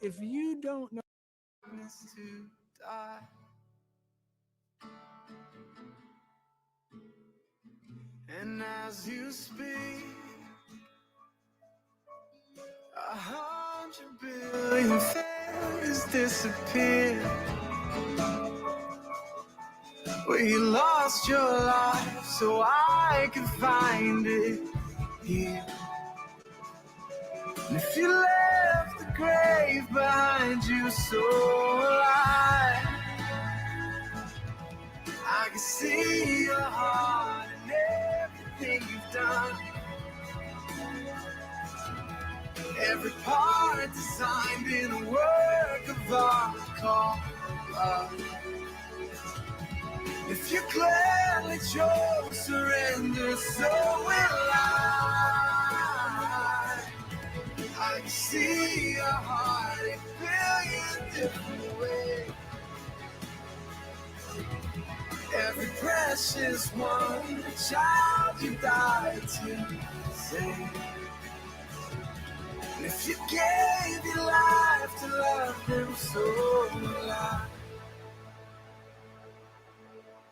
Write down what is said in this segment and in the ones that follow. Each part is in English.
If you don't know to die, and as you speak, 100 billion failures disappear. Where you lost your life so I could find it here. And if you left the grave behind you so alive, I can see your heart and everything you've done. Every part designed in a work of art called love. If you gladly chose surrender, so will I can see your heart in a billion different ways. Every precious one, a child you died to save. And if you gave your life to love them, so will I.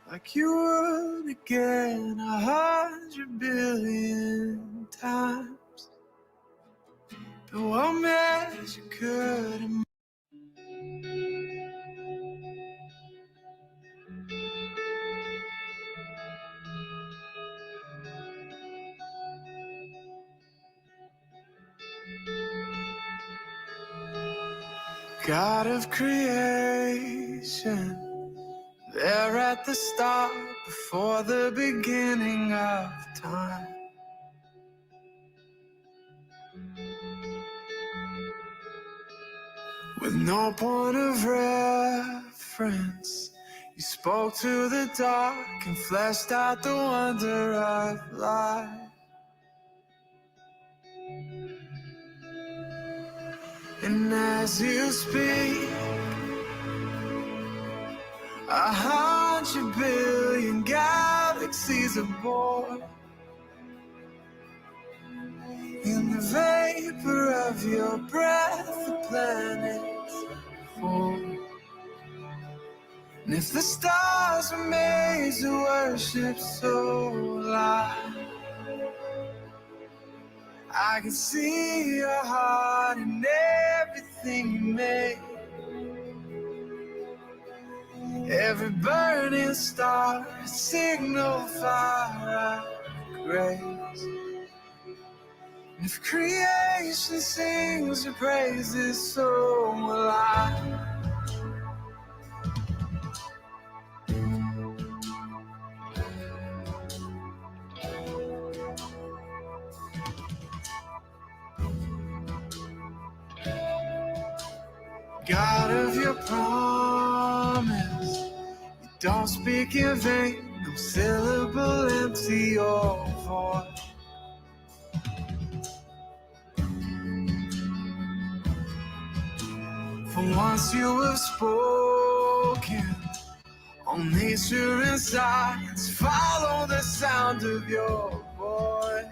Like you would again 100 billion times. But what measure could God of creation, there at the start, before the beginning of time. With no point of reference, you spoke to the dark and fleshed out the wonder of life. And as you speak, 100 billion galaxies are born. In the vapor of your breath, the planets form. And if the stars were made to worship, so will I can see your heart in everything you make. Every burning star, a signal fire of grace. And if creation sings your praises, so will I. God of your promise, you don't speak in vain, no syllable empty or void. For once you have spoken, all nature and science follow the sound of your voice.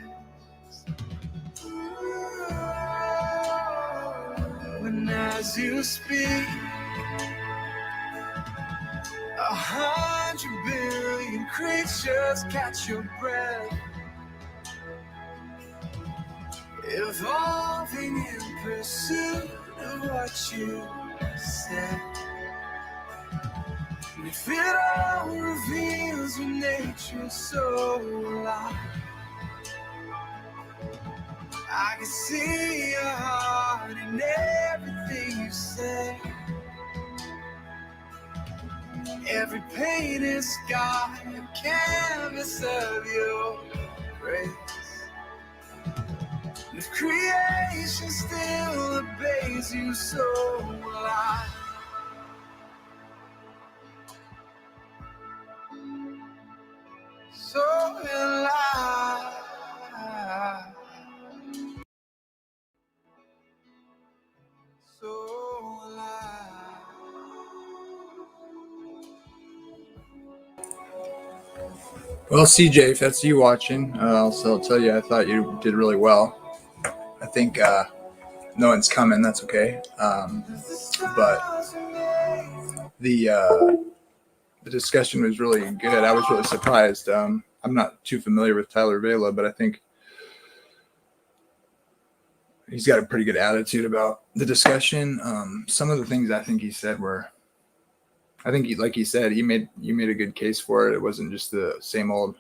When as you speak, 100 billion creatures catch your breath, evolving in pursuit of what you said. And if it all reveals your nature, so will I can see your heart in everything you say. Every painted sky, a canvas of your grace. And if creation still obeys you, so will I. So will I. So will I. Well, CJ, if that's you watching, I'll tell you I thought you did really well. I think no one's coming. That's okay. But the discussion was really good. I was really surprised. I'm not too familiar with Tyler Vela, but I think he's got a pretty good attitude about the discussion. Some of the things I think he said were, I think like he said, you made a good case for it. It wasn't just the same old,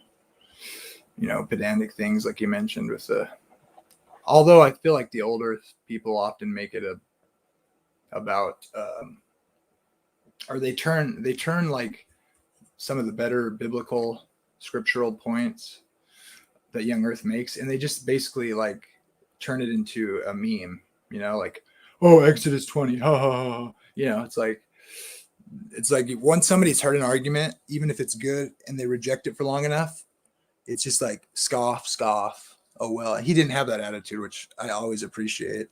pedantic things like you mentioned with the. Although I feel like the older people often make it about, or they turn like some of the better biblical scriptural points that Young Earth makes, and they just basically like turn it into a meme, like, oh, Exodus 20, ha ha ha. It's like once somebody's heard an argument, even if it's good, and they reject it for long enough, it's just like scoff. Oh well, he didn't have that attitude, which I always appreciate.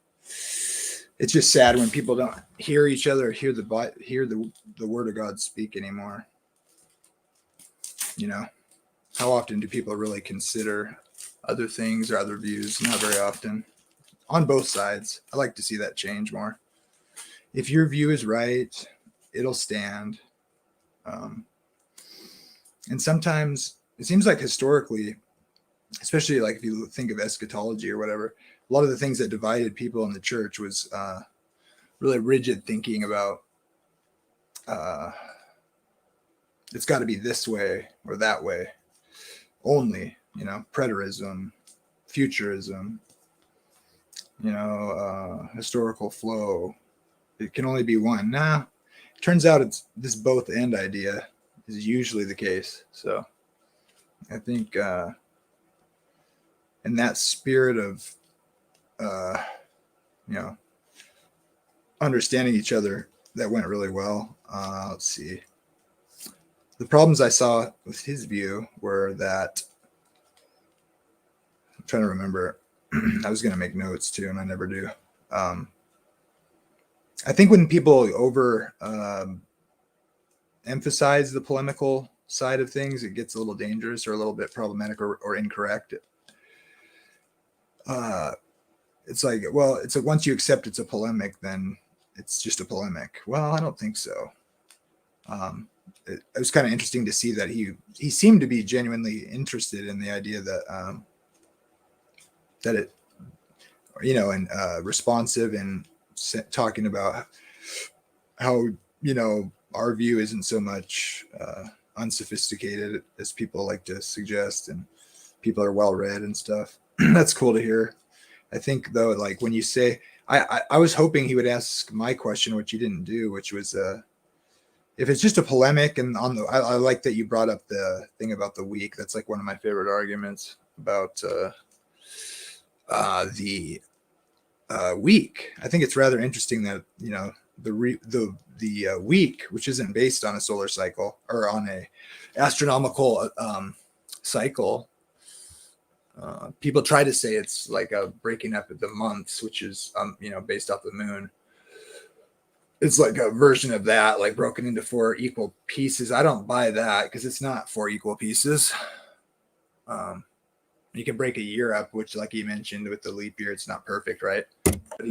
It's just sad when people don't hear each other, hear the word of God speak anymore. How often do people really consider other things or other views? Not very often. On both sides. I like to see that change more. If your view is right, it'll stand. And sometimes it seems like historically, especially like if you think of eschatology or whatever, a lot of the things that divided people in the church was really rigid thinking about it's got to be this way or that way only, preterism, futurism, historical flow. It can only be one. Nah, it turns out it's this both and idea is usually the case. So I think in that spirit of, understanding each other, that went really well. Let's see. The problems I saw with his view were that, I'm trying to remember, I was going to make notes too, and I never do. I think when people over emphasize the polemical side of things, it gets a little dangerous or a little bit problematic or incorrect. It's like, well, it's like once you accept it's a polemic, then it's just a polemic. Well, I don't think so. It was kind of interesting to see that he seemed to be genuinely interested in the idea that that it, and responsive and talking about how our view isn't so much unsophisticated as people like to suggest, and people are well read and stuff. That's cool to hear. I think though, like when you say, I was hoping he would ask my question, which he didn't do, which was if it's just a polemic, and I like that you brought up the thing about the week. That's like one of my favorite arguments about the week. I think it's rather interesting that the week, which isn't based on a solar cycle or on a astronomical cycle. People try to say it's like a breaking up of the months, which is based off the moon. It's like a version of that, like broken into 4 equal pieces. I don't buy that because it's not 4 equal pieces. You can break a year up, which, like you mentioned, with the leap year, it's not perfect, right? But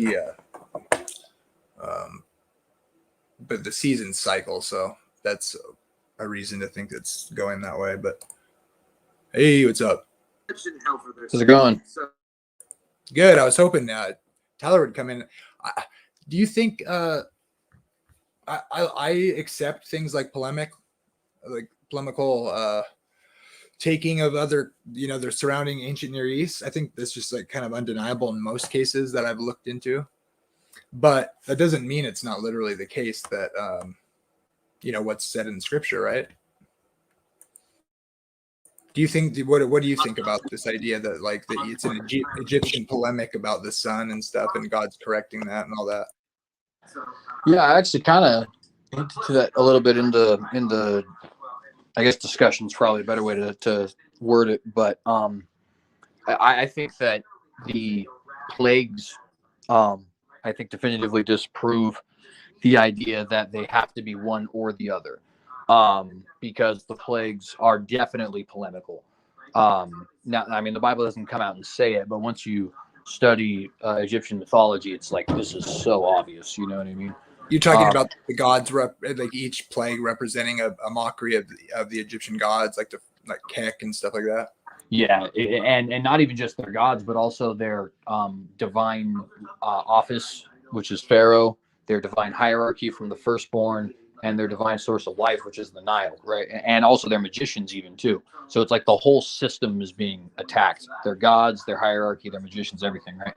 but the season cycle, so that's a reason to think it's going that way. But hey, what's up? How's it going? Good. I was hoping Tyler would come in. Do you think I accept things like polemical taking of other, their surrounding ancient Near East? I think that's just like kind of undeniable in most cases that I've looked into. But that doesn't mean it's not literally the case that, what's said in scripture, right? Do you think, what do you think about this idea that like that it's an Egyptian polemic about the sun and stuff, and God's correcting that and all that? Yeah, I actually kind of hinted to that a little bit in the I guess discussion's probably a better way to word it, but I think that the plagues I think definitively disprove the idea that they have to be one or the other, because the plagues are definitely polemical. Now, I mean, the Bible doesn't come out and say it, but once you study Egyptian mythology, it's like this is so obvious. You know what I mean? You're talking about the gods, like each plague representing a mockery of the Egyptian gods, like Kek and stuff like that. Yeah, and not even just their gods, but also their divine office, which is Pharaoh, their divine hierarchy from the firstborn, and their divine source of life, which is the Nile, right? And also their magicians even too. So it's like the whole system is being attacked. Their gods, their hierarchy, their magicians, everything, right?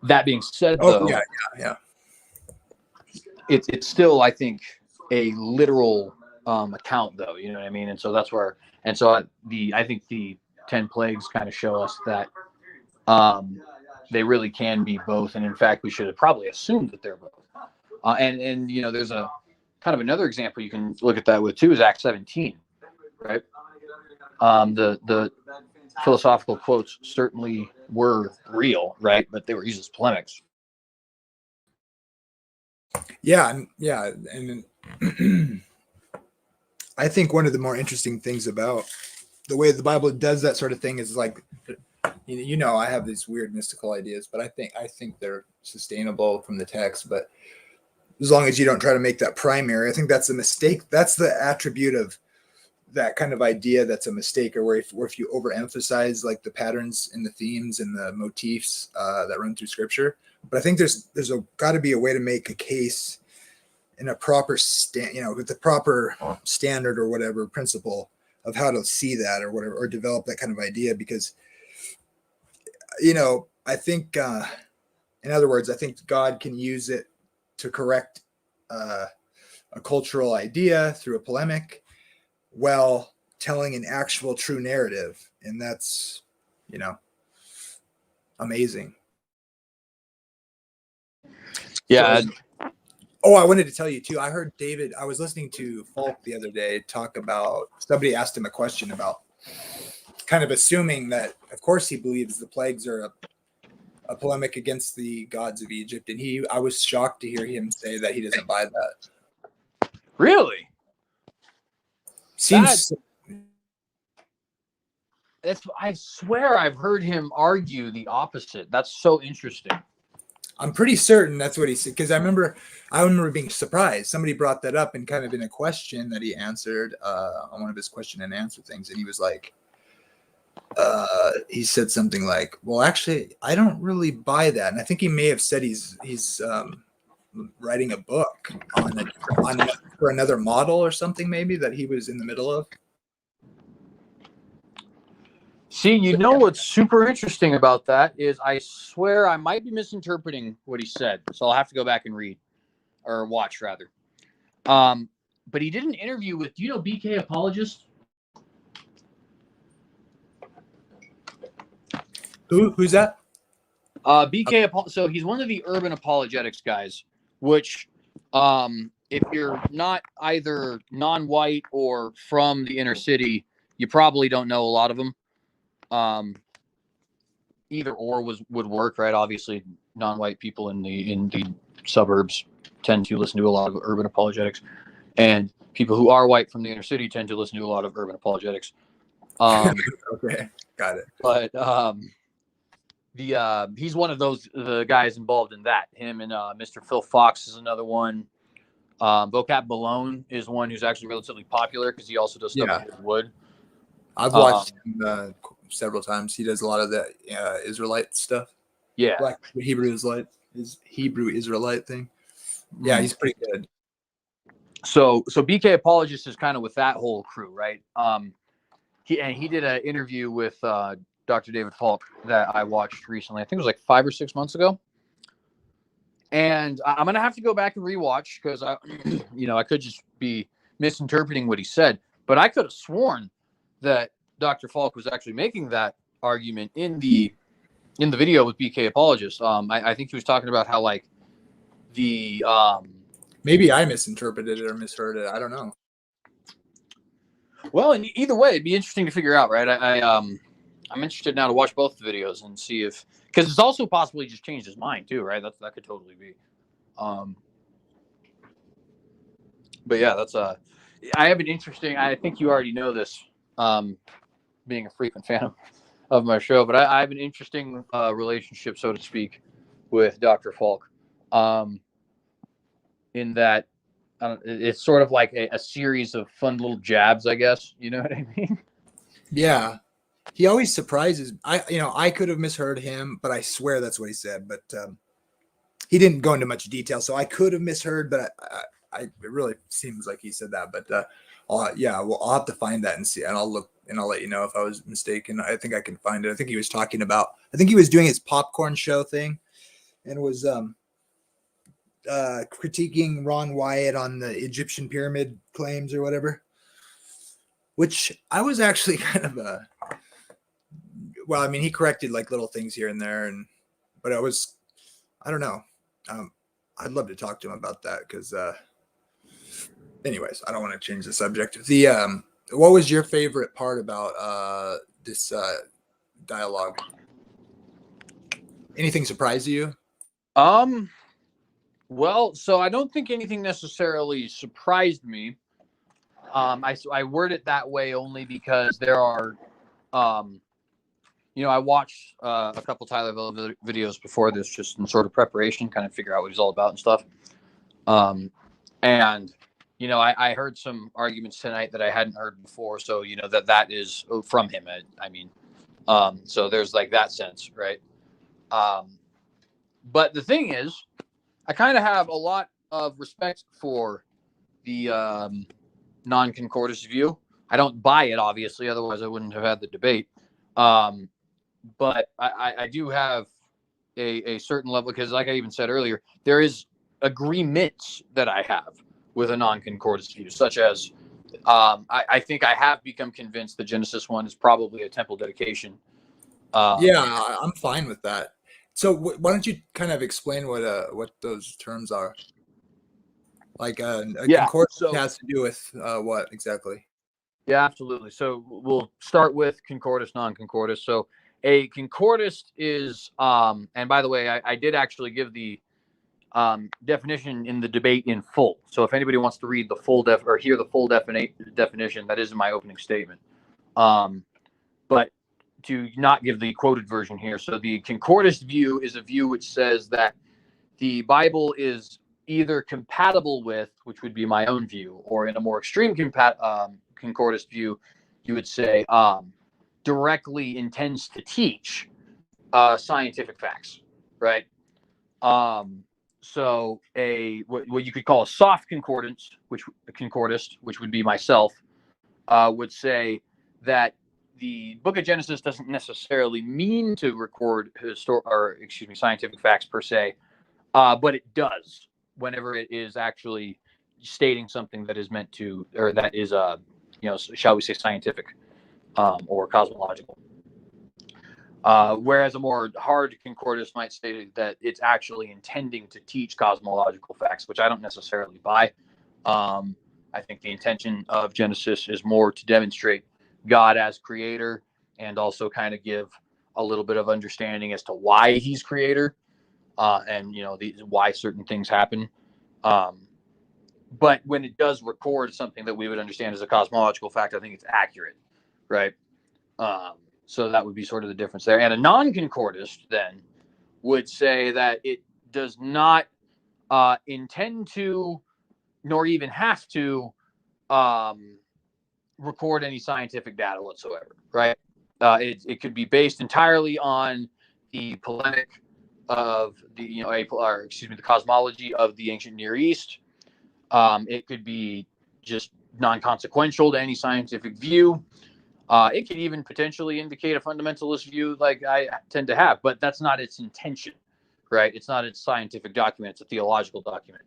That being said, though, yeah. It's still, I think, a literal account, though. You know what I mean? And so that's where, and so I think the 10 plagues kind of show us that they really can be both, and in fact, we should have probably assumed that they're both. And you know, there's a kind of another example you can look at that with too is Acts 17, right? The philosophical quotes certainly were real, right? But they were used as polemics. Yeah, and I think one of the more interesting things about the way the Bible does that sort of thing is like, you know, I have these weird mystical ideas, but I think they're sustainable from the text. But as long as you don't try to make that primary, I think that's a mistake. That's the attribute of that kind of idea that's a mistake, or if you overemphasize like the patterns and the themes and the motifs that run through Scripture. But I think there's got to be a way to make a case in a proper with the proper standard or whatever principle of how to see that or whatever, or develop that kind of idea. Because, you know, I think, in other words, I think God can use it to correct a cultural idea through a polemic while telling an actual true narrative. And that's, you know, amazing. Yeah. So, I wanted to tell you too. I heard I was listening to Falk the other day talk about, somebody asked him a question about kind of assuming that, of course, he believes the plagues are a polemic against the gods of Egypt. And I was shocked to hear him say that he doesn't buy that. Really? Seems. I swear I've heard him argue the opposite. That's so interesting. I'm pretty certain that's what he said, because I remember being surprised. Somebody brought that up and kind of in a question that he answered on one of his question and answer things, and he was like, he said something like, "Well, actually, I don't really buy that." And I think he may have said he's writing a book for another model or something, maybe that he was in the middle of. See, you know what's super interesting about that is I swear I might be misinterpreting what he said, so I'll have to go back and read or watch rather. But he did an interview with, do you know BK Apologist? Who's that? BK. So he's one of the urban apologetics guys, which if you're not either non-white or from the inner city, you probably don't know a lot of them. Either or would work, right? Obviously, non-white people in the suburbs tend to listen to a lot of urban apologetics, and people who are white from the inner city tend to listen to a lot of urban apologetics. Okay, got it. But he's one of the guys involved in that. Him and Mr. Phil Fox is another one. Vocab Malone is one who's actually relatively popular because he also does stuff with wood. I've watched him several times. He does a lot of that Israelite stuff. Yeah, Black Hebrew Israelite thing. Yeah, he's pretty good. So BK Apologist is kind of with that whole crew, right? He did an interview with Dr. David Falk that I watched recently. I think it was like 5 or 6 months ago. And I'm gonna have to go back and rewatch because I could just be misinterpreting what he said, but I could have sworn that Dr. Falk was actually making that argument in the video with BK Apologist. I think he was talking about how like the maybe I misinterpreted it or misheard it. I don't know. Well, in either way, it'd be interesting to figure out, right? I'm interested now to watch both the videos and see if, because it's also possible he just changed his mind too, right? That could totally be. But yeah, that's I have an interesting. I think you already know this, being a frequent fan of my show, but I have an interesting relationship, so to speak, with Dr. Falk. In that it's sort of like a series of fun little jabs, I guess. You know what I mean? Yeah. He always surprises. I could have misheard him, but I swear that's what he said. But he didn't go into much detail, so I could have misheard. But it really seems like he said that. But I'll have to find that and see, and I'll look and I'll let you know if I was mistaken. I think I can find it. I think he was talking about. I think he was doing his popcorn show thing, and was critiquing Ron Wyatt on the Egyptian pyramid claims or whatever. Which I was actually kind of well, I mean, he corrected like little things here and there, but I don't know. I'd love to talk to him about that because, anyways, I don't want to change the subject. What was your favorite part about this dialogue? Anything surprise you? Well, so I don't think anything necessarily surprised me. I word it that way only because there are, I watched a couple Tyler Vela videos before this, just in sort of preparation, kind of figure out what he's all about and stuff. And I heard some arguments tonight that I hadn't heard before, so that is from him. I mean, so there's like that sense, right? But the thing is, I kind of have a lot of respect for the non-concordist view. I don't buy it, obviously, otherwise I wouldn't have had the debate. But I do have a certain level, because like I even said earlier, there is agreements that I have with a non-concordist view, such as I think I have become convinced the Genesis one is probably a temple dedication. Yeah, I'm fine with that. So why don't you kind of explain what those terms are? Like concordance has to do with what exactly? Yeah, absolutely. So we'll start with concordist, non-concordist. So a concordist is, and by the way, I did actually give the definition in the debate in full. So if anybody wants to read the full or hear the full definition, that is in my opening statement. But to not give the quoted version here. So the concordist view is a view which says that the Bible is either compatible with, which would be my own view, or in a more extreme concordist view, you would say directly intends to teach scientific facts, right? So what you could call a soft concordance, concordist, which would be myself, would say that the Book of Genesis doesn't necessarily mean to record scientific facts per se, but it does whenever it is actually stating something that is meant to, or that is shall we say scientific or cosmological. Whereas a more hard concordist might say that it's actually intending to teach cosmological facts, which I don't necessarily buy. I think the intention of Genesis is more to demonstrate God as creator, and also kind of give a little bit of understanding as to why he's creator, and why certain things happen. But when it does record something that we would understand as a cosmological fact, I think it's accurate, right? So that would be sort of the difference there. And a non-concordist then would say that it does not intend to, nor even have to, record any scientific data whatsoever, right? It could be based entirely on the polemic of the the cosmology of the ancient Near East. It could be just non-consequential to any scientific view. It could even potentially indicate a fundamentalist view, like I tend to have, but that's not its intention, right? It's not its scientific document; it's a theological document.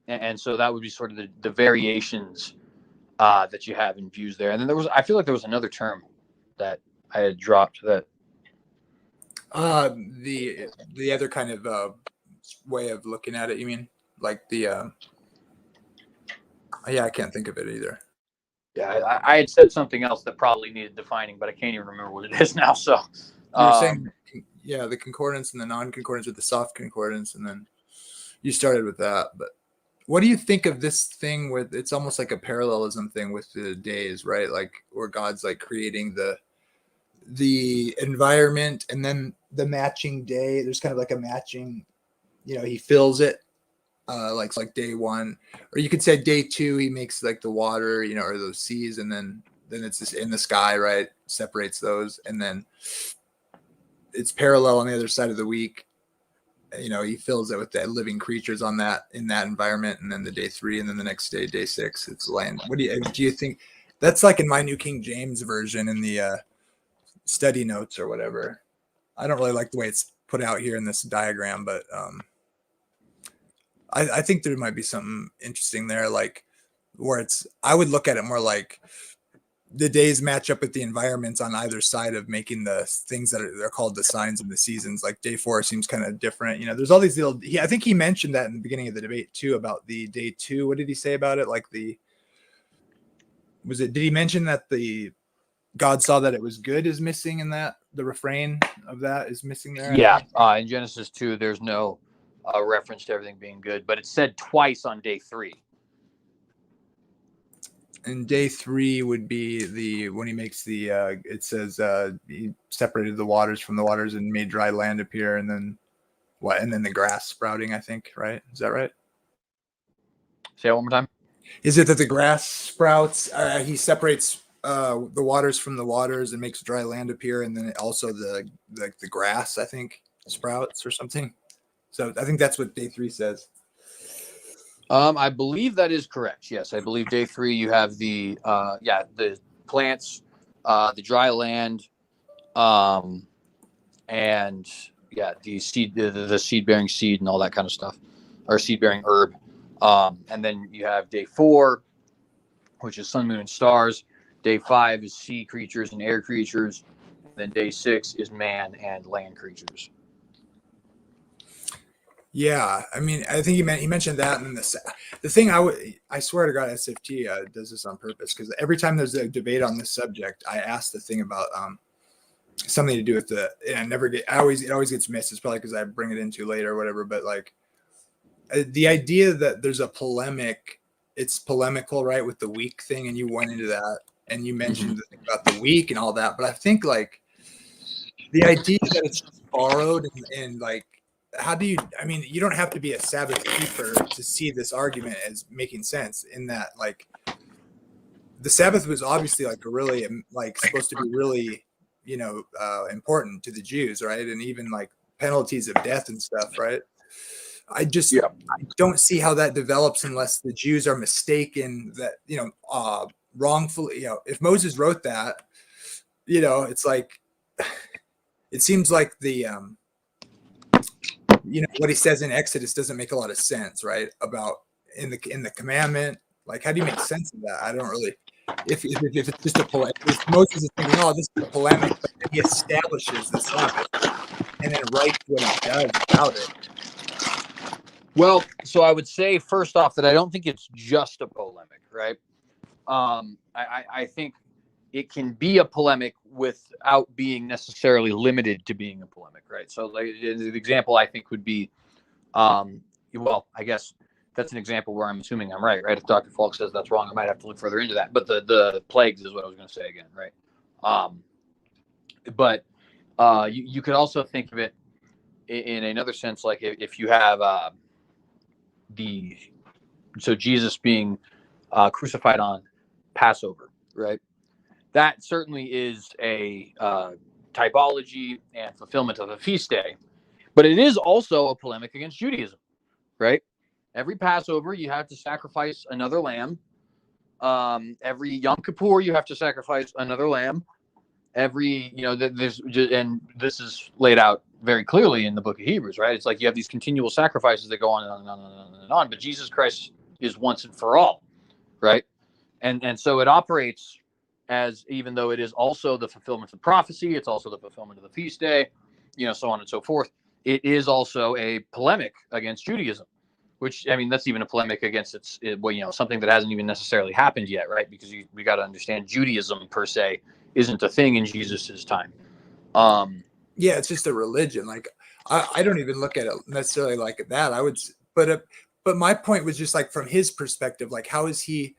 And so that would be sort of the variations that you have in views there. And then I feel like there was another term that I had dropped that. The other kind of way of looking at it, you mean? Like the I can't think of it either. Yeah, I had said something else that probably needed defining, but I can't even remember what it is now. So you were saying, the concordance and the non-concordance with the soft concordance, and then you started with that. But what do you think of this thing with, it's almost like a parallelism thing with the days, right? Like where God's like creating the the environment, and then the matching day. There's kind of like a matching, he fills it like day one, or you could say day two, he makes like the water, or those seas, and then it's just in the sky, right? Separates those, and then it's parallel on the other side of the week. He fills it with the living creatures in that environment, and then the day three, and then the next day, day six, it's land. What do you think? That's like in my New King James version in the study notes or whatever. I don't really like the way it's put out here in this diagram, but I think there might be something interesting there, like where I would look at it more like the days match up with the environments on either side of making the things they're called the signs of the seasons. Like day 4 seems kind of different. There's all these little, I think he mentioned that in the beginning of the debate too, about the day 2. What did he say about it? Like did he mention that the God saw that it was good is missing in that? The refrain of that is missing there? Yeah. In Genesis 2, there's no reference to everything being good, but it's said twice on day 3. And day 3 would be when he makes it says he separated the waters from the waters and made dry land appear, and then what? And then the grass sprouting, I think, right? Is that right? Say it one more time. Is it that the grass sprouts? He separates the waters from the waters and makes dry land appear, and then also the grass, I think, sprouts or something. So I think that's what day 3 says. I believe that is correct. Yes, I believe day 3 you have the plants, the dry land, and the seed, the seed bearing seed and all that kind of stuff, or seed bearing herb. And then you have day 4, which is sun, moon, and stars. Day 5 is sea creatures and air creatures. And then day 6 is man and land creatures. Yeah, I mean, I think he mentioned that, and the thing I swear to God, SFT does this on purpose, because every time there's a debate on this subject, I ask the thing about something to do with it always gets missed. It's probably because I bring it in too late or whatever, but like the idea that there's a polemic, it's polemical, right, with the week thing, and you went into that, and you mentioned the thing about the week and all that, but I think like the idea that it's just borrowed and like, how do you, I mean, you don't have to be a Sabbath keeper to see this argument as making sense, in that like the Sabbath was obviously like supposed to be really, important to the Jews, right? And even like penalties of death and stuff, right? I don't see how that develops unless the Jews are mistaken that, wrongfully, if Moses wrote that, it's like, it seems like the, what he says in Exodus doesn't make a lot of sense, right? About in the commandment, like how do you make sense of that? I don't really. If it's just a polemic, if Moses is thinking, oh, this is a polemic, but then he establishes the Sabbath and then writes what he does about it. Well, so I would say first off that I don't think it's just a polemic, right? I think it can be a polemic without being necessarily limited to being a polemic, right? So like the example I think would be, I guess that's an example where I'm assuming I'm right? If Dr. Falk says that's wrong, I might have to look further into that. But the plagues is what I was going to say again, right? But you could also think of it in another sense, like if you have Jesus being crucified on Passover, right? That certainly is a typology and fulfillment of a feast day, but it is also a polemic against Judaism, right? Every Passover, you have to sacrifice another lamb. Every Yom Kippur, you have to sacrifice another lamb. And this is laid out very clearly in the book of Hebrews, right? It's like you have these continual sacrifices that go on and on and on and on and on, but Jesus Christ is once and for all, right? And so it operates as, even though it is also the fulfillment of prophecy, it's also the fulfillment of the feast day, so on and so forth. It is also a polemic against Judaism, which, I mean, that's even a polemic against something that hasn't even necessarily happened yet, right? Because we got to understand Judaism per se isn't a thing in Jesus's time. Yeah, it's just a religion. Like I don't even look at it necessarily like that. I would, but my point was just like from his perspective, like how is he,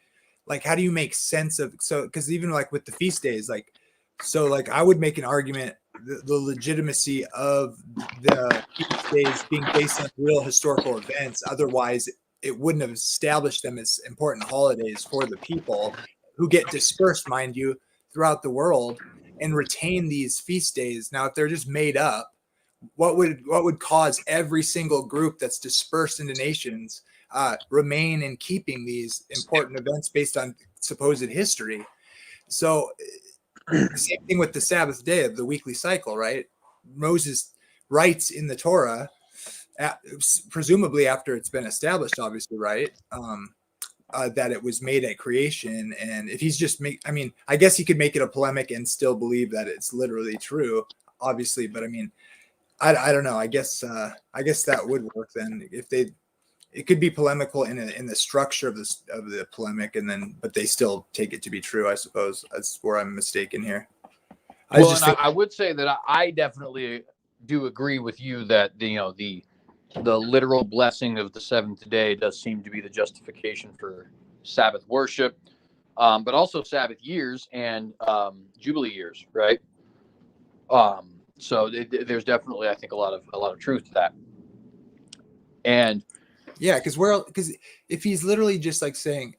like how do you make sense of, so because even like with the feast days, like So like I would make an argument the legitimacy of the feast days being based on real historical events. Otherwise, it wouldn't have established them as important holidays for the people who get dispersed, mind you, throughout the world and retain these feast days. Now, if they're just made up, what would cause every single group that's dispersed into nations remain in keeping these important events based on supposed history? So same thing with the Sabbath day of the weekly cycle, right? Moses writes in the Torah, presumably after it's been established, obviously, right? That it was made at creation. And if he's just I guess he could make it a polemic and still believe that it's literally true, obviously. But I mean, I don't know. I guess that would work then if it could be polemical in the structure of the polemic, but they still take it to be true. I suppose that's where I'm mistaken here. I would say that I definitely do agree with you that the literal blessing of the seventh day does seem to be the justification for Sabbath worship, but also Sabbath years and Jubilee years, right? So there's definitely, I think, a lot of truth to that. And yeah, because if he's literally just like saying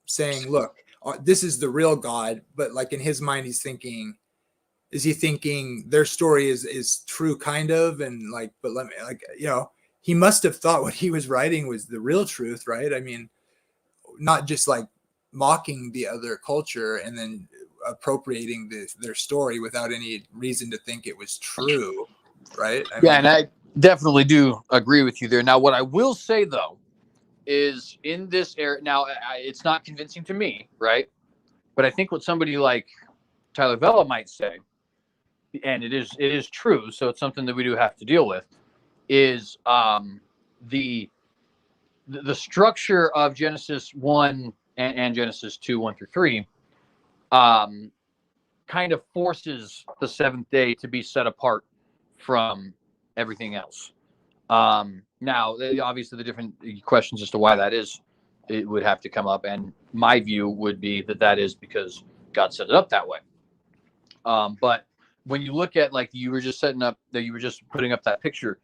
saying, look, this is the real God, but like in his mind, is he thinking their story is true, kind of, and like, but let me he must have thought what he was writing was the real truth, right? I mean, not just like mocking the other culture and then appropriating their story without any reason to think it was true, right? And I definitely do agree with you there. Now, what I will say though is in this era, now it's not convincing to me, right? But I think what somebody like Tyler Vela might say, and it is true, so it's something that we do have to deal with, is the structure of Genesis 1 and Genesis 2, 1 through 3, kind of forces the seventh day to be set apart from everything else. Now, obviously, the different questions as to why that is, it would have to come up, and my view would be that is because God set it up that way. But when you look at, like, you were just putting up that picture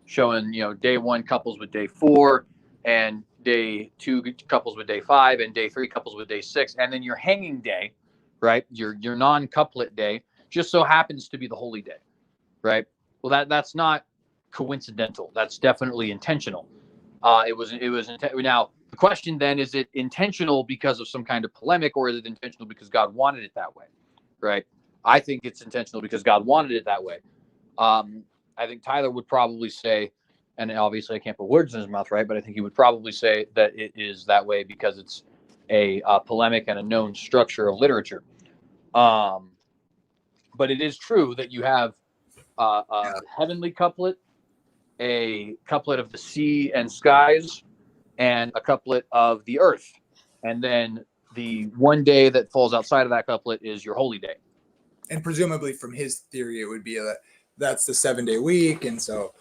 showing, day 1 couples with day 4, and day 2 couples with day 5, and day 3 couples with day 6, and then your hanging day, right? Your non-couplet day just so happens to be the holy day, right? Well, that's not coincidental. That's definitely intentional. It was now the question then, is it intentional because of some kind of polemic, or is it intentional because God wanted it that way, right? I think it's intentional because God wanted it that way. I think Tyler would probably say, and obviously I can't put words in his mouth, right? But I think he would probably say that it is that way because it's a polemic and a known structure of literature. But it is true that you have a heavenly couplet, a couplet of the sea and skies, and a couplet of the earth. And then the one day that falls outside of that couplet is your holy day. And presumably from his theory, it would be that's the 7-day week. And so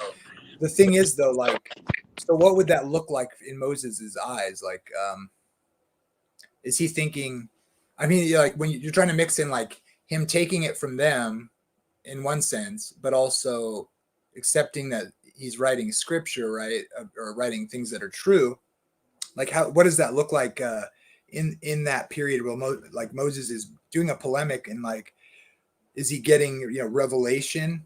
the thing is, though, like, so what would that look like in Moses's eyes? Like, is he thinking, I mean, like when you're trying to mix in like him taking it from them in one sense, but also accepting that he's writing scripture, right? Or writing things that are true. Like what does that look like in that period where Moses is doing a polemic, and like, is he getting, revelation?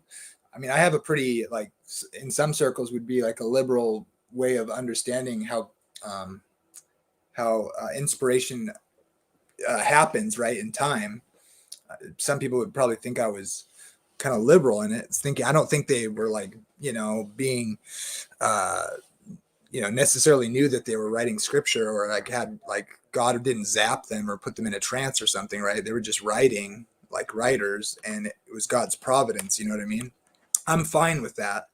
I mean, I have a pretty, like, in some circles would be like a liberal way of understanding how inspiration happens, right, in time. Some people would probably think I was kind of liberal in it, thinking I don't think they were like, being necessarily knew that they were writing scripture, or like had, like, God didn't zap them or put them in a trance or something, right? They were just writing like writers, and it was God's providence. You know what I mean? I'm fine with that,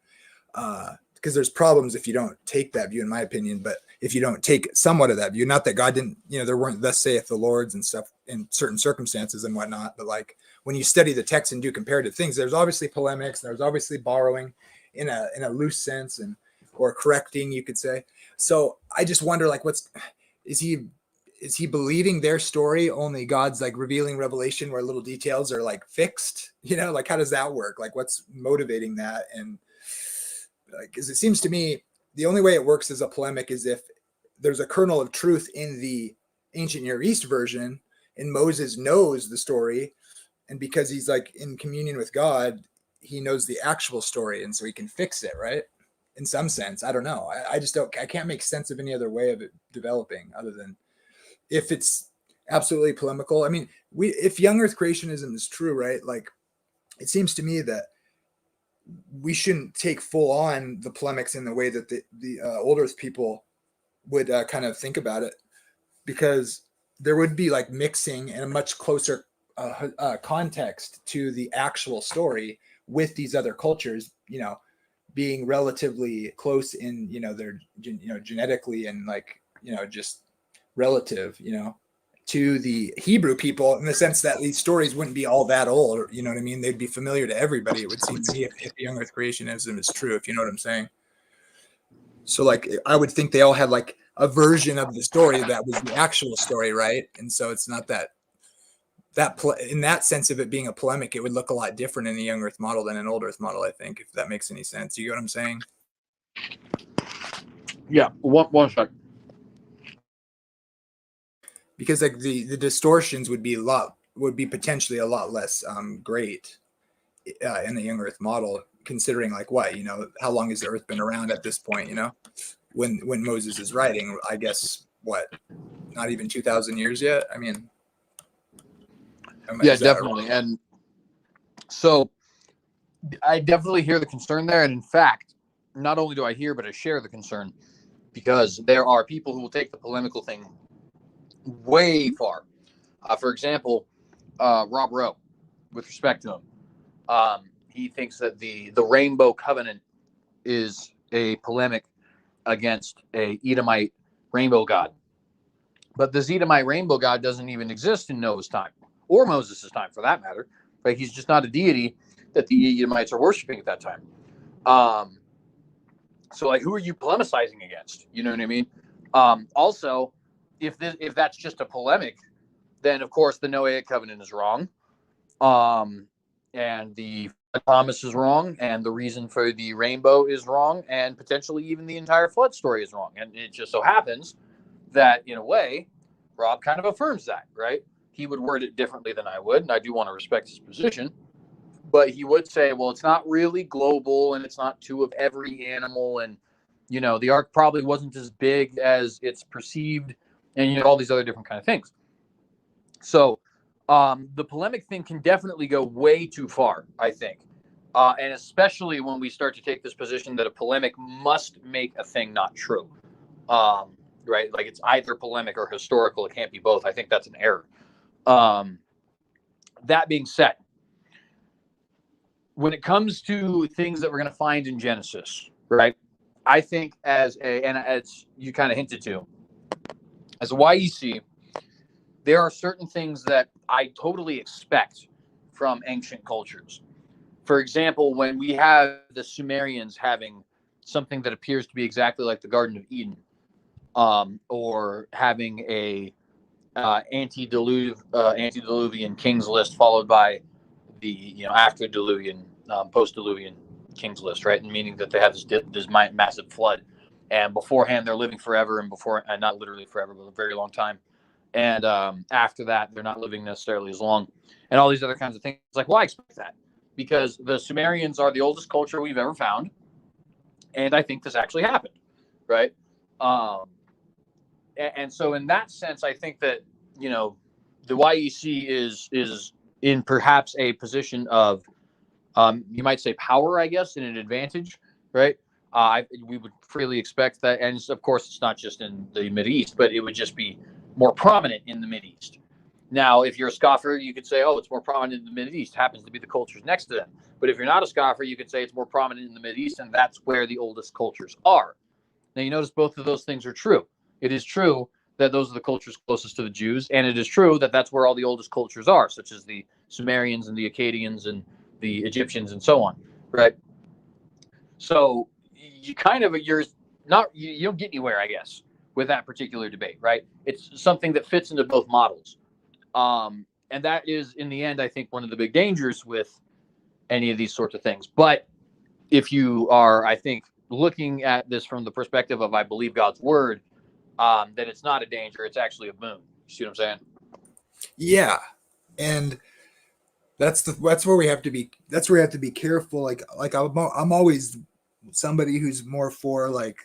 because there's problems if you don't take that view, in my opinion. But if you don't take somewhat of that view, not that God didn't, there weren't thus saith the Lords and stuff in certain circumstances and whatnot, but like when you study the text and do comparative things, there's obviously polemics, and there's obviously borrowing in a loose sense, or correcting, you could say. So I just wonder, like, is is he believing their story, only God's like revealing revelation where little details are like fixed, like how does that work? Like what's motivating that? And like, because it seems to me the only way it works as a polemic is if there's a kernel of truth in the ancient Near East version and Moses knows the story, and because he's like in communion with God, he knows the actual story, and so he can fix it, right? In some sense, I don't know. I can't make sense of any other way of it developing other than if it's absolutely polemical. I mean, if young earth creationism is true, right? Like it seems to me that we shouldn't take full on the polemics in the way that the old earth people would kind of think about it, because there would be like mixing and a much closer context to the actual story with these other cultures, being relatively close in, their, genetically and like, just relative, to the Hebrew people, in the sense that these stories wouldn't be all that old, or, you know what I mean? They'd be familiar to everybody. It would seem to me if young earth creationism is true, if you know what I'm saying. So like, I would think they all had like a version of the story that was the actual story, right? And so it's not that in that sense of it being a polemic, it would look a lot different in a young earth model than an old earth model, I think, if that makes any sense. You get what I'm saying? Yeah, one second. Because like the distortions would be potentially a lot less great in the young earth model, considering like what, how long has the earth been around at this point, when Moses is writing, I guess what, not even 2,000 years yet. I mean, yeah, definitely. And so I definitely hear the concern there. And in fact, not only do I hear, but I share the concern, because there are people who will take the polemical thing way far. For example, Rob Rowe, with respect to him, he thinks that the Rainbow Covenant is a polemic against a Edomite rainbow god. But this Edomite rainbow god doesn't even exist in Noah's time, or Moses' time for that matter. Right? He's just not a deity that the Edomites are worshiping at that time. So like, who are you polemicizing against? You know what I mean? Also, if that's just a polemic, then of course the Noahic covenant is wrong. And the promise is wrong, and the reason for the rainbow is wrong, and potentially even the entire flood story is wrong. And it just so happens that, in a way, Rob kind of affirms that, right? He would word it differently than I would, and I do want to respect his position. But he would say, well, it's not really global, and it's not two of every animal, and, the ark probably wasn't as big as it's perceived, and, all these other different kind of things. So the polemic thing can definitely go way too far, I think. And especially when we start to take this position that a polemic must make a thing not true. Right? Like it's either polemic or historical. It can't be both. I think that's an error. That being said, when it comes to things that we're going to find in Genesis, right? I think and as you kind of hinted to, as a YEC, there are certain things that I totally expect from ancient cultures. For example, when we have the Sumerians having something that appears to be exactly like the Garden of Eden, or having a antediluvian kings list followed by the after-diluvian, post-diluvian kings list, right? And meaning that they have this massive flood, and beforehand they're living forever, and not literally forever, but a very long time. And after that, they're not living necessarily as long, and all these other kinds of things. Like, well, I expect that, because the Sumerians are the oldest culture we've ever found, and I think this actually happened, right? And so in that sense, I think that, the YEC is in perhaps a position of, you might say, power, I guess, and an advantage, right? We would freely expect that. And of course, it's not just in the Mideast, but it would just be more prominent in the Mideast. Now, if you're a scoffer, you could say, oh, it's more prominent in the Mideast, happens to be the cultures next to them. But if you're not a scoffer, you could say it's more prominent in the Mideast, and that's where the oldest cultures are. Now, you notice both of those things are true. It is true that those are the cultures closest to the Jews, and it is true that that's where all the oldest cultures are, such as the Sumerians and the Akkadians and the Egyptians and so on, right? So you don't get anywhere, I guess, with that particular debate, right? It's something that fits into both models. And that is, in the end, I think, one of the big dangers with any of these sorts of things. But if you are, I think, looking at this from the perspective of I believe God's word, that it's not a danger, it's actually a boon. You see what I'm saying? Yeah. And that's where we have to be. That's where we have to be careful. Like I'm always somebody who's more for like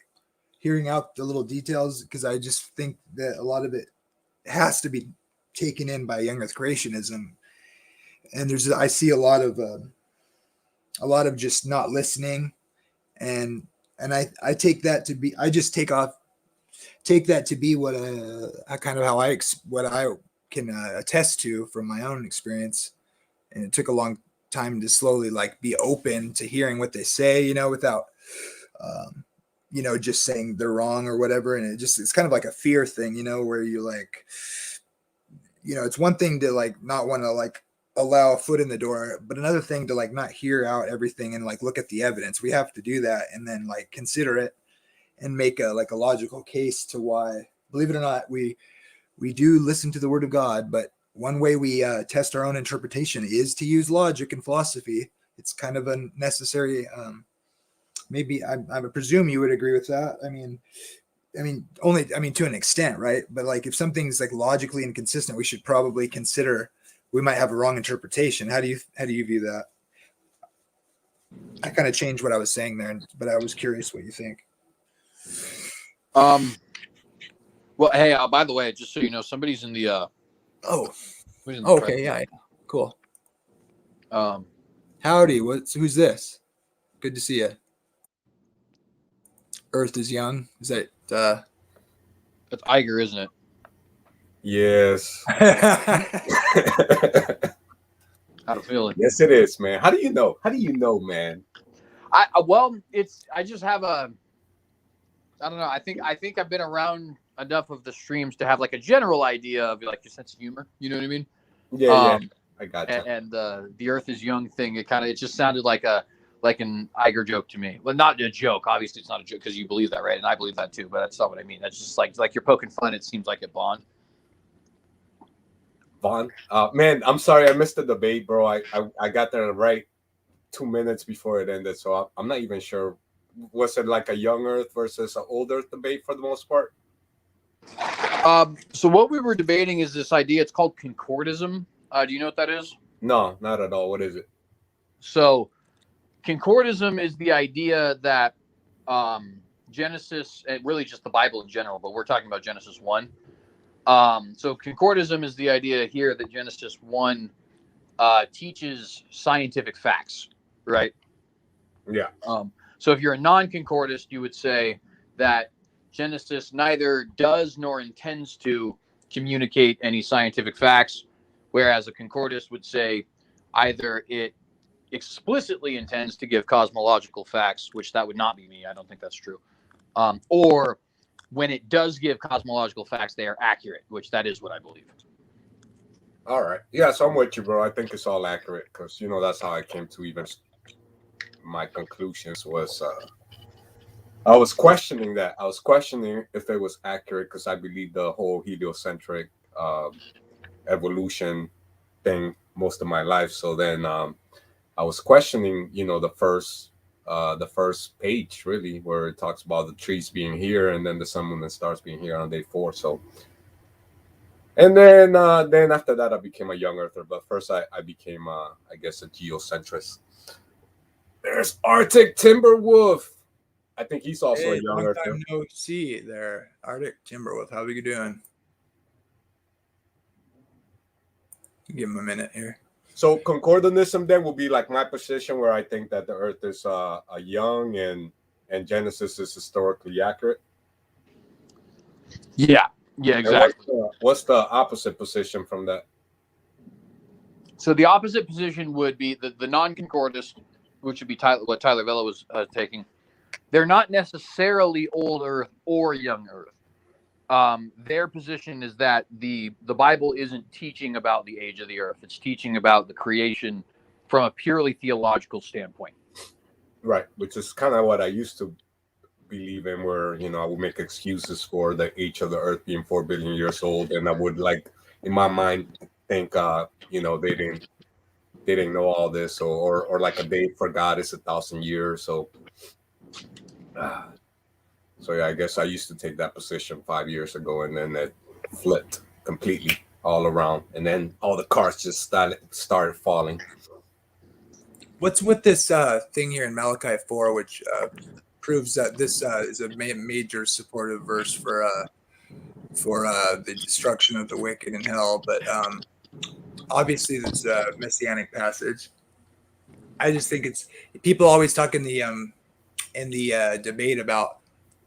hearing out the little details, because I just think that a lot of it has to be taken in by young Earth creationism. And I see a lot of just not listening, and I take that to be, I just take that to be what what I can attest to from my own experience. And it took a long time to slowly like be open to hearing what they say, without just saying they're wrong or whatever. And it's kind of like a fear thing, where you like, it's one thing to like not want to like allow a foot in the door, but another thing to like not hear out everything and like look at the evidence. We have to do that and then like consider it and make a logical case to why, believe it or not, we do listen to the word of God. But one way we test our own interpretation is to use logic and philosophy. It's kind of a necessary, maybe I presume you would agree with that. I mean, to an extent, right? But like if something's like logically inconsistent, we should probably consider we might have a wrong interpretation. How do you view that? I kind of changed what I was saying there, but I was curious what you think. Well, hey, by the way, just so you know, somebody's in the okay, yeah, cool. Howdy, who's this? Good to see you. Earth is young. Is that that's Iger, isn't it? Yes. How to feel it? Yes, it is, man. How do you know? Man? I just have I don't know. I think I've been around enough of the streams to have like a general idea of like your sense of humor. You know what I mean? Yeah. I got you. And the Earth is young thing. It just sounded like an Iger joke to me. Well, not a joke. Obviously, it's not a joke because you believe that, right? And I believe that too. But that's not what I mean. That's just like you're poking fun. It seems like it, Vaughn. Man, I'm sorry I missed the debate, bro. I got there right 2 minutes before it ended, so I'm not even sure. Was it like a young Earth versus an old Earth debate for the most part? So what we were debating is this idea. It's called concordism. Do you know what that is? No, not at all. What is it? So concordism is the idea that Genesis, and really just the Bible in general, but we're talking about Genesis 1. So concordism is the idea here that Genesis 1 teaches scientific facts, right? Yeah. So if you're a non-concordist, you would say that Genesis neither does nor intends to communicate any scientific facts, whereas a concordist would say either it explicitly intends to give cosmological facts, which that would not be me. I don't think that's true. Or when it does give cosmological facts, they are accurate, which that is what I believe. All right. Yeah, so I'm with you, bro. I think it's all accurate because, that's how I came to even my conclusions was I was questioning that. I was questioning if it was accurate because I believe the whole heliocentric evolution thing most of my life. So then I was questioning, the first page really where it talks about the trees being here and then the sun, moon, and stars being here on day 4. So, and then after that I became a young earther. But first I became I guess a geocentrist. There's Arctic Timberwolf. I think he's also a young earther. Long time no see there, Arctic Timberwolf. How are you doing? Give him a minute here. So concordanism then will be like my position where I think that the Earth is a young and Genesis is historically accurate. Yeah, exactly. What's the opposite position from that? So the opposite position would be the non-concordist, which would be what Tyler Vela was taking. They're not necessarily old Earth or young Earth. Their position is that the Bible isn't teaching about the age of the Earth. It's teaching about the creation from a purely theological standpoint. Right, which is kind of what I used to believe in, where I would make excuses for the age of the Earth being 4 billion years old, and I would like in my mind think they didn't know all this, or like a day for God is 1,000 years. So yeah, I guess I used to take that position 5 years ago, and then it flipped completely all around, and then all the cards just started falling. What's with this thing here in Malachi 4, which proves that this is a major supportive verse for the destruction of the wicked in hell? But obviously, this messianic passage. I just think it's people always talk in the debate about,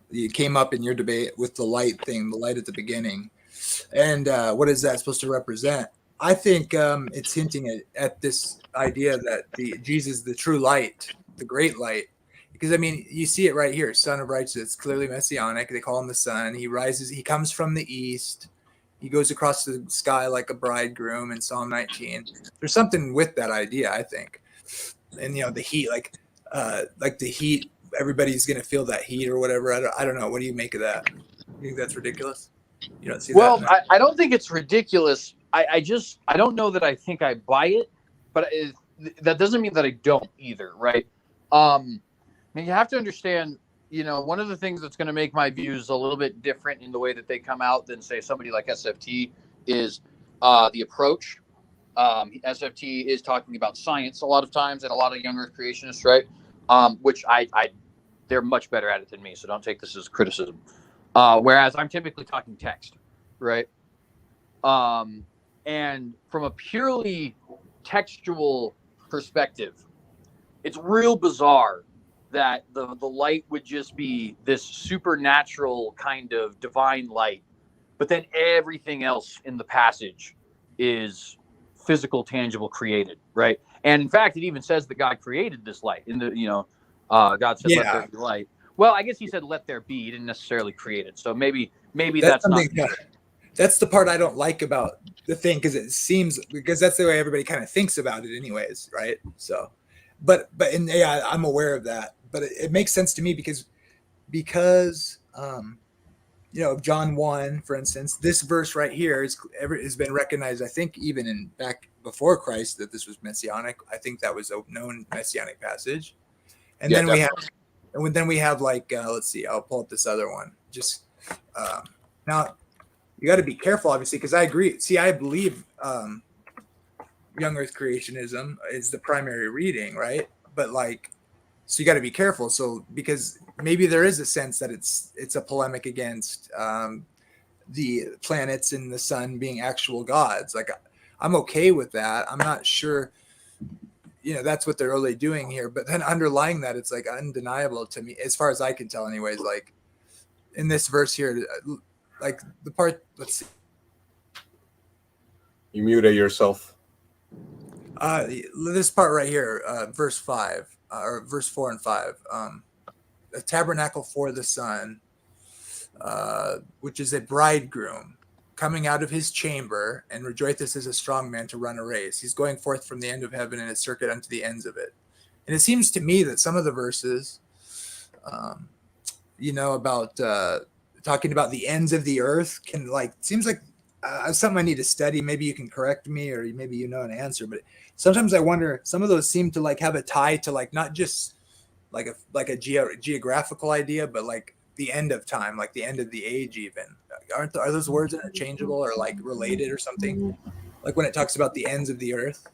you came up in your debate with the light thing, the light at the beginning, and what is that supposed to represent? I think it's hinting at this idea that Jesus, the true light, the great light, because I mean, you see it right here, Son of Righteousness. It's clearly messianic. They call him the Son. He rises. He comes from the east. He goes across the sky like a bridegroom in Psalm 19. There's something with that idea, I think. And the heat, like the heat, everybody's gonna feel that heat or whatever. I don't know. What do you make of that? You think that's ridiculous? You don't see Well, that? I don't think it's ridiculous. I don't know that I think I buy it, but that doesn't mean that I don't either, right? I mean, you have to understand, one of the things that's going to make my views a little bit different in the way that they come out than, say, somebody like SFT is the approach. SFT is talking about science a lot of times, and a lot of young Earth creationists, right? Which they're much better at it than me, so don't take this as criticism. Whereas I'm typically talking text, right? And from a purely textual perspective, it's real bizarre that the light would just be this supernatural kind of divine light, but then everything else in the passage is physical, tangible, created, right? And in fact, it even says that God created this light. God said, "Let there be light." Well, I guess he said, "Let there be." He didn't necessarily create it. So maybe that's not. That's the part I don't like about the thing, because that's the way everybody kind of thinks about it, anyways, right? So, but I'm aware of that. But it makes sense to me because John 1, for instance, this verse right here has been recognized, I think, even back before Christ, that this was messianic. I think that was a known messianic passage. And then we have like, let's see, I'll pull up this other one. Just now, you got to be careful, obviously, because I agree. See, I believe young Earth creationism is the primary reading, right? But so you got to be careful. So because maybe there is a sense that it's a polemic against the planets and the sun being actual gods. Like, I'm okay with that. I'm not sure, that's what they're really doing here. But then underlying that, it's like undeniable to me, as far as I can tell, anyways. Like in this verse here, like the part. Let's see. You muted yourself. This part right here, verse 5. Or verse 4 and 5, a tabernacle for the Son, which is a bridegroom coming out of his chamber, and rejoiceth as a strong man to run a race. He's going forth from the end of heaven, and his circuit unto the ends of it. And it seems to me that some of the verses, about talking about the ends of the earth seems like something I need to study. Maybe you can correct me, or maybe you know an answer, but sometimes I wonder, some of those seem to have a tie to not just like a geographical idea, but like the end of time, like the end of the age even. Are those words interchangeable or related or something? Like when it talks about the ends of the earth,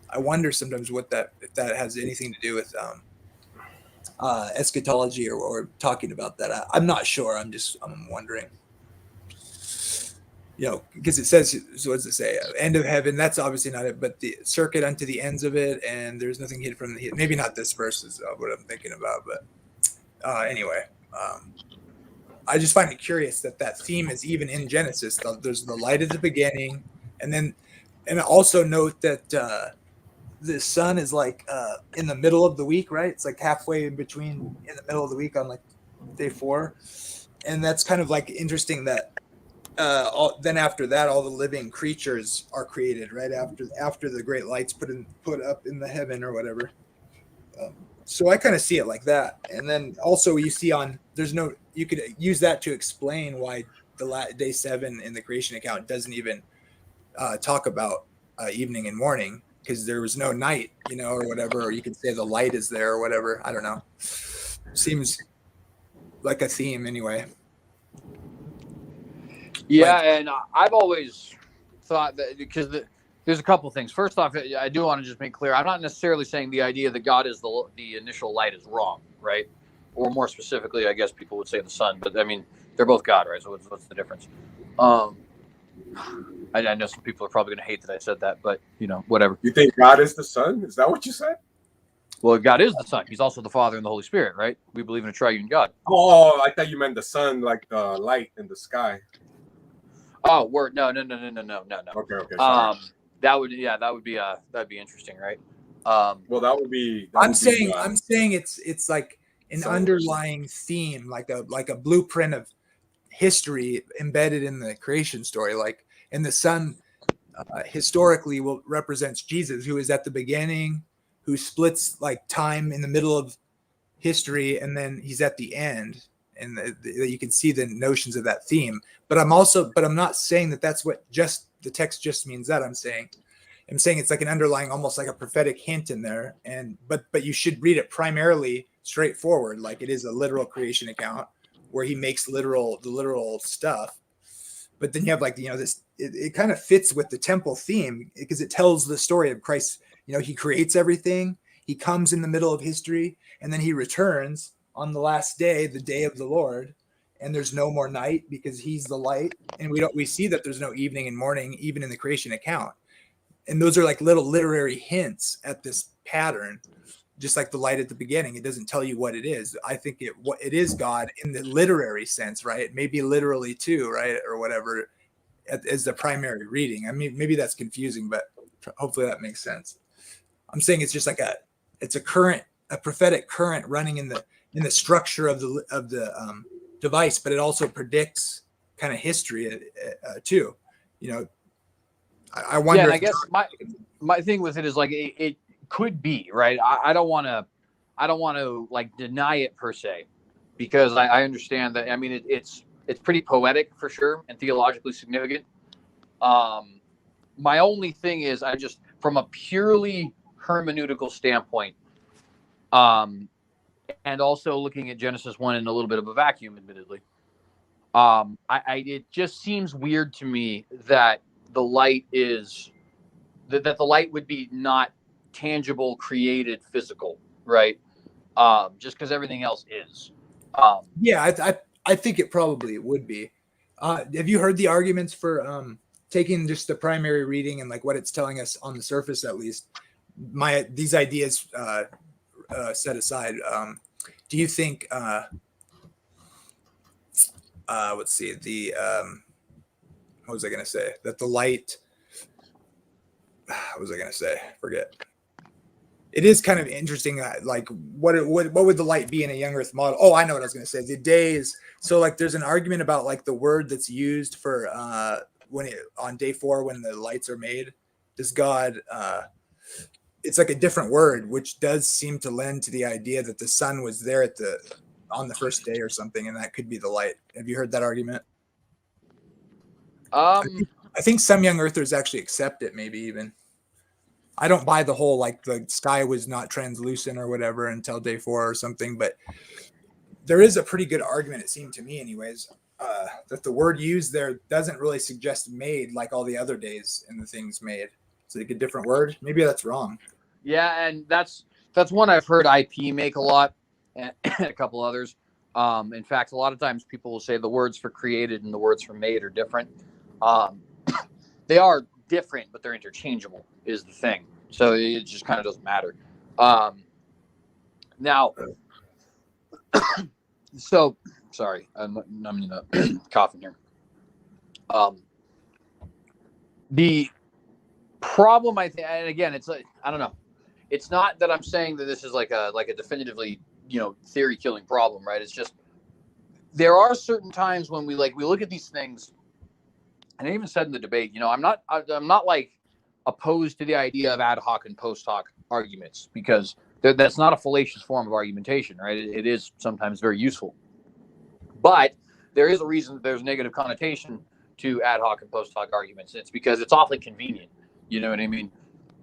I wonder sometimes if that has anything to do with eschatology or talking about that. I'm not sure. I'm wondering. Because it says, so what does it say? End of heaven. That's obviously not it, but the circuit unto the ends of it, and there's nothing hidden from the. Maybe not this verse is what I'm thinking about, but anyway, I just find it curious that theme is even in Genesis. There's the light at the beginning, and also note that the sun is in the middle of the week, right? It's like halfway in between, in the middle of the week on day 4, and that's kind of interesting that. Then after that, all the living creatures are created right after the great lights put up in the heaven or whatever. So I kind of see it like that. And then also you see you could use that to explain why day 7 in the creation account doesn't even talk about evening and morning, because there was no night, or whatever, or you could say the light is there or whatever. I don't know. Seems like a theme anyway. Yeah, and I've always thought that because there's a couple things. First off, I do want to just make clear, I'm not necessarily saying the idea that God is the initial light is wrong, right? Or more specifically, I guess people would say the sun, but I mean, they're both God, right? So what's the difference? I know some people are probably going to hate that I said that, but whatever. You think God is the sun? Is that what you said? Well, God is the Son. He's also the Father and the Holy Spirit, right? We believe in a triune God. Oh, I thought you meant the sun, like the light in the sky. Oh, word. No. Okay. Sorry. That'd be interesting, right? Well, that would be. I'm saying it's like an sun. underlying theme, like a blueprint of history embedded in the creation story. Like, and the sun historically represents Jesus, who is at the beginning, who splits like time in the middle of history, and then he's at the end, and you can see the notions of that theme. But I'm not saying that that's what just the text just means. That I'm saying it's like an underlying, almost like a prophetic hint in there. But you should read it primarily straightforward, like it is a literal creation account where he makes the literal stuff. But then you have it kind of fits with the temple theme, because it tells the story of Christ. He creates everything. He comes in the middle of history, and then he returns on the last day, the day of the Lord, and there's no more night because he's the light. And we see that there's no evening and morning, even in the creation account. And those are like little literary hints at this pattern, just like the light at the beginning. It doesn't tell you what it is. I think it is God in the literary sense, right? Maybe literally too, right? Or whatever, as the primary reading. I mean, maybe that's confusing, but hopefully that makes sense. I'm saying it's just like a prophetic current running in the structure of the device, but it also predicts kind of history too. I wonder. Yeah, and I guess my thing with it is like it could be, right. I don't want to like deny it per se, because I understand that. I mean, it's pretty poetic for sure and theologically significant. My only thing is, I just, from a purely hermeneutical standpoint, and also looking at Genesis 1 in a little bit of a vacuum, admittedly, it just seems weird to me that the light is that the light would be not tangible, created, physical, right? Just because everything else is. Yeah, I think it probably would be. Have you heard the arguments for taking just the primary reading and like what it's telling us on the surface, at least? These ideas set aside. Do you think? Let's see. What was I going to say? That the light. What was I going to say? Forget. It is kind of interesting. Like, what would the light be in a young Earth model? Oh, I know what I was going to say. The days. So, like, there's an argument about like the word that's used for on day 4 when the lights are made. Does God? It's like a different word, which does seem to lend to the idea that the sun was there on the first day or something, and that could be the light. Have you heard that argument? I think some young Earthers actually accept it. Maybe even. I don't buy the whole like the sky was not translucent or whatever until day 4 or something, but there is a pretty good argument, it seemed to me anyways, that the word used there doesn't really suggest made like all the other days in the things made. It's like a different word. Maybe that's wrong. Yeah, and that's one I've heard IP make a lot, and a couple others. In fact, a lot of times people will say the words for created and the words for made are different. They are different, but they're interchangeable is the thing. So it just kind of doesn't matter. Now, so sorry, I'm coughing here. The problem, I think, and again, it's like, I don't know. It's not that I'm saying that this is like a definitively, theory killing problem, right? It's just there are certain times when we look at these things, and I even said in the debate, I'm not like opposed to the idea of ad hoc and post hoc arguments, because That's not a fallacious form of argumentation, right? It is sometimes very useful. But there is a reason that there's negative connotation to ad hoc and post hoc arguments. It's because it's awfully convenient. You know what I mean?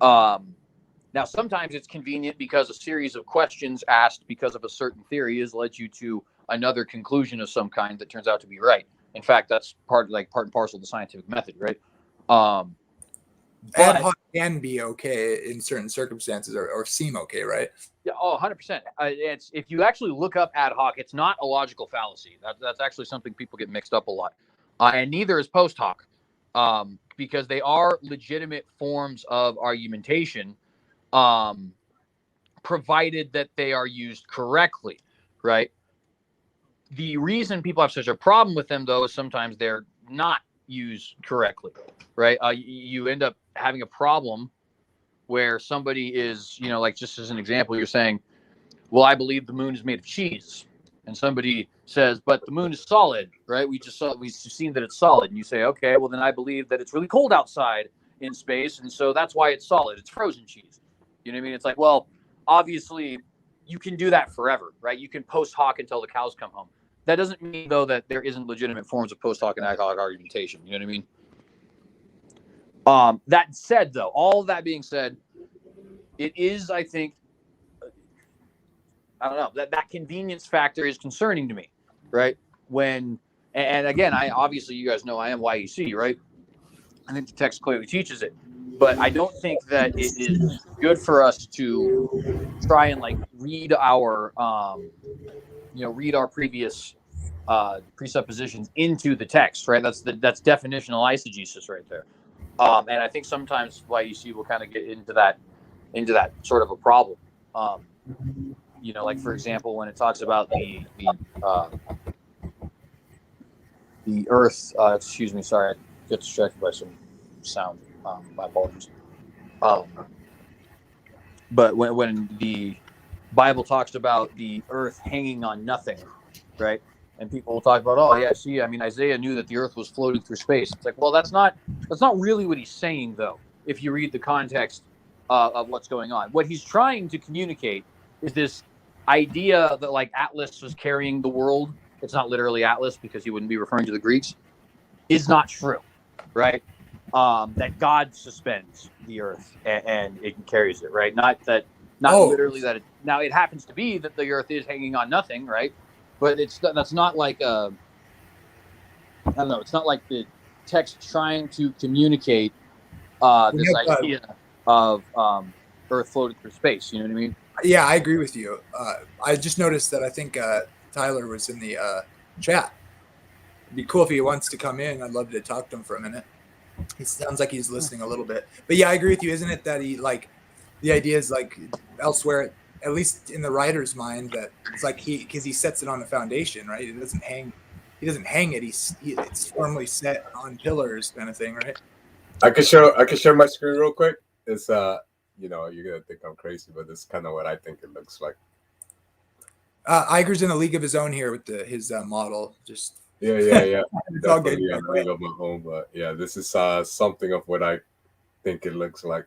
Now, sometimes it's convenient because a series of questions asked because of a certain theory has led you to another conclusion of some kind that turns out to be right. In fact, that's part and parcel of the scientific method, right? Ad hoc can be okay in certain circumstances, or seem okay, right? Yeah, 100%. It's, if you actually look up ad hoc, it's not a logical fallacy. That's actually something people get mixed up a lot. And neither is post hoc, because they are legitimate forms of argumentation, provided that they are used correctly, right? The reason people have such a problem with them, though, is sometimes they're not used correctly, right? You end up having a problem where somebody is, you know, like, just as an example, you're saying, well, I believe the moon is made of cheese. And somebody says, but the moon is solid, right? We've seen that it's solid. And you say, okay, well, then I believe that it's really cold outside in space. And so that's why it's solid. It's frozen cheese. You know what I mean? It's like, well, obviously you can do that forever, right? You can post hoc until the cows come home. That doesn't mean, though, that there isn't legitimate forms of post hoc and ad hoc argumentation. You know what I mean? That said, though, all of that being said, it is, I think, I don't know, that convenience factor is concerning to me, right? And again, obviously you guys know I am YEC, right? I think the text clearly teaches it, but I don't think that it is good for us to try and like read our previous presuppositions into the text, right? That's definitional eisegesis right there. And I think sometimes YEC will kind of get into that sort of a problem. You know, like, for example, when it talks about the Earth, excuse me, sorry, I get distracted by some sound. My apologies. But when the Bible talks about the Earth hanging on nothing, right? And people will talk about, oh yeah, see, I mean, Isaiah knew that the Earth was floating through space. It's like, well, that's not really what he's saying, though. If you read the context of what's going on, what he's trying to communicate is this idea that like Atlas was carrying the world. It's not literally Atlas because he wouldn't be referring to the Greeks. Is not true, right? That God suspends the earth and it carries it, right? Not literally that. Now it happens to be that the earth is hanging on nothing, right? But that's not like I don't know. It's not like the text trying to communicate this idea of Earth floating through space. You know what I mean? Yeah, I agree with you. I just noticed that I think Tyler was in the chat. It'd be cool if he wants to come in. I'd love to talk to him for a minute. He sounds like he's listening a little bit. But yeah, I agree with you. Isn't it that he like the idea is like elsewhere, at least in the writer's mind, that it's like because he sets it on a foundation, right? He doesn't hang it. It's firmly set on pillars, kind of thing, right? I can share my screen real quick. It's you know, you're gonna think I'm crazy, but it's kind of what I think it looks like. Iger's in a league of his own here with his model. Just yeah. It's all good. I'm a league of my own, but yeah, this is something of what I think it looks like.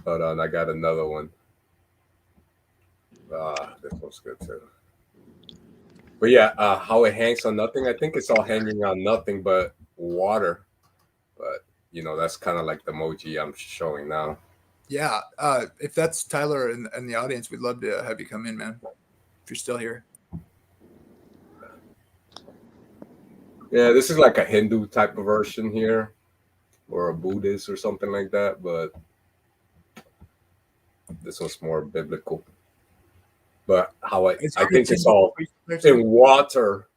Hold on, I got another one. This one's good too. But yeah, how it hangs on nothing. I think it's all hanging on nothing but water. But you know, that's kind of like the emoji I'm showing now. Yeah. If that's Tyler in the audience, we'd love to have you come in, man. If you're still here. Yeah, this is like a Hindu type of version here, or a Buddhist or something like that. But this one's more biblical. But how I think it's all in water.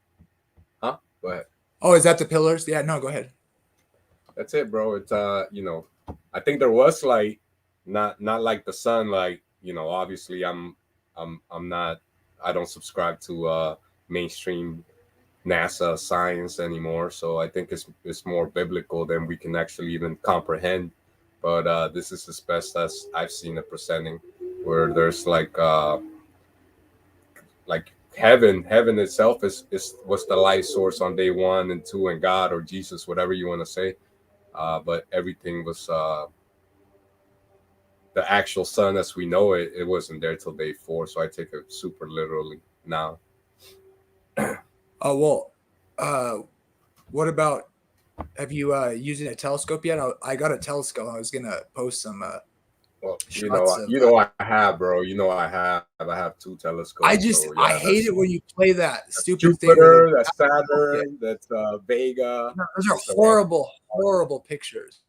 Huh? Go ahead. Oh, is that the pillars? Yeah, no, go ahead. That's it, bro. It's you know, I think there was light, not like the sun. Like, you know, obviously I'm not. I don't subscribe to mainstream NASA science anymore. So I think it's more biblical than we can actually even comprehend. But this is as best as I've seen it presenting, where there's like heaven itself was the light source on day 1 and 2, and God or Jesus, whatever you want to say. But everything was the actual sun as we know it, it wasn't there till day 4. So I take it super literally now. Oh, well, what about, have you using a telescope yet? I got a telescope. I was going to post some Well, shots of, I have, bro. I have 2 telescopes. So, I yeah, hate it when you play that stupid thing. Jupiter, that's Saturn, that's Vega. Those are horrible pictures.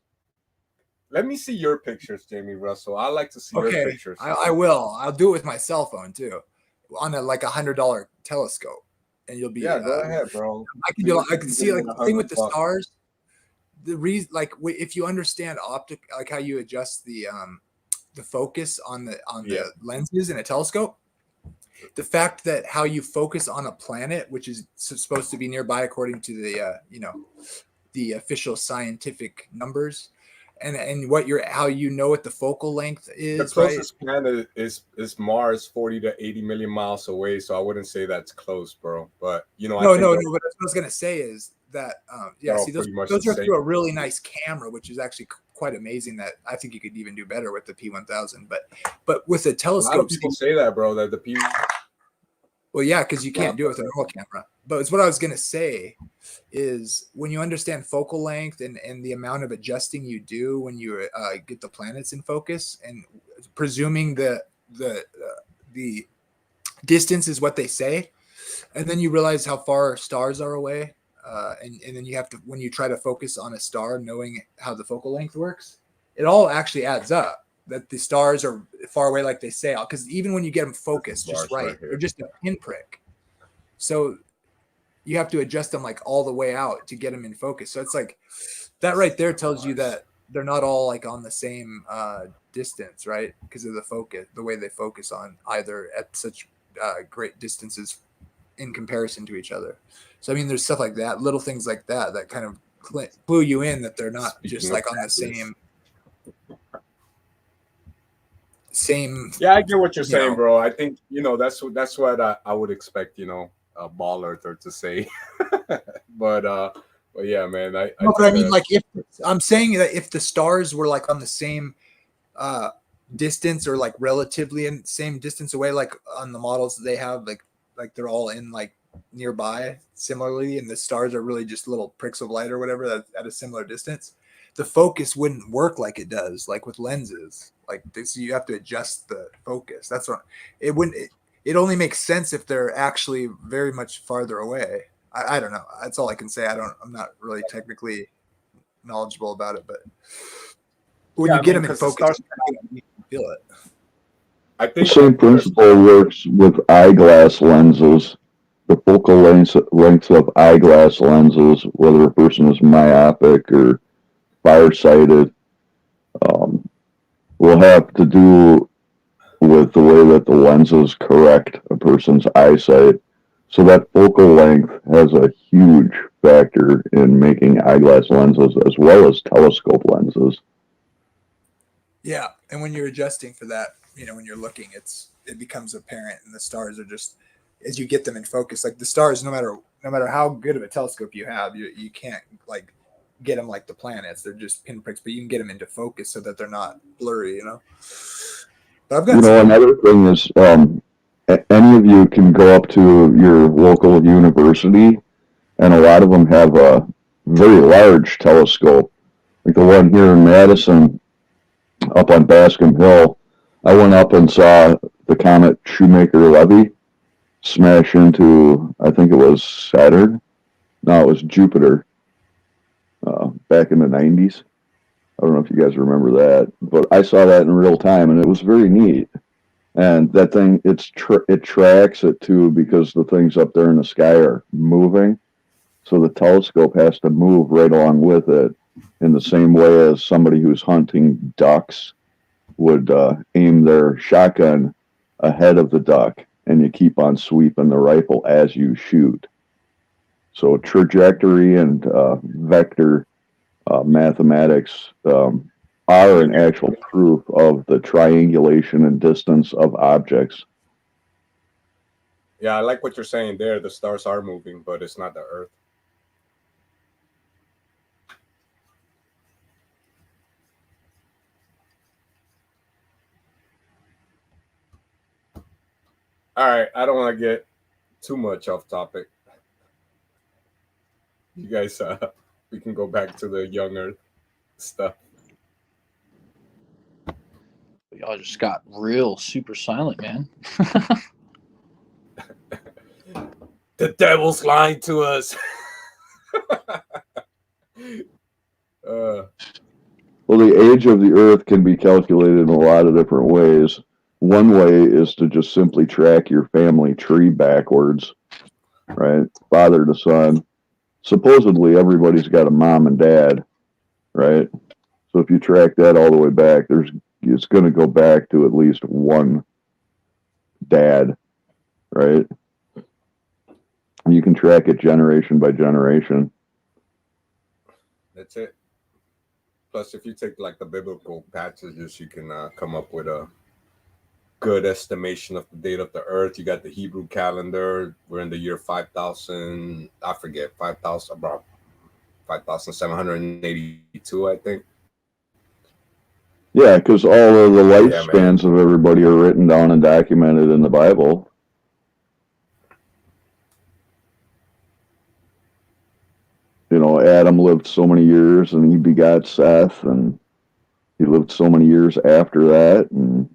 Let me see your pictures, Jamie Russell. I like to see your pictures. I will. I'll do it with my cell phone too, on a like $100 telescope, and you'll be. Yeah, go ahead, bro. I can see like the thing with the stars. The reason, like, if you understand optic, like how you adjust the focus on the lenses in a telescope, the fact that how you focus on a planet, which is supposed to be nearby according to the the official scientific numbers. And what how what the focal length is. The closest planet is Mars, 40 to 80 million miles away. So I wouldn't say that's close, bro. But no. But what I was gonna say is that see, those are through a really nice camera, which is actually quite amazing. That I think you could even do better with the P1000. But with a telescope, a lot of people say that, bro. That the P. Well, yeah, because you can't do it with a normal camera. But it's what I was going to say is when you understand focal length and the amount of adjusting you do when you get the planets in focus, and presuming the distance is what they say, and then you realize how far stars are away, and then you have to, when you try to focus on a star, knowing how the focal length works, it all actually adds up. That the stars are far away, like they say, because even when you get them focused just right, they're just a pinprick. So you have to adjust them like all the way out to get them in focus. So it's like that right there tells you that they're not all like on the same distance, right? Because of the focus, the way they focus on either at such great distances in comparison to each other. So I mean, there's stuff like that, little things like that, that kind of clue you in that they're not just like on the same. Yeah, I get what you're saying, bro. I think that's what I would expect, a ball earther to say. but yeah, man. But I mean, like, if I'm saying that if the stars were like on the same distance or like relatively in the same distance away, like on the models that they have, like they're all in like nearby similarly, and the stars are really just little pricks of light or whatever that at a similar distance, the focus wouldn't work like it does, like with lenses. Like this, you have to adjust the focus. That's what it wouldn't. It only makes sense if they're actually very much farther away. I don't know. That's all I can say. I'm not really technically knowledgeable about it, but when you get them in focus, you can feel it. I think the same principle works with eyeglass lenses. The focal lengths of eyeglass lenses, whether a person is myopic or farsighted, will have to do with the way that the lenses correct a person's eyesight. So that focal length has a huge factor in making eyeglass lenses as well as telescope lenses. Yeah, and when you're adjusting for that, when you're looking, it becomes apparent, and the stars are just, as you get them in focus, like the stars, no matter how good of a telescope you have, you can't like get them like the planets. They're just pinpricks, but you can get them into focus so that they're not blurry, But I've got another thing is any of you can go up to your local university, and a lot of them have a very large telescope, like the one here in Madison up on Bascom Hill. I went up and saw the comet Shoemaker-Levy smash into, I think it was Saturn. No, it was Jupiter. Back in the 90s. I don't know if you guys remember that, but I saw that in real time, and it was very neat. And that thing, it tracks it too, because the things up there in the sky are moving. So the telescope has to move right along with it, in the same way as somebody who's hunting ducks would aim their shotgun ahead of the duck, and you keep on sweeping the rifle as you shoot. So trajectory and vector mathematics are an actual proof of the triangulation and distance of objects. Yeah, I like what you're saying there. The stars are moving, but it's not the Earth. All right, I don't want to get too much off topic. You guys, we can go back to the young Earth stuff. Y'all just got real super silent, man. The devil's lying to us. Well, the age of the Earth can be calculated in a lot of different ways. One way is to just simply track your family tree backwards, right? Father to son. Supposedly, everybody's got a mom and dad, right? So if you track that all the way back, it's going to go back to at least one dad, right? And you can track it generation by generation. That's it. Plus, if you take like the biblical passages, you can come up with a good estimation of the date of the Earth. You got the Hebrew calendar. We're in the year 5,000. I forget 5,000, about 5,782, I think. Yeah, because all of the lifespans of everybody are written down and documented in the Bible. You know, Adam lived so many years and he begot Seth, and he lived so many years after that. And,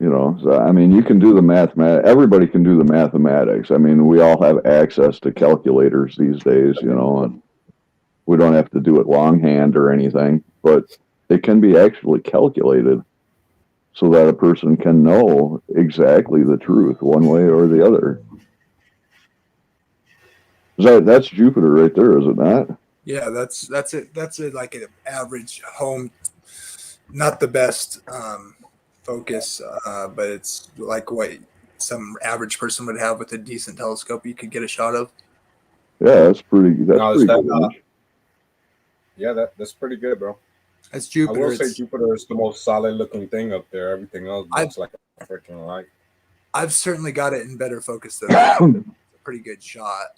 you know, so, I mean, you can do the mathematics. Everybody can do the mathematics. I mean, we all have access to calculators these days, you know, and we don't have to do it longhand or anything, but it can be actually calculated so that a person can know exactly the truth one way or the other. That's Jupiter right there, is it not? Yeah, that's it. That's it. Like an average home, not the best focus, but it's like what some average person would have with a decent telescope. You could get a shot of. Yeah, that's pretty good. Yeah, that's pretty good, bro. That's Jupiter. I will say Jupiter is the most solid looking thing up there. Everything else looks like a freaking light. I've certainly got it in better focus than that. It's a pretty good shot.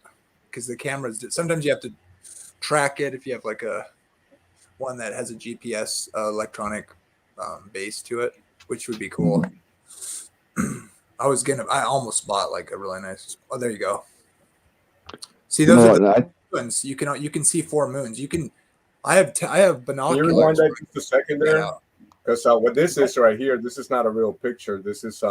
Because the cameras, sometimes you have to track it if you have like a one that has a GPS electronic base to it, which would be cool. I almost bought like a really nice. Oh, there you go. See, those are the moons. You can see 4 moons. You can. I have binoculars. Can you rewind that just a second there? Because what this is right here, this is not a real picture. This is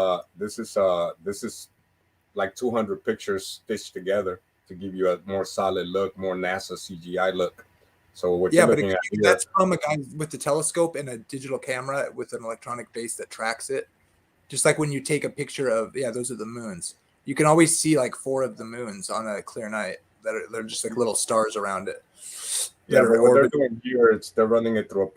like 200 pictures stitched together to give you a more solid look, more NASA CGI look. So what you're looking at here, that's from a guy with the telescope and a digital camera with an electronic base that tracks it. Just like when you take a picture of, those are the moons. You can always see like 4 of the moons on a clear night they're just like little stars around it. Yeah, but what they're doing here, they're running it through a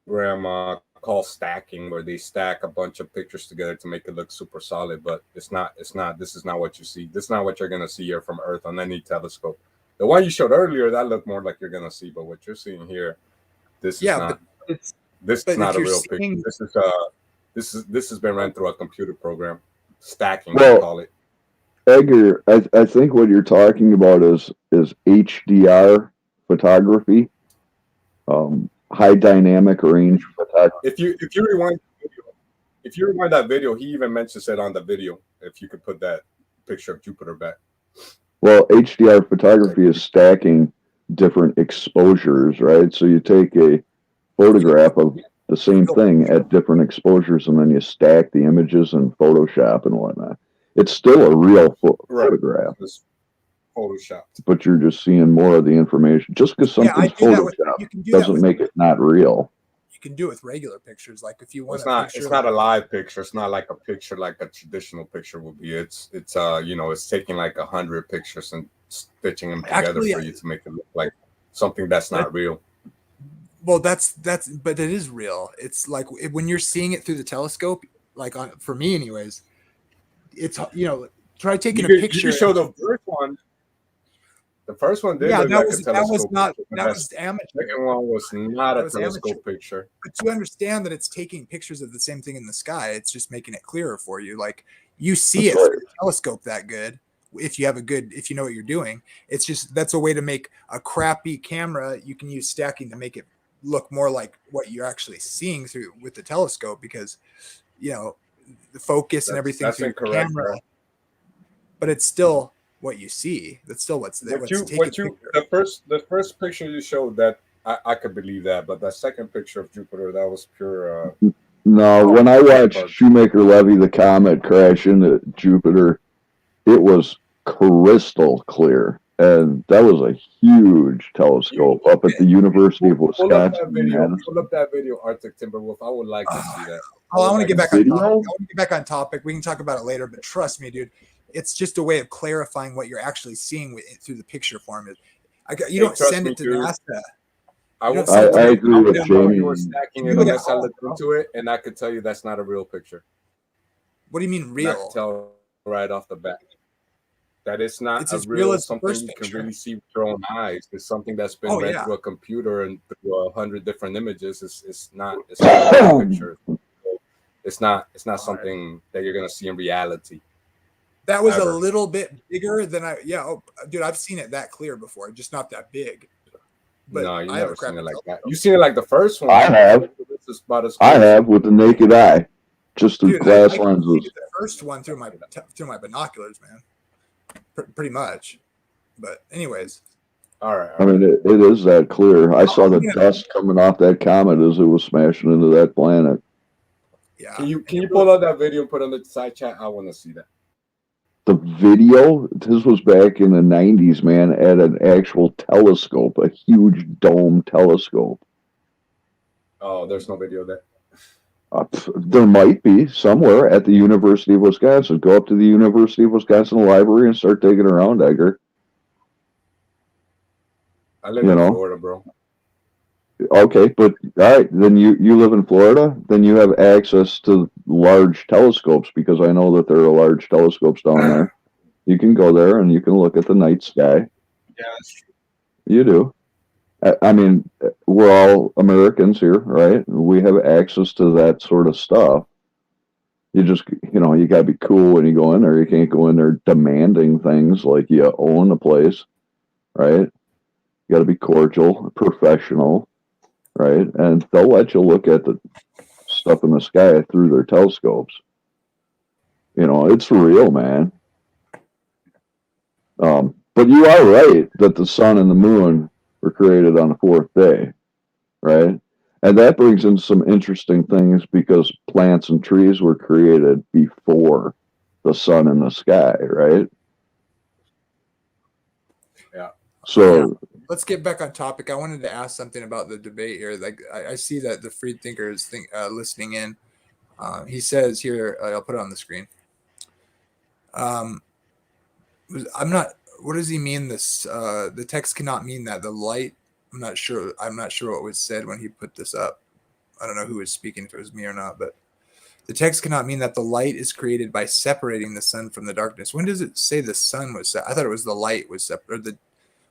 program called stacking, where they stack a bunch of pictures together to make it look super solid. But this is not what you see. This is not what you're gonna see here from Earth on any telescope. The one you showed earlier, that looked more like you're gonna see, but what you're seeing here, this is not a real picture. This has been run through a computer program. Stacking, they call it. Edgar, I think what you're talking about is HDR photography, high dynamic range photography. If you rewind that video, he even mentions it on the video. If you could put that picture of Jupiter back. Well, HDR photography is stacking different exposures, right? So you take a photograph of the same thing at different exposures, and then you stack the images in Photoshop and whatnot. It's still a real photograph. It's photoshopped. But you're just seeing more of the information. Just because something's photoshopped doesn't make it not real. You can do it with regular pictures. Like if you want it's not a live picture. It's not like a picture like a traditional picture would be. It's it's taking like 100 pictures and stitching them together for you to make it look like something that's not real. Well, but it is real. It's like when you're seeing it through the telescope, like for me anyways, it's, try taking a picture. You show the first one. The first one did look like a telescope. That was amateur. The second one was not a telescope picture. But you understand that it's taking pictures of the same thing in the sky. It's just making it clearer for you. Like you see it through the telescope that good. If you know what you're doing, it's just, that's a way to make a crappy camera. You can use stacking to make it look more like what you're actually seeing through with the telescope, because, the focus and everything That's through your incorrect, camera, bro. but it's still what you see. That's still what's taking picture. The first picture you showed, that I could believe that, but that second picture of Jupiter, that was pure. No, when I watched Shoemaker Levy the comet crash into Jupiter, it was crystal clear, and that was a huge telescope up at the University of Wisconsin. Pull up that video, Arctic Timberwolf. I would like to see that. I want to get back on topic. I want to get back on topic. We can talk about it later, but trust me, dude, it's just a way of clarifying what you're actually seeing through the picture form. You don't send it to NASA. I agree with Jamie. You were stacking it unless I looked into it, and I could tell you that's not a real picture. What do you mean real? I can tell right off the bat that it's not it's a as real as something you can really see with your own eyes. It's something that's been read through a computer and through 100 different images. It's not a real picture. It's not something that you're gonna see in reality. That was a little bit bigger than dude, I've seen it that clear before, just not that big. But no, you've never seen it like that. You've seen it like the first one. I have. I have with the naked eye, just through glass lenses. The first one through my binoculars, man. Pretty much. But anyways. All right. I mean, it is that clear. I saw the dust coming off that comet as it was smashing into that planet. Yeah. Can you pull out that video and put it on the side chat? I want to see that. The video, this was back in the 90s, man, at an actual telescope, a huge dome telescope. Oh, there's no video there. There might be somewhere at the University of Wisconsin. Go up to the University of Wisconsin library and start digging around, Edgar. I live in Florida, bro. Okay, but all right, then you live in Florida, then you have access to large telescopes, because I know that there are large telescopes down there. You can go there and you can look at the night sky. Yeah, that's true. You do. I mean, we're all Americans here, right? We have access to that sort of stuff. You just, you got to be cool when you go in there. You can't go in there demanding things like you own a place, right? You got to be cordial, professional. Right, and they'll let you look at the stuff in the sky through their telescopes. It's real, man. But you are right that the sun and the moon were created on the fourth day, right? And that brings in some interesting things, because plants and trees were created before the sun and the sky, right? Yeah. So. Let's get back on topic. I wanted to ask something about the debate here. Like, I see that the free thinker is listening in. He says here, I'll put it on the screen. I'm not. What does he mean? This the text cannot mean that the light. I'm not sure what was said when he put this up. I don't know who was speaking, if it was me or not. But the text cannot mean that the light is created by separating the sun from the darkness. When does it say the sun was? I thought it was the light was separated.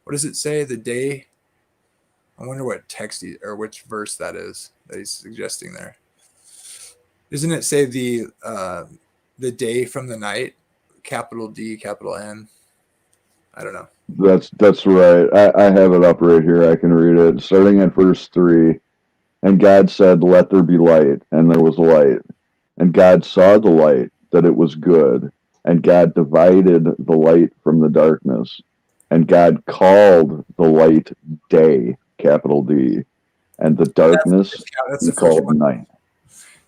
What does it say? The day? I wonder what text or which verse that is that he's suggesting there. Doesn't it say the day from the night? Capital D, capital N. I don't know. That's right. I have it up right here. I can read it. Starting at verse 3. And God said, "Let there be light," and there was light. And God saw the light, that it was good. And God divided the light from the darkness. And God called the light day, capital D, and the darkness he called night.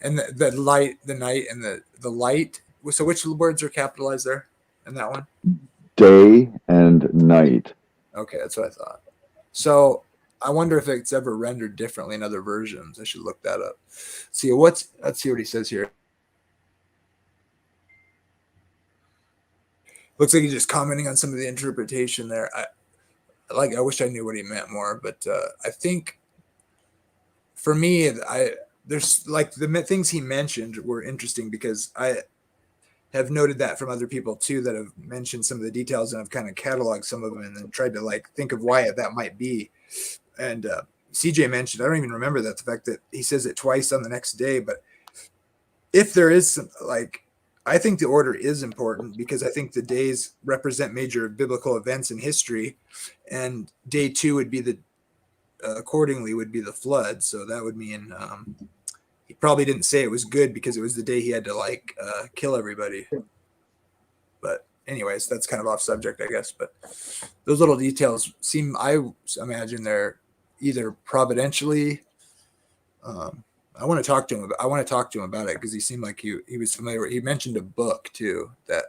And the light, the night, and the light. So which words are capitalized there in that one? Day and night. Okay, that's what I thought. So I wonder if it's ever rendered differently in other versions. I should look that up. Let's see what he says here. Looks like he's just commenting on some of the interpretation there. I wish I knew what he meant more, but I think for me, there's like the things he mentioned were interesting, because I have noted that from other people too that have mentioned some of the details, and I've kind of cataloged some of them and then tried to think of why that might be. And CJ mentioned, I don't even remember that, the fact that he says it twice on the next day, but if there is some, I think the order is important, because I think the days represent major biblical events in history, and day 2 would be accordingly would be the flood. So that would mean he probably didn't say it was good because it was the day he had to like kill everybody. But anyways, that's kind of off subject, I guess. But those little details seem, I imagine they're either providentially. I want to talk to him. I want to talk to him about it because he seemed like he was familiar. He mentioned a book too, that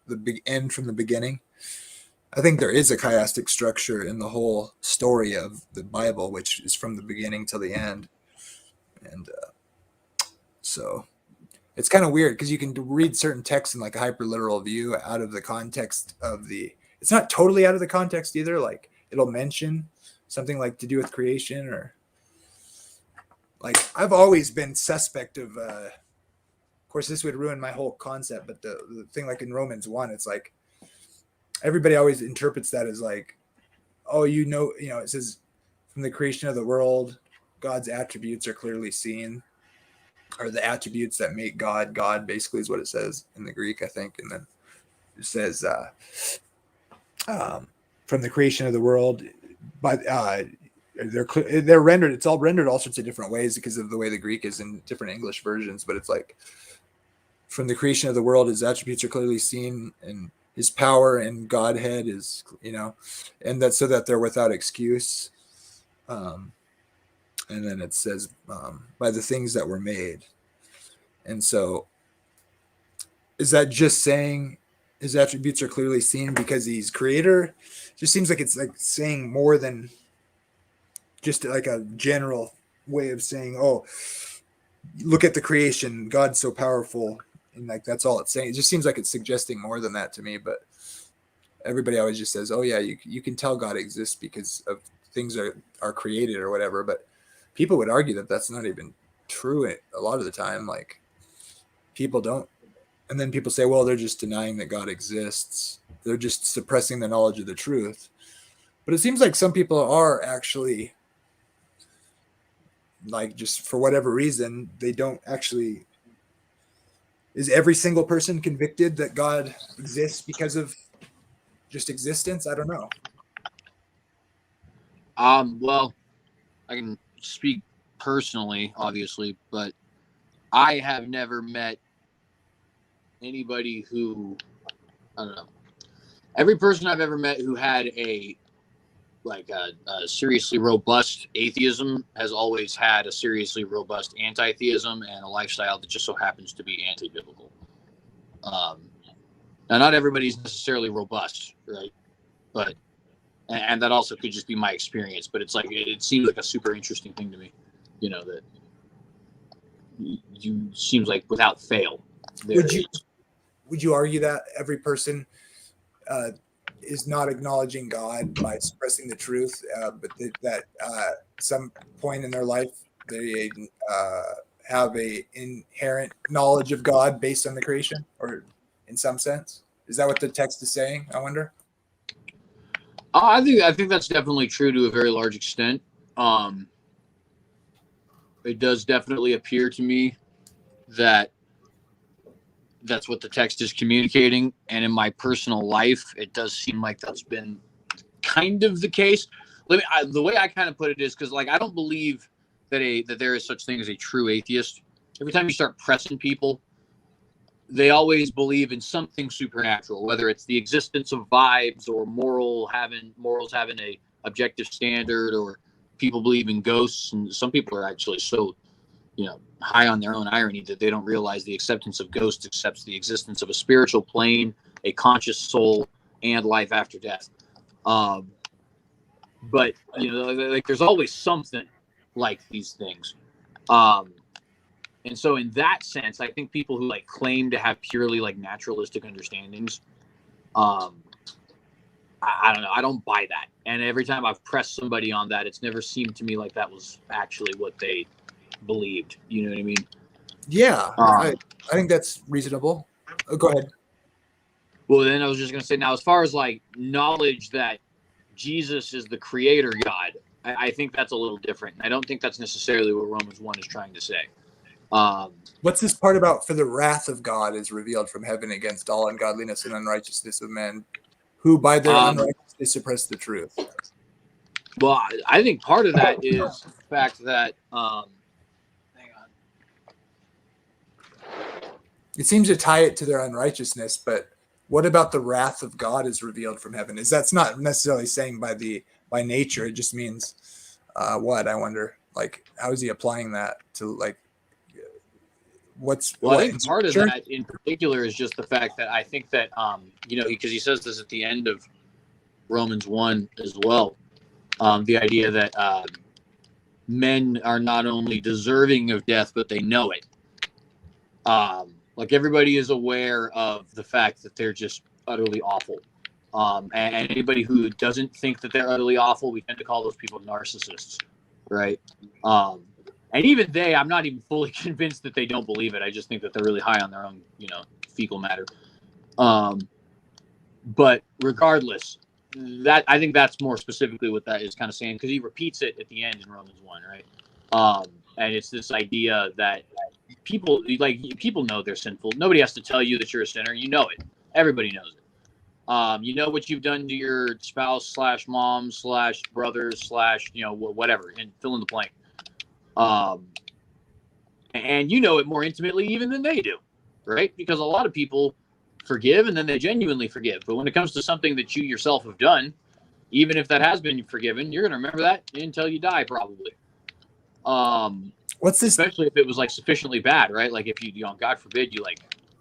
the big end from the beginning. I think there is a chiastic structure in the whole story of the Bible, which is from the beginning till the end. And so it's kind of weird because you can read certain texts in like a hyperliteral view out of the context of the, it's not totally out of the context either. Like it'll mention something like to do with creation, or like I've always been suspect of course this would ruin my whole concept, but the thing like in Romans 1, it's like everybody always interprets that as like, oh, it says from the creation of the world, God's attributes are clearly seen, or the attributes that make God God, basically is what it says in the Greek, I think. And then it says from the creation of the world, but they're rendered, it's all rendered all sorts of different ways because of the way the Greek is in different English versions. But it's like from the creation of the world, his attributes are clearly seen, and his power and Godhead is, and that's so that they're without excuse. And then it says by the things that were made. And so is that just saying his attributes are clearly seen because he's creator? It just seems like it's like saying more than just like a general way of saying, oh, look at the creation, God's so powerful. And like, that's all it's saying. It just seems like it's suggesting more than that to me, but everybody always just says, oh yeah, you can tell God exists because of things are created or whatever. But people would argue that that's not even true a lot of the time. Like people don't. And then people say, well, they're just denying that God exists. They're just suppressing the knowledge of the truth. But it seems like some people are actually, like, just for whatever reason, they don't actually. Is every single person convicted that God exists because of just existence? I don't know. Well, I can speak personally, obviously, but I have never met anybody who, I don't know. Every person I've ever met who had a seriously robust atheism has always had a seriously robust anti-theism and a lifestyle that just so happens to be anti-biblical. Now, not everybody's necessarily robust, right? But and that also could just be my experience. But it's like it seems like a super interesting thing to me, that you seems like without fail. Would you argue that every person is not acknowledging God by suppressing the truth, but that some point in their life they have a inherent knowledge of God based on the creation, or in some sense? Is that what the text is saying? I wonder. I think that's definitely true to a very large extent. It does definitely appear to me that that's what the text is communicating, and in my personal life, it does seem like that's been kind of the case. The way I kind of put it is because, like, I don't believe that there is such thing as a true atheist. Every time you start pressing people, they always believe in something supernatural, whether it's the existence of vibes or morals having a objective standard, or people believe in ghosts. And some people are actually so, high on their own irony that they don't realize the acceptance of ghosts accepts the existence of a spiritual plane, a conscious soul, and life after death. But like there's always something like these things. And so in that sense, I think people who like claim to have purely like naturalistic understandings, I don't know. I don't buy that. And every time I've pressed somebody on that, it's never seemed to me like that was actually what they believed. You know what I mean? Yeah, I think that's reasonable. Go ahead. Well, then I was just going to say, now, as far as like knowledge that Jesus is the creator God, I think that's a little different. I don't think that's necessarily what Romans 1 is trying to say. What's this part about? For the wrath of God is revealed from heaven against all ungodliness and unrighteousness of men, who by their unrighteousness suppress the truth. Well, I think part of that is the fact that, hang on. It seems to tie it to their unrighteousness, but what about the wrath of God is revealed from heaven? That's not necessarily saying by nature. It just means what? I wonder. Like, how is he applying that to like I think part of that in particular is just the fact that I think that because he says this at the end of Romans 1 as well. The idea that men are not only deserving of death, but they know it. Like everybody is aware of the fact that they're just utterly awful. And anybody who doesn't think that they're utterly awful, we tend to call those people narcissists, right? And even I'm not even fully convinced that they don't believe it. I just think that they're really high on their own, fecal matter. But regardless, I think that's more specifically what that is kind of saying, because he repeats it at the end in Romans 1, right? And it's this idea that people know they're sinful. Nobody has to tell you that you're a sinner. You know it. Everybody knows it. You know what you've done to your spouse / mom / brothers / whatever, and fill in the blank. And you know it more intimately even than they do, right? Because a lot of people forgive and then they genuinely forgive. But when it comes to something that you yourself have done, even if that has been forgiven, you're going to remember that until you die, probably. What's this? Especially if it was like sufficiently bad, right? Like if you God forbid, you like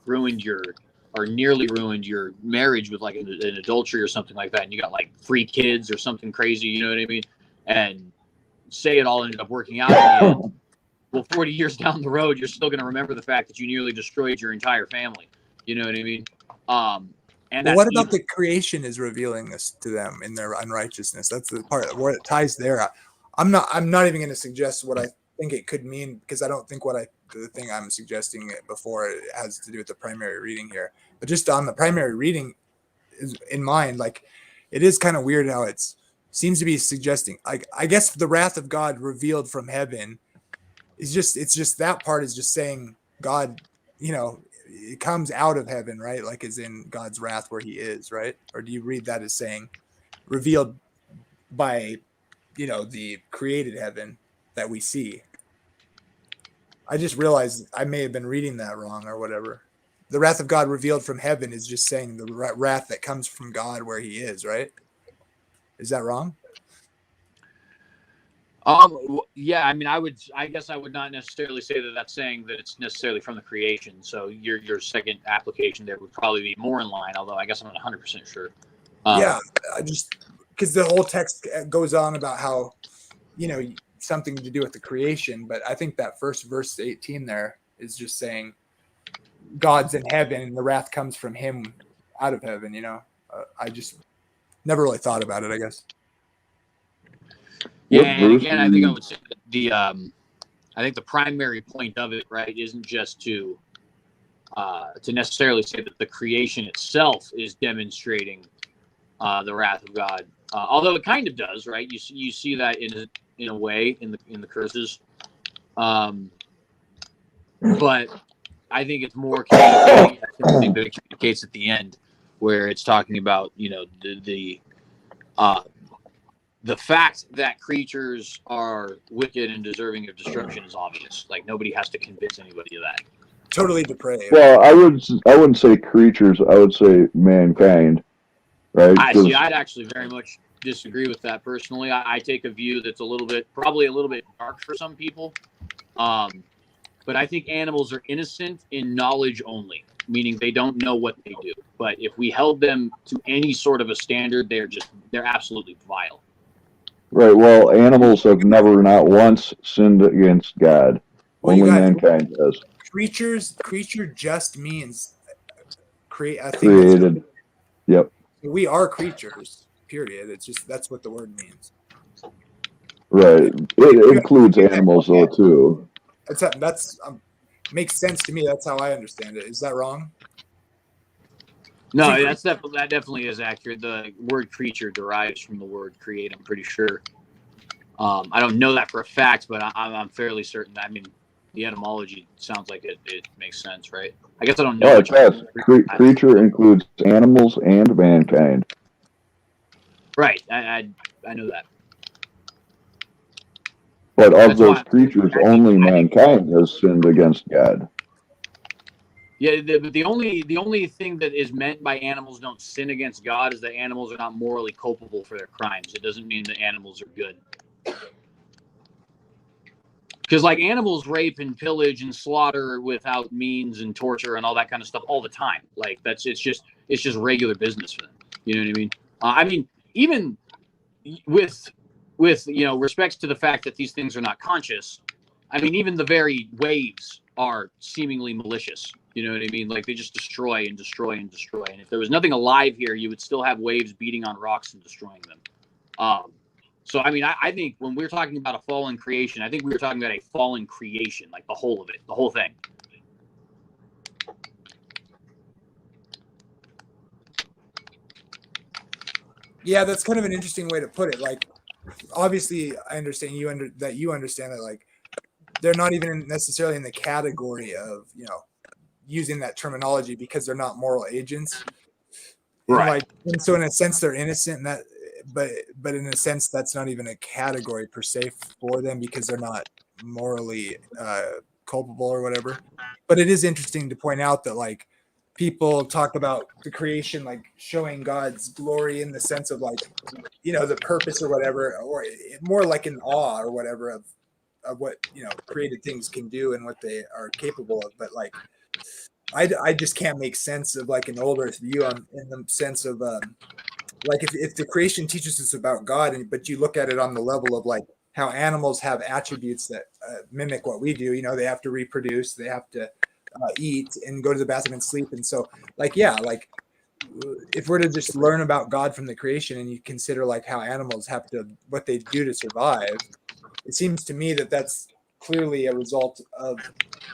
nearly ruined your marriage with like an adultery or something like that, and you got like 3 kids or something crazy, you know what I mean? And say it all ended up working out in the end. Well, 40 years down the road, you're still going to remember the fact that you nearly destroyed your entire family. You know what I mean? And what about the creation is revealing this to them in their unrighteousness? That's the part where it ties there. I'm not even going to suggest what I think it could mean, because I don't think the thing I'm suggesting before it has to do with the primary reading here. But just on the primary reading is in mind, like it is kind of weird how it's seems to be suggesting, like, I guess the wrath of God revealed from heaven is just that part is just saying God, it comes out of heaven, right? Like is in God's wrath where he is, right? Or do you read that as saying revealed by, the created heaven that we see? I just realized I may have been reading that wrong or whatever. The wrath of God revealed from heaven is just saying the wrath that comes from God where he is, right? Is that wrong? Yeah, I mean, I guess I would not necessarily say that that's saying that it's necessarily from the creation. So your second application there would probably be more in line, although I guess I'm not 100% sure. Yeah, I just because the whole text goes on about how, something to do with the creation, but I think that first verse 18 there is just saying God's in heaven and the wrath comes from him out of heaven. I just never really thought about it, I guess. Yeah, and again, I think I would say that I think the primary point of it, right, isn't just to necessarily say that the creation itself is demonstrating the wrath of God, although it kind of does, right? You see that in a way in the curses, but I think it's more communicating. I think that it communicates at the end where it's talking about the fact that creatures are wicked and deserving of destruction is obvious. Like nobody has to convince anybody of that. Totally depraved. Well, I wouldn't say creatures. I would say mankind. Right? I'd actually very much disagree with that personally. I take a view that's probably a little bit dark for some people. But I think animals are innocent in knowledge only, meaning they don't know what they do. But if we held them to any sort of a standard, they're absolutely vile. Right. Well, animals have never, not once, sinned against God. Only mankind does. Creature just means created. Yep. We are creatures. Period. It's just that's what the word means. Right. It includes animals though too. That's makes sense to me. That's how I understand it. Is that wrong? No, that definitely is accurate. The word creature derives from the word create, I'm pretty sure. I don't know that for a fact, but I'm fairly certain. I mean, the etymology sounds like it makes sense, right? I guess I don't know. Creature includes animals and mankind. Right. I know that. But of those creatures, only mankind has sinned against God. Yeah, but the only thing that is meant by animals don't sin against God is that animals are not morally culpable for their crimes. It doesn't mean that animals are good. Because like animals rape and pillage and slaughter without means and torture and all that kind of stuff all the time. Like it's just regular business for them. You know what I mean? Even with respects to the fact that these things are not conscious. I mean, even the very waves are seemingly malicious. You know what I mean? Like they just destroy and destroy and destroy. And if there was nothing alive here, you would still have waves beating on rocks and destroying them. So, I mean, I think when we're talking about a fallen creation, I think we were talking about a fallen creation, like the whole of it, the whole thing. Yeah, that's kind of an interesting way to put it. Like, obviously, I understand you understand that, like, they're not even necessarily in the category of, using that terminology because they're not moral agents. Right. And so in a sense, they're innocent, and that, but in a sense, that's not even a category per se for them because they're not morally culpable or whatever. But it is interesting to point out that, like, people talk about the creation, like showing God's glory in the sense of, like, the purpose or whatever, or more like in awe or whatever of what created things can do and what they are capable of. But like, I just can't make sense of like an old earth view in the sense of like if the creation teaches us about God, but you look at it on the level of like how animals have attributes that mimic what we do. They have to reproduce, they have to eat and go to the bathroom and sleep. And so, like, yeah, like if we're to just learn about God from the creation and you consider like how animals have to, what they do to survive, it seems to me that that's clearly a result of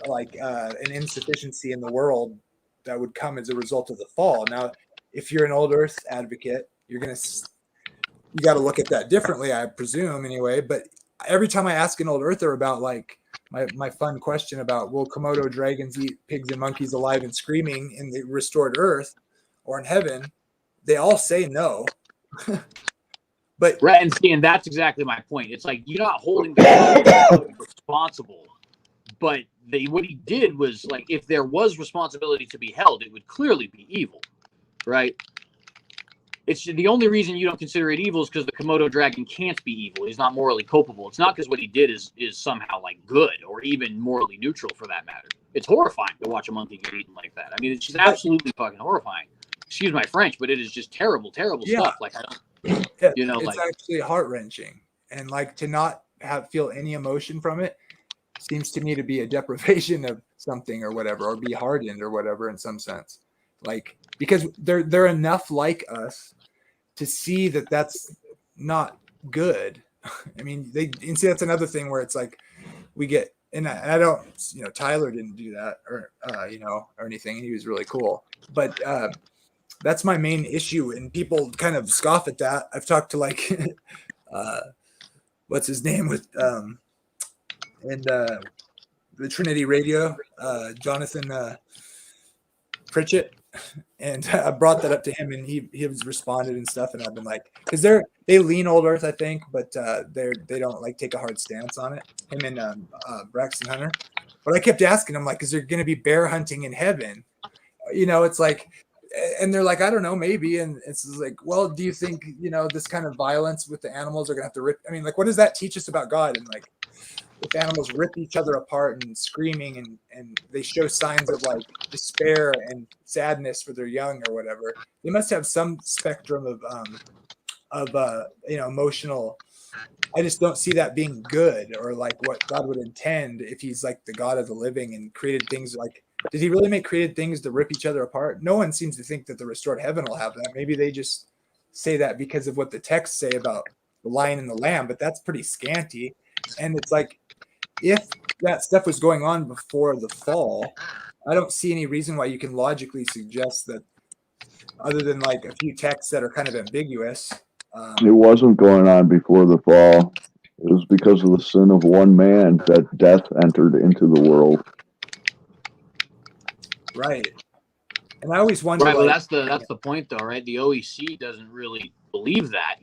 like an insufficiency in the world that would come as a result of the fall. Now, if you're an old earth advocate, you got to look at that differently, I presume, anyway. But every time I ask an old earther about like my fun question about will Komodo dragons eat pigs and monkeys alive and screaming in the restored earth or in heaven, they all say no. But right, and that's exactly my point. It's like you're not holding the responsible, but what he did was like if there was responsibility to be held, it would clearly be evil, right? It's the only reason you don't consider it evil is because the Komodo dragon can't be evil. He's not morally culpable. It's not because what he did is somehow like good or even morally neutral for that matter. It's horrifying to watch a monkey get eaten like that. I mean, it's just absolutely fucking horrifying. Excuse my French, but it is just terrible, terrible stuff. Like I don't, it's actually heart wrenching, and like to not feel any emotion from it seems to me to be a deprivation of something or whatever, or be hardened or whatever in some sense. Like because they're enough like us to see that that's not good. I mean, and see that's another thing where it's like we get, and I don't, Tyler didn't do that or or anything. He was really cool, but that's my main issue, and people kind of scoff at that. I've talked to like what's his name with and the Trinity Radio, Jonathan Pritchett. And I brought that up to him, and he has responded and stuff. And I've been like, because they lean old earth, I think, but they don't like take a hard stance on it. Him and Braxton Hunter. But I kept asking him like, is there going to be bear hunting in heaven? It's like, and they're like, I don't know, maybe. And it's like, well, do you think this kind of violence with the animals are going to have to rip? I mean, like, what does that teach us about God? And like, if animals rip each other apart and screaming and they show signs of like despair and sadness for their young or whatever, they must have some spectrum of emotional. I just don't see that being good or like what God would intend if he's like the God of the living and created things. Like, did he really make created things to rip each other apart? No one seems to think that the restored heaven will have that. Maybe they just say that because of what the texts say about the lion and the lamb, but that's pretty scanty. And it's like, if that stuff was going on before the fall, I don't see any reason why you can logically suggest that, other than like a few texts that are kind of ambiguous. It wasn't going on before the fall. It was because of the sin of one man that death entered into the world. Right. And I always wonder. Right, well, that's the point, though, right? The OEC doesn't really believe that,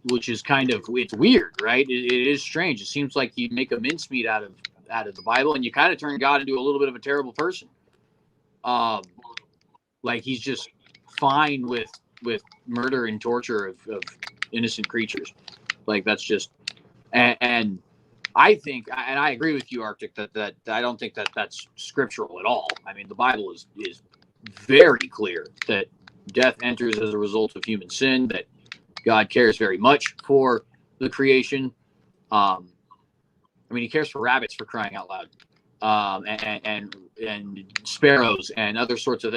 which is kind of, it's weird, right? It is strange. It seems like you make a mincemeat out of the Bible, and you kind of turn God into a little bit of a terrible person. Like he's just fine with murder and torture of innocent creatures. Like that's just and I think, and I agree with you, Arctic, that I don't think that that's scriptural at all. I mean, the Bible is very clear that death enters as a result of human sin, that God cares very much for the creation. I mean, he cares for rabbits, for crying out loud, and sparrows and other sorts of,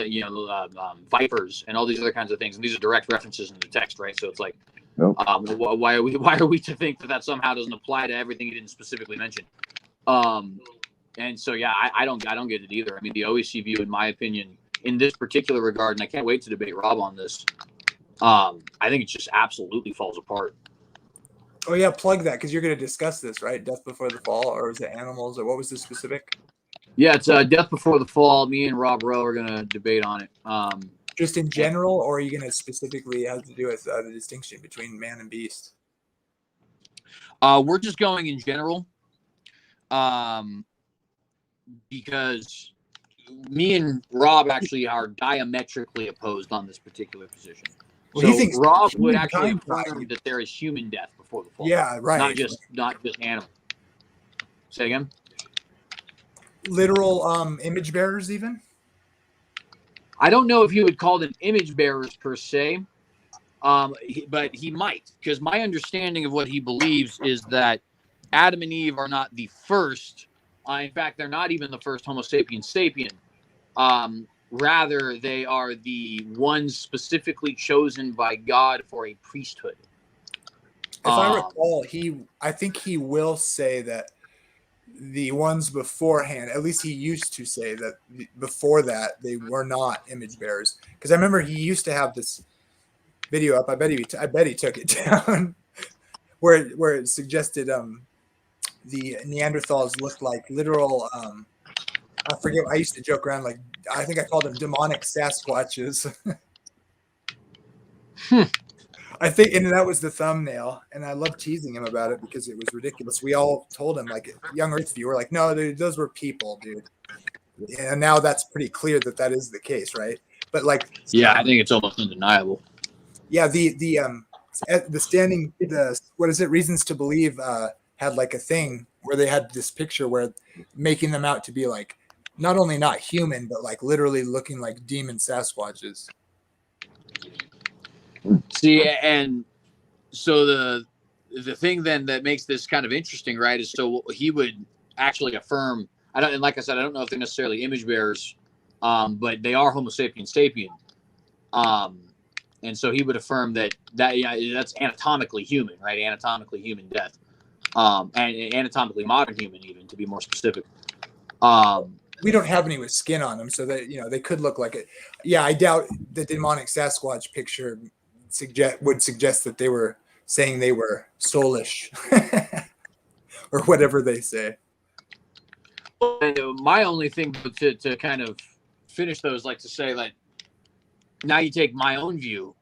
vipers and all these other kinds of things. And these are direct references in the text, right? So it's like, Nope. why are we to think that somehow doesn't apply to everything he didn't specifically mention? And so, yeah, I don't get it either. I mean, the OEC view, in my opinion, in this particular regard, and I can't wait to debate Rob on this, I think it just absolutely falls apart. Oh yeah, plug that because you're going to discuss this, right? Death Before the Fall, or is it animals, or what was the specific? Yeah, it's Death Before the Fall. Me and Rob Rowe are going to debate on it. Just in general, or are you going to specifically have to do with the distinction between man and beast? We're just going in general, because me and Rob actually are diametrically opposed on this particular position. Well, So he thinks Rob would actually humankind affirm that there is human death before the fall. Yeah, right. Not just animal. Say again? Literal image bearers, even? I don't know if you would call them image bearers per se, but he might, because my understanding of what he believes is that Adam and Eve are not the first. In fact, they're not even the first Homo sapiens sapien. Rather, they are the ones specifically chosen by God for a priesthood. If I recall, I think he will say that the ones beforehand, at least he used to say that before that, they were not image bearers. Because I remember he used to have this video up. I bet he took it down, where it suggested the Neanderthals looked like literal. I forget. I used to joke around, like, I think I called them demonic Sasquatches. I think, and that was the thumbnail, and I loved teasing him about it because it was ridiculous. We all told him, like, young Earth viewer, like, no, dude, those were people, dude. And now that's pretty clear that is the case, right? But like, yeah, I think it's almost undeniable. Yeah, the standing, what is it? Reasons to Believe had like a thing where they had this picture where making them out to be like not only not human, but like literally looking like demon Sasquatches. See, and so the thing then that makes this kind of interesting, right, is so he would actually affirm. And like I said, I don't know if they're necessarily image bearers, but they are Homo sapiens sapien. And so he would affirm that that's anatomically human, right? Anatomically human death, and anatomically modern human, even to be more specific. We don't have any with skin on them, so that they could look like it. Yeah, I doubt the demonic Sasquatch picture would suggest that they were saying they were soulish or whatever they say. My only thing to kind of finish those, like to say, like, now you take my own view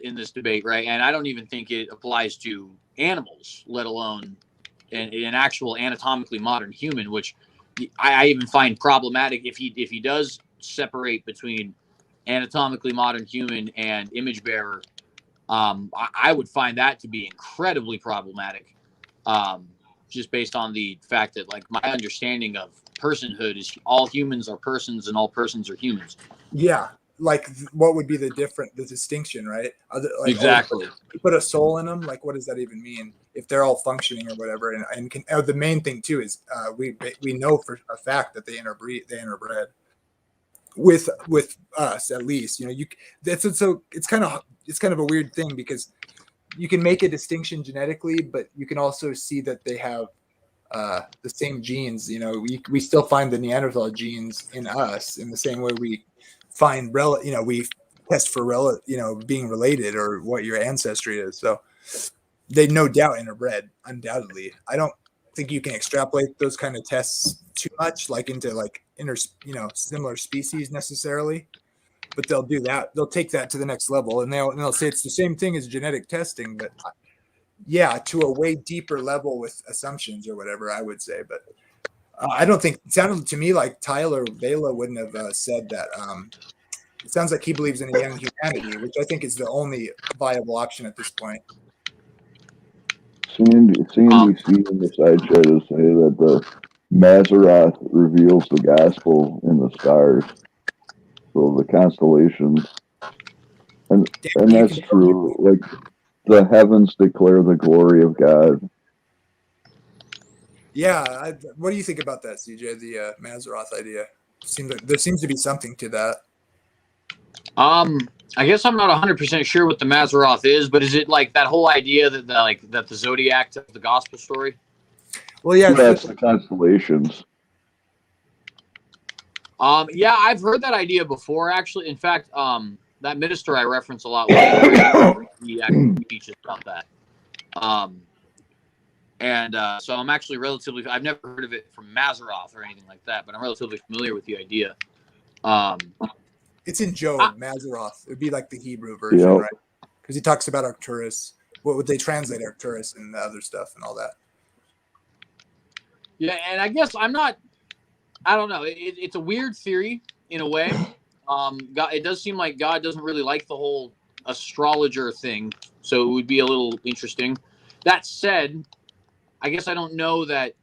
in this debate, right? And I don't even think it applies to animals, let alone an actual anatomically modern human, which I even find problematic if he does separate between anatomically modern human and image bearer. I would find that to be incredibly problematic, just based on the fact that, like, my understanding of personhood is all humans are persons and all persons are humans. Yeah. Like, what would be the distinction, right? Like, exactly. You put a soul in them. Like, what does that even mean? If they're all functioning or whatever, and the main thing too is we know for a fact that they interbred with us, at least. It's kind of a weird thing because you can make a distinction genetically, but you can also see that they have the same genes. We still find the Neanderthal genes in us in the same way we find we test for being related or what your ancestry is. So they no doubt interbred, undoubtedly. I don't think you can extrapolate those kind of tests too much, like into like similar species necessarily. But they'll do that. They'll take that to the next level, and they'll say it's the same thing as genetic testing, but yeah, to a way deeper level with assumptions or whatever, I would say. But I don't think it sounded to me like Tyler Vela wouldn't have said that. It sounds like he believes in a young humanity, which I think is the only viable option at this point. CNBC in the side chat is saying that the Mazzaroth reveals the gospel in the stars, so the constellations, and You that's can true. Like the heavens declare the glory of God. Yeah, what do you think about that, CJ? The Mazzaroth idea seems like there seems to be something to that. I guess I'm not 100% sure what the Mazzaroth is, but is it like that whole idea that the zodiac of the gospel story? Well, yeah, That's the constellations. Yeah, I've heard that idea before. Actually, in fact, that minister I reference a lot, he actually teaches about that. So I'm actually I've never heard of it from Mazzaroth or anything like that, but I'm relatively familiar with the idea. It's in Job, Mazzaroth. It would be like the Hebrew version, right? Because he talks about Arcturus. What would they translate Arcturus and the other stuff and all that? Yeah, and I guess I don't know. It's a weird theory in a way. God, it does seem like God doesn't really like the whole astrologer thing, so it would be a little interesting. That said, I guess I don't know that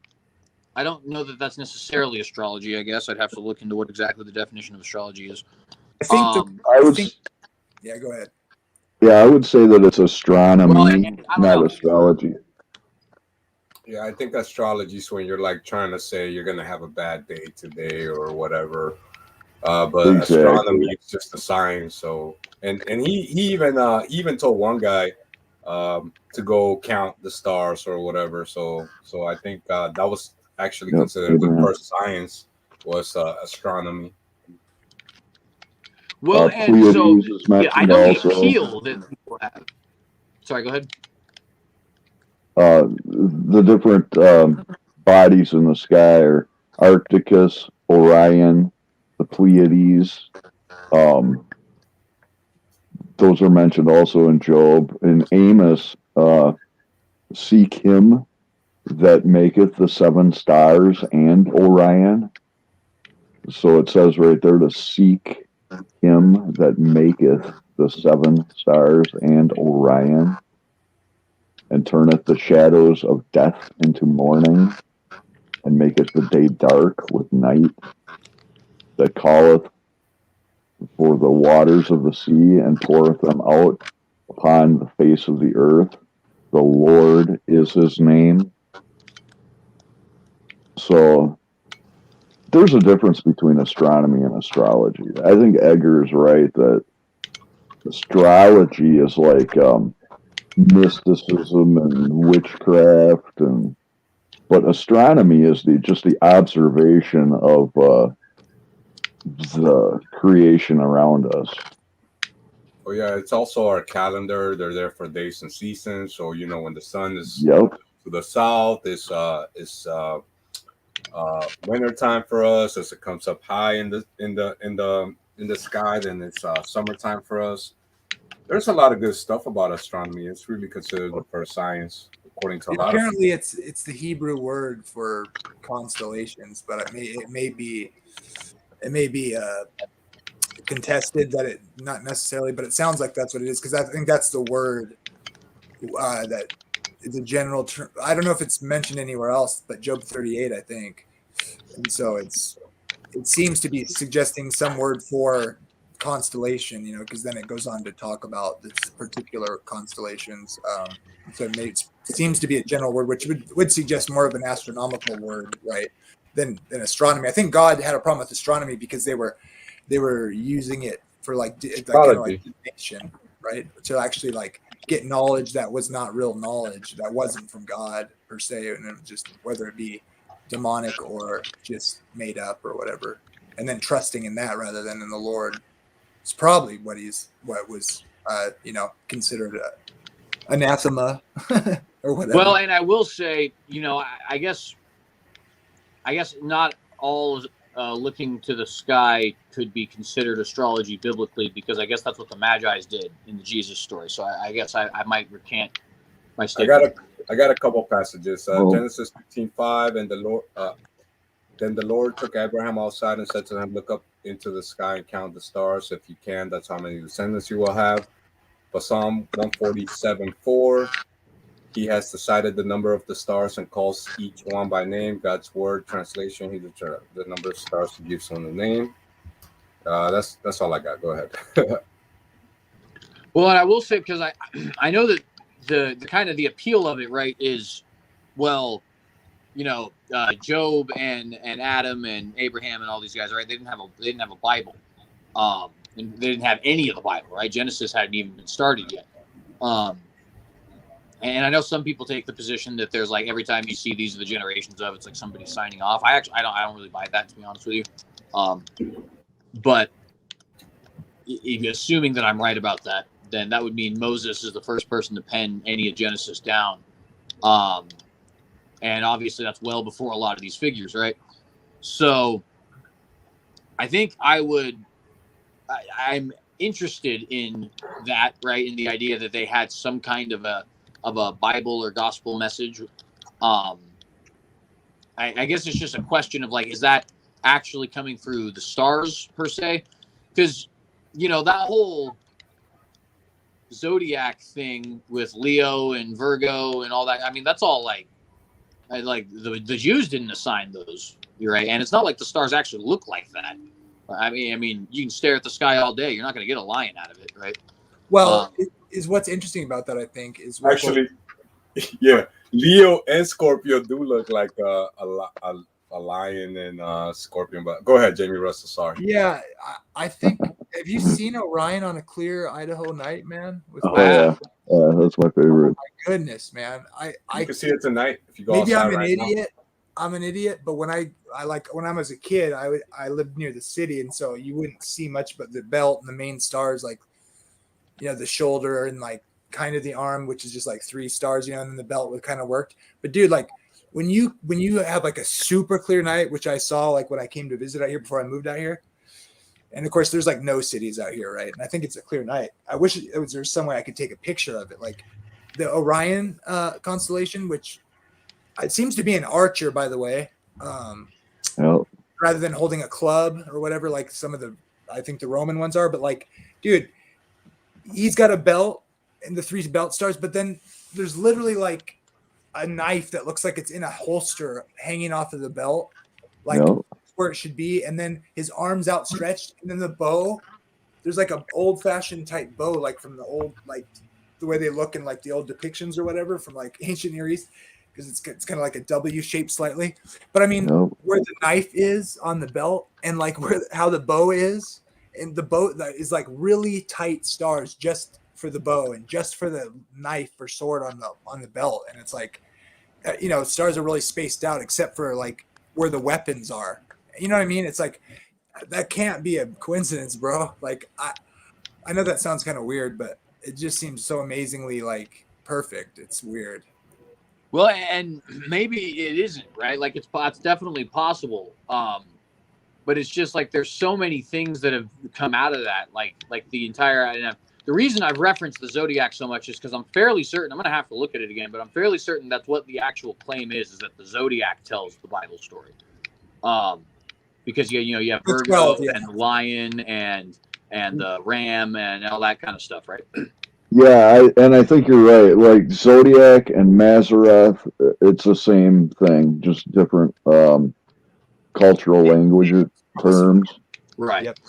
that's necessarily astrology. I guess I'd have to look into what exactly the definition of astrology is. I think yeah, go ahead. Yeah, I would say that it's astronomy, not astrology. Yeah, I think astrology is when you're like trying to say you're gonna have a bad day today or whatever. But astronomy is just a science. So and he even told one guy to go count the stars or whatever. So I think that was actually considered the first science was astronomy. Well, and so I know the appeal that people have. Sorry, go ahead. The different bodies in the sky are Arcticus, Orion, the Pleiades. Those are mentioned also in Job. In Amos, seek him that maketh the 7 stars and Orion. So it says right there to seek him that maketh the 7 stars and Orion, and turneth the shadows of death into morning, and maketh the day dark with night, that calleth for the waters of the sea, and poureth them out upon the face of the earth. The Lord is his name. So there's a difference between astronomy and astrology. I think Edgar is right that astrology is like mysticism and witchcraft, but astronomy is just the observation of the creation around us. Oh yeah, it's also our calendar. They're there for days and seasons. So when the sun is to the south, it's winter time for us. As it comes up high in the sky, then it's summertime for us. There's a lot of good stuff about astronomy. It's really considered the first science, according to a lot of people. Apparently, it's the Hebrew word for constellations, but it may be contested that it not necessarily, but it sounds like that's what it is, because I think that's the word that is a general term. I don't know if it's mentioned anywhere else, but Job 38, I think, and so it seems to be suggesting some word for constellation, because then it goes on to talk about this particular constellations. So it seems to be a general word, which would suggest more of an astronomical word, right, than astronomy. I think God had a problem with astronomy because they were using it for like kind of like divination, right, to actually like get knowledge that was not real knowledge, that wasn't from God per se, and it was just whether it be demonic or just made up or whatever, and then trusting in that rather than in the Lord. It's probably what was considered anathema or whatever. Well, and I will say, I guess not all looking to the sky could be considered astrology biblically, because I guess that's what the Magi's did in the Jesus story. So I guess I might recant my statement. I got a couple passages. Genesis 15:5, and the Lord Then the Lord took Abraham outside and said to him, look up into the sky and count the stars. If you can, that's how many descendants you will have. But Psalm 147:4, he has decided the number of the stars and calls each one by name. God's word translation, he determined the number of stars he gives one a name. That's all I got. Go ahead. Well, and I will say, because I know that the kind of the appeal of it, right, is, well, Job and Adam and Abraham and all these guys, right? They didn't have a Bible, and they didn't have any of the Bible, right? Genesis hadn't even been started yet. And I know some people take the position that there's like every time you see these are the generations of, it's like somebody signing off. I don't really buy that, to be honest with you. But assuming that I'm right about that, then that would mean Moses is the first person to pen any of Genesis down. And obviously that's well before a lot of these figures, right? So I think I'm interested in that, right? In the idea that they had some kind of a Bible or gospel message. I guess it's just a question of like, is that actually coming through the stars per se? Because, that whole zodiac thing with Leo and Virgo and all that, I mean, that's all like the Jews didn't assign those, you're right? And it's not like the stars actually look like that. I mean, you can stare at the sky all day. You're not going to get a lion out of it, right? Well, is what's interesting about that, I think, is Actually, yeah, Leo and Scorpio do look like a lion and scorpion. But go ahead, Jamie Russell. Sorry. Yeah, I think. Have you seen Orion on a clear Idaho night, man? Yeah, that's my favorite. Oh my goodness, man! I can see it tonight if you go. Maybe I'm an right idiot. Now. I'm an idiot, but when I was a kid, I lived near the city, and so you wouldn't see much but the belt and the main stars, like the shoulder and like kind of the arm, which is just like 3 stars, and then the belt would kind of worked. But dude, like when you have like a super clear night, which I saw like when I came to visit out here before I moved out here, and of course there's like no cities out here, right? And I think it's a clear night. I wish there's some way I could take a picture of it, like the Orion constellation, which it seems to be an archer, by the way, rather than holding a club or whatever, like some of I think the Roman ones are. But like, dude, he's got a belt and the 3 belt stars, but then there's literally like a knife that looks like it's in a holster hanging off of the belt, like where it should be. And then his arms outstretched, and then the bow, there's like an old fashioned type bow, like from the old, like the way they look in like the old depictions or whatever from like ancient Near East, because it's kind of like a W shape slightly. But I mean, where the knife is on the belt and like how the bow is, and the bow is like really tight stars just for the bow and just for the knife or sword on the belt. And it's like, stars are really spaced out except for like where the weapons are. You know what I mean? It's like, that can't be a coincidence, bro. Like I know that sounds kind of weird, but it just seems so amazingly like perfect. It's weird. Well, and maybe it isn't, right? Like it's definitely possible. But it's just like there's so many things that have come out of that. Like the entire. The reason I've referenced the Zodiac so much is because I'm fairly certain. I'm going to have to look at it again, but I'm fairly certain that's what the actual claim is that the Zodiac tells the Bible story. Because you have Virgo and the lion and the ram and all that kind of stuff, right? Yeah, I think you're right. Like Zodiac and Mazareth, it's the same thing, just different cultural language terms. Right. Yep.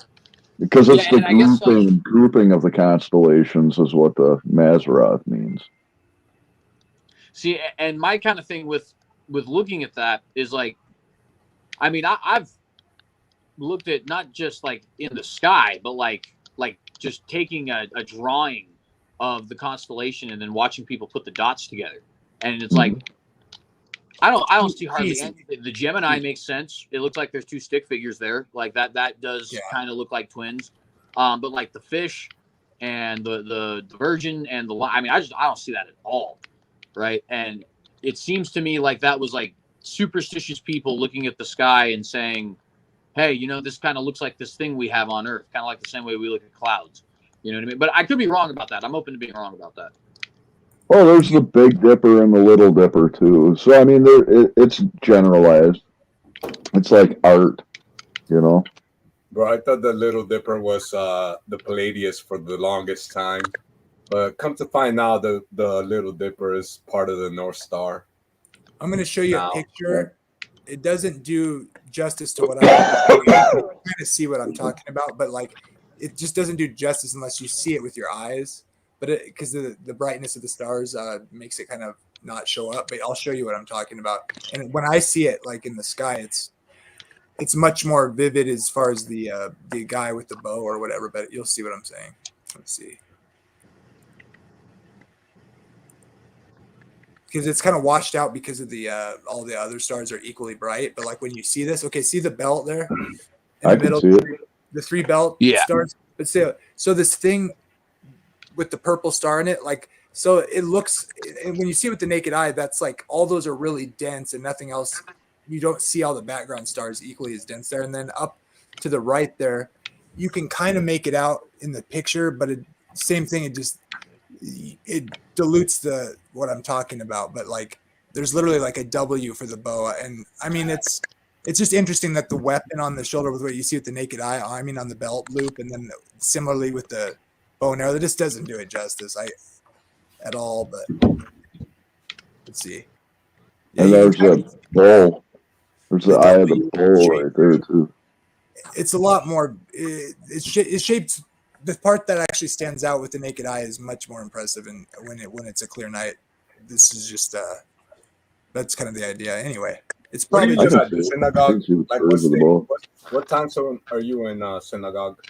Because it's the grouping of the constellations is what the Mazareth means. See, and my kind of thing with looking at that is like, I mean, I've looked at not just like in the sky, but like just taking a drawing of the constellation and then watching people put the dots together, and it's like I don't see hardly anything. The Gemini makes sense. It looks like there's 2 stick figures there, like that does kind of look like twins, but like the fish and the Virgin and the I mean I don't see that at all, right? And it seems to me like that was like superstitious people looking at the sky and saying, hey, this kind of looks like this thing we have on Earth, kind of like the same way we look at clouds. You know what I mean? But I could be wrong about that. I'm open to being wrong about that. Well, there's the Big Dipper and the Little Dipper too. So I mean, it's generalized. it's like art, you know. Bro, I thought the Little Dipper was the Palladius for the longest time, but come to find out, the Little Dipper is part of the North Star. I'm going to show you a Now. picture. It doesn't do justice to what I'm trying to see what I'm talking about, but like it just doesn't do justice unless you see it with your eyes. But because the brightness of the stars makes it kind of not show up. But I'll show you what I'm talking about. And when I see it like in the sky, it's much more vivid as far as the guy with the bow or whatever. But you'll see what I'm saying. Let's see. Because it's kind of washed out because of the all the other stars are equally bright. But like when you see this, okay, see the belt there in I the middle, can see it. the three belt stars. But so this thing with the purple star in it, like so it looks, and when you see it with the naked eye, that's like all those are really dense and nothing else. You don't see all the background stars equally as dense there. And then up to the right there, you can kind of make it out in the picture, but same thing. It dilutes what I'm talking about, but like there's literally like a W for the boa. And I mean, it's just interesting that the weapon on the shoulder with what you see with the naked eye, I mean, on the belt loop, and then similarly with the bow and arrow, that just doesn't do it justice at all. But let's see. And there's a bowl. There's the eye of the bowl right there too. It's a lot more. It's shaped. The part that actually stands out with the naked eye is much more impressive, and when it's a clear night, this is just that's kind of the idea. Anyway, it's probably What just, do you do at the synagogue? Like what time zone are you in synagogue?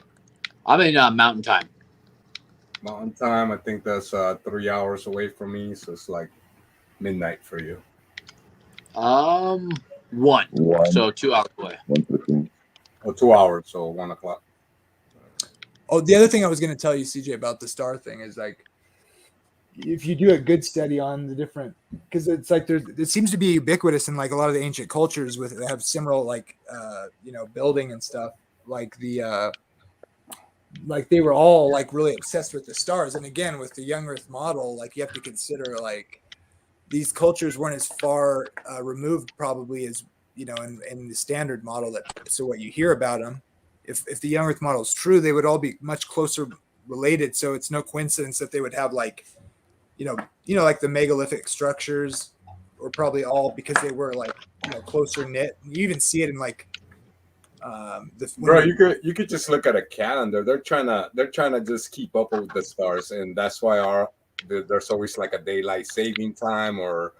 I'm in Mountain Time. Mountain Time. I think that's 3 hours away from me, so it's like midnight for you. One. So 2 hours away. 1:15. Oh, 2 hours, so 1 o'clock. Oh, the other thing I was going to tell you, CJ, about the star thing is like, if you do a good study on the different, because it's like it seems to be ubiquitous in like a lot of the ancient cultures with they have similar like building and stuff, like like they were all like really obsessed with the stars. And again, with the young Earth model, like you have to consider like these cultures weren't as far removed probably as in the standard model so what you hear about them, if the young Earth model is true, they would all be much closer related. So it's no coincidence that they would have like like the megalithic structures, or probably all because they were like closer knit. You even see it in like bro, you could just look at a calendar. They're trying to just keep up with the stars, and that's why there's always like a daylight saving time or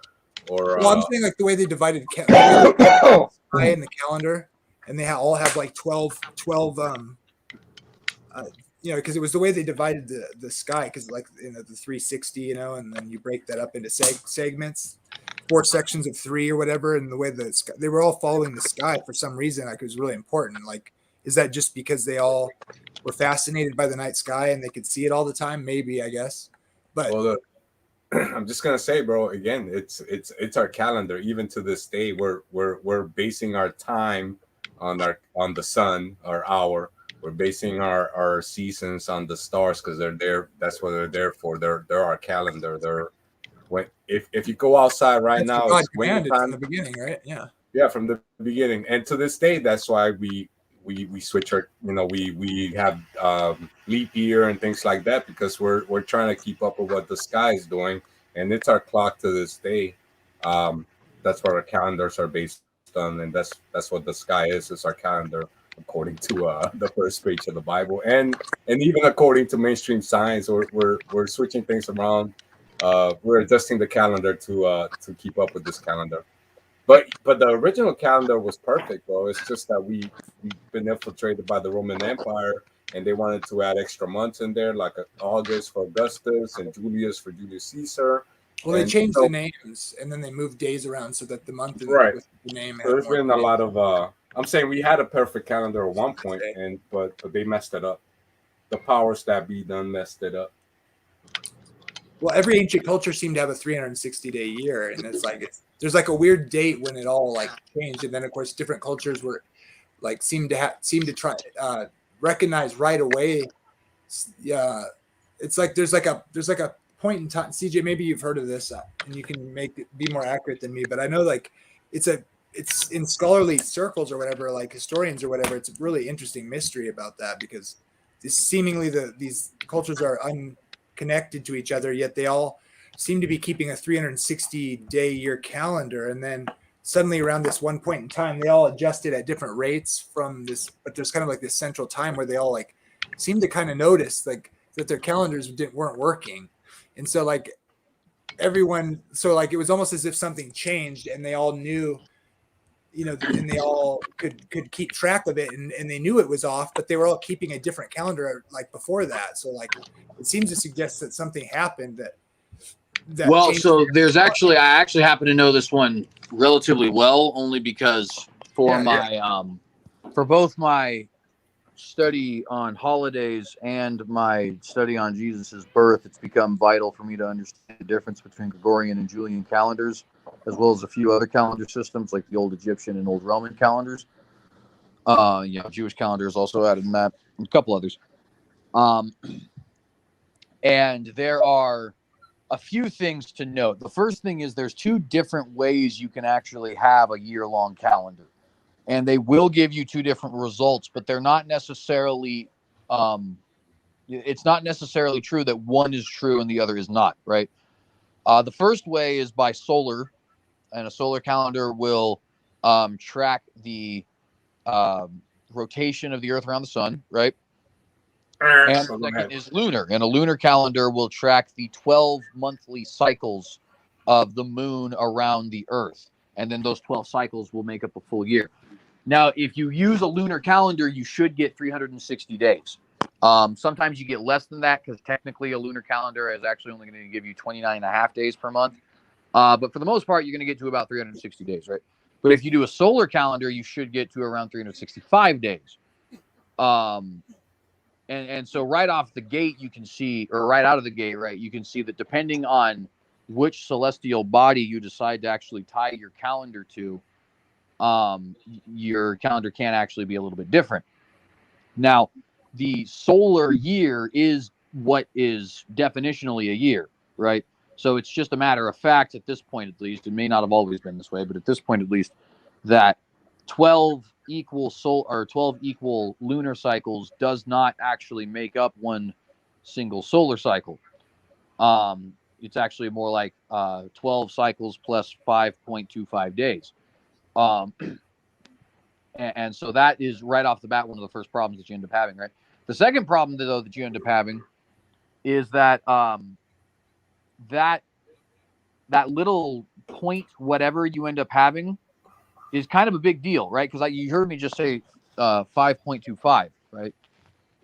well, I'm saying like the way they divided sky in the calendar, and they all have like 12 because it was the way they divided the sky, because like the 360, and then you break that up into segments, 4 sections of 3 or whatever, and the way they were all following the sky for some reason, like it was really important. Like, is that just because they all were fascinated by the night sky and they could see it all the time? Maybe, I guess. But well, I'm just gonna say, bro, again, it's our calendar. Even to this day, we're basing our time on the sun, our hour. We're basing our seasons on the stars because they're there. That's what they're there for. They're our calendar. If you go outside right now, God commanded from the beginning, right? Yeah, from the beginning, and to this day, that's why we switch our we have leap year and things like that, because we're trying to keep up with what the sky is doing, and it's our clock to this day. That's what our calendars are based on, and that's what the sky is. It's our calendar, according to the first page of the Bible, and even according to mainstream science. We're switching things around. We're adjusting the calendar to keep up with this calendar. But the original calendar was perfect, bro. It's just that we've been infiltrated by the Roman Empire, and they wanted to add extra months in there, like August for Augustus and Julius for Julius Caesar. Well, they changed the names, and then they moved days around so that the month right with the name. So there's been a lot of. I'm saying we had a perfect calendar at one point, but they messed it up. The powers that be done messed it up. Well, every ancient culture seemed to have a 360-day year, and it's like there's like a weird date when it all like changed, and then of course different cultures were like seem to try recognize right away. Yeah, it's like there's like a point in time. CJ, maybe you've heard of this, and you can make it be more accurate than me, but I know like it's it's in scholarly circles or whatever, like historians or whatever, it's a really interesting mystery about that, because seemingly these cultures are unconnected to each other, yet they all seem to be keeping a 360-day year calendar. And then suddenly around this one point in time, they all adjusted at different rates from this, but there's kind of like this central time where they all like seem to kind of notice like that their calendars weren't working. And so like everyone, so like it was almost as if something changed and they all knew, you know, and they all could keep track of it, and they knew it was off, but they were all keeping a different calendar like before that. So like it seems to suggest that something happened that well, changed so there's actually, I actually happen to know this one relatively well, only because for for both my study on holidays and my study on Jesus's birth, it's become vital for me to understand the difference between Gregorian and Julian calendars, as well as a few other calendar systems like the old Egyptian and old Roman calendars. Jewish calendar is also added in that, and a couple others. And there are a few things to note. The first thing is there's two different ways you can actually have a year-long calendar, and they will give you two different results, but they're not necessarily, it's not necessarily true that one is true and the other is not, right? The first way is by solar, and a solar calendar will track the rotation of the Earth around the sun, right? And the second is lunar, and a lunar calendar will track the 12 monthly cycles of the moon around the Earth, and then those 12 cycles will make up a full year. Now, if you use a lunar calendar, you should get 360 days. Sometimes you get less than that because technically a lunar calendar is actually only going to give you 29 and a half days per month. But for the most part, you're going to get to about 360 days, right? But if you do a solar calendar, you should get to around 365 days. And so right off the gate, you can see, or right out of the gate, right, you can see that depending on which celestial body you decide to actually tie your calendar to, your calendar can actually be a little bit different. Now, the solar year is what is definitionally a year, right? So it's just a matter of fact at this point, at least, it may not have always been this way, but at this point, at least, that 12 equal 12 equal lunar cycles does not actually make up one single solar cycle. It's actually more like 12 cycles plus 5.25 days. And so that is right off the bat one of the first problems that you end up having, right? The second problem, though, that you end up having is that that little point, whatever you end up having, is kind of a big deal, right? Because you heard me just say 5.25, right?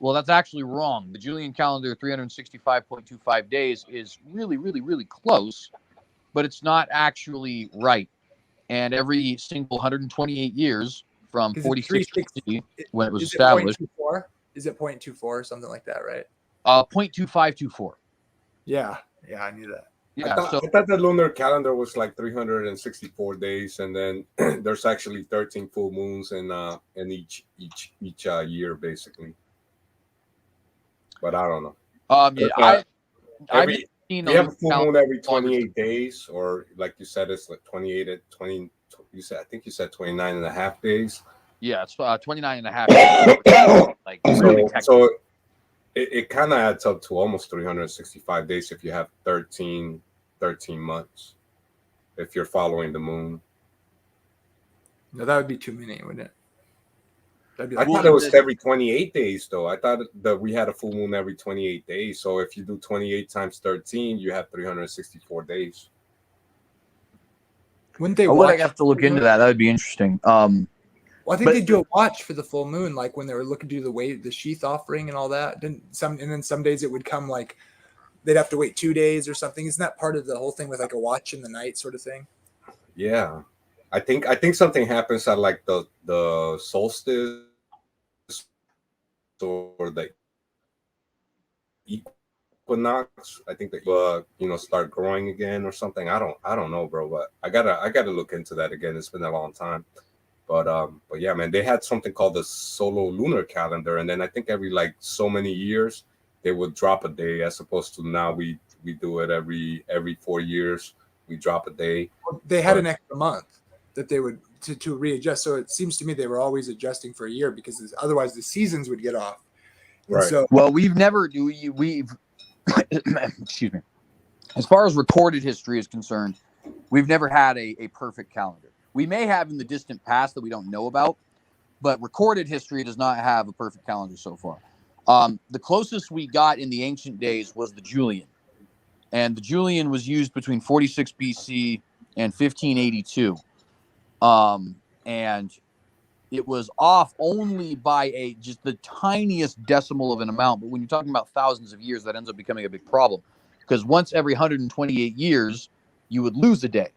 Well, that's actually wrong. The Julian calendar, 365.25 days, is really, really, really close, but it's not actually right. And every single 128 years from 46 BC, when it was established. Is it 0.24 or something like that, right? 0.2524. Yeah, I knew that. Yeah, I thought the lunar calendar was like 364 days, and then there's actually 13 full moons in each year, basically. But I don't know. We have a full moon every 28 days, or like you said, it's like 28 at 20. I think you said 29 and a half days. Yeah, it's 29 and a half days. Like so it kind of adds up to almost 365 days if you have 13 months, if you're following the moon. No, that would be too many, wouldn't it? I thought it was every 28 days, though. I thought that we had a full moon every 28 days. So if you do 28 times 13, you have 364 days. Wouldn't they? I would have to look into that. That would be interesting. Well, I think they do a watch for the full moon, like when they were looking to do the sheath offering and all that. And then some days it would come like they'd have to wait 2 days or something. Isn't that part of the whole thing with like a watch in the night sort of thing? Yeah, I think something happens at like the solstice or the equinox. I think that start growing again or something. I don't know, bro. But I gotta look into that again. It's been a long time. But yeah, man, they had something called the solar lunar calendar, and then I think every like so many years they would drop a day, as opposed to now we do it every 4 years. We drop a day. They had an extra month that they would to readjust. So it seems to me they were always adjusting for a year because otherwise the seasons would get off. And Right. so Well, we've excuse me. As far as recorded history is concerned, we've never had a perfect calendar. We may have in the distant past that we don't know about, but recorded history does not have a perfect calendar so far. The closest we got in the ancient days was the Julian. And the Julian was used between 46 BC and 1582. And it was off only by just the tiniest decimal of an amount. But when you're talking about thousands of years, that ends up becoming a big problem. Because once every 128 years, you would lose a day.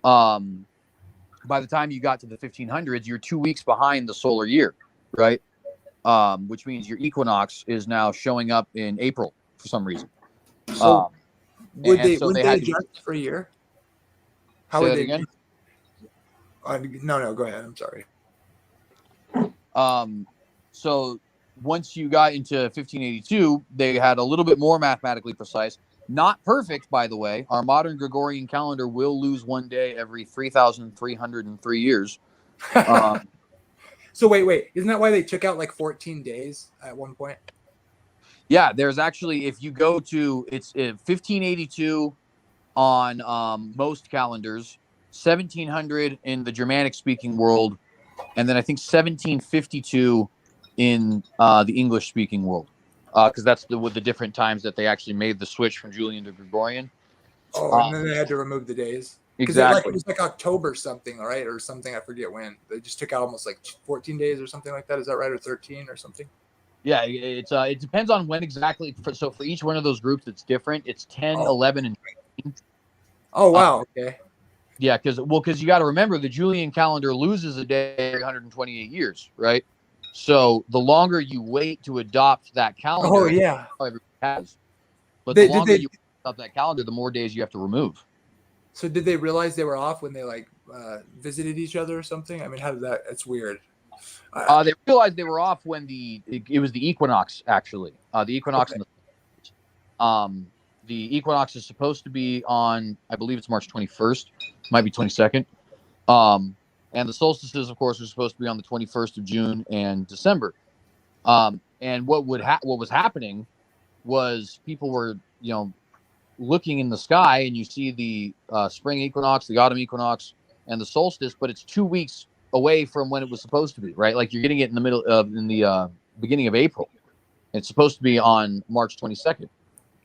By the time you got to the 1500s, you're 2 weeks behind the solar year, right? Which means your equinox is now showing up in April for some reason. So would they had adjust for a year? How Say would that they again? No, go ahead. I'm sorry. So once you got into 1582, they had a little bit more mathematically precise. Not perfect, by the way. Our modern Gregorian calendar will lose one day every 3,303 years. So wait. Isn't that why they took out like 14 days at one point? Yeah, there's actually, if you go to, it's 1582 on most calendars, 1700 in the Germanic-speaking world, and then I think 1752 in the English-speaking world, because that's with the different times that they actually made the switch from Julian to Gregorian. Oh, and then they had to remove the days. Because Exactly. it was like October something, right? Or something, I forget when. They just took out almost like 14 days or something like that. Is that right? Or 13 or something? Yeah, it depends on when exactly. So for each one of those groups, it's different. It's 10, 11, and 13. Oh, wow. Okay. Yeah, because you got to remember the Julian calendar loses a day every 128 years, right? So the longer you wait to adopt that calendar, everybody has. But the longer you adopt that calendar, the more days you have to remove. So did they realize they were off when they visited each other or something? I mean, how did that? It's weird. They realized they were off when it was the equinox, actually. The equinox and the equinox is supposed to be on, I believe it's March 21st, might be 22nd. And the solstices, of course, are supposed to be on the 21st of June and December. And what was happening was people were, looking in the sky, and you see the spring equinox, the autumn equinox, and the solstice, but it's 2 weeks away from when it was supposed to be, right? Like you're getting it in the beginning of April. It's supposed to be on March 22nd.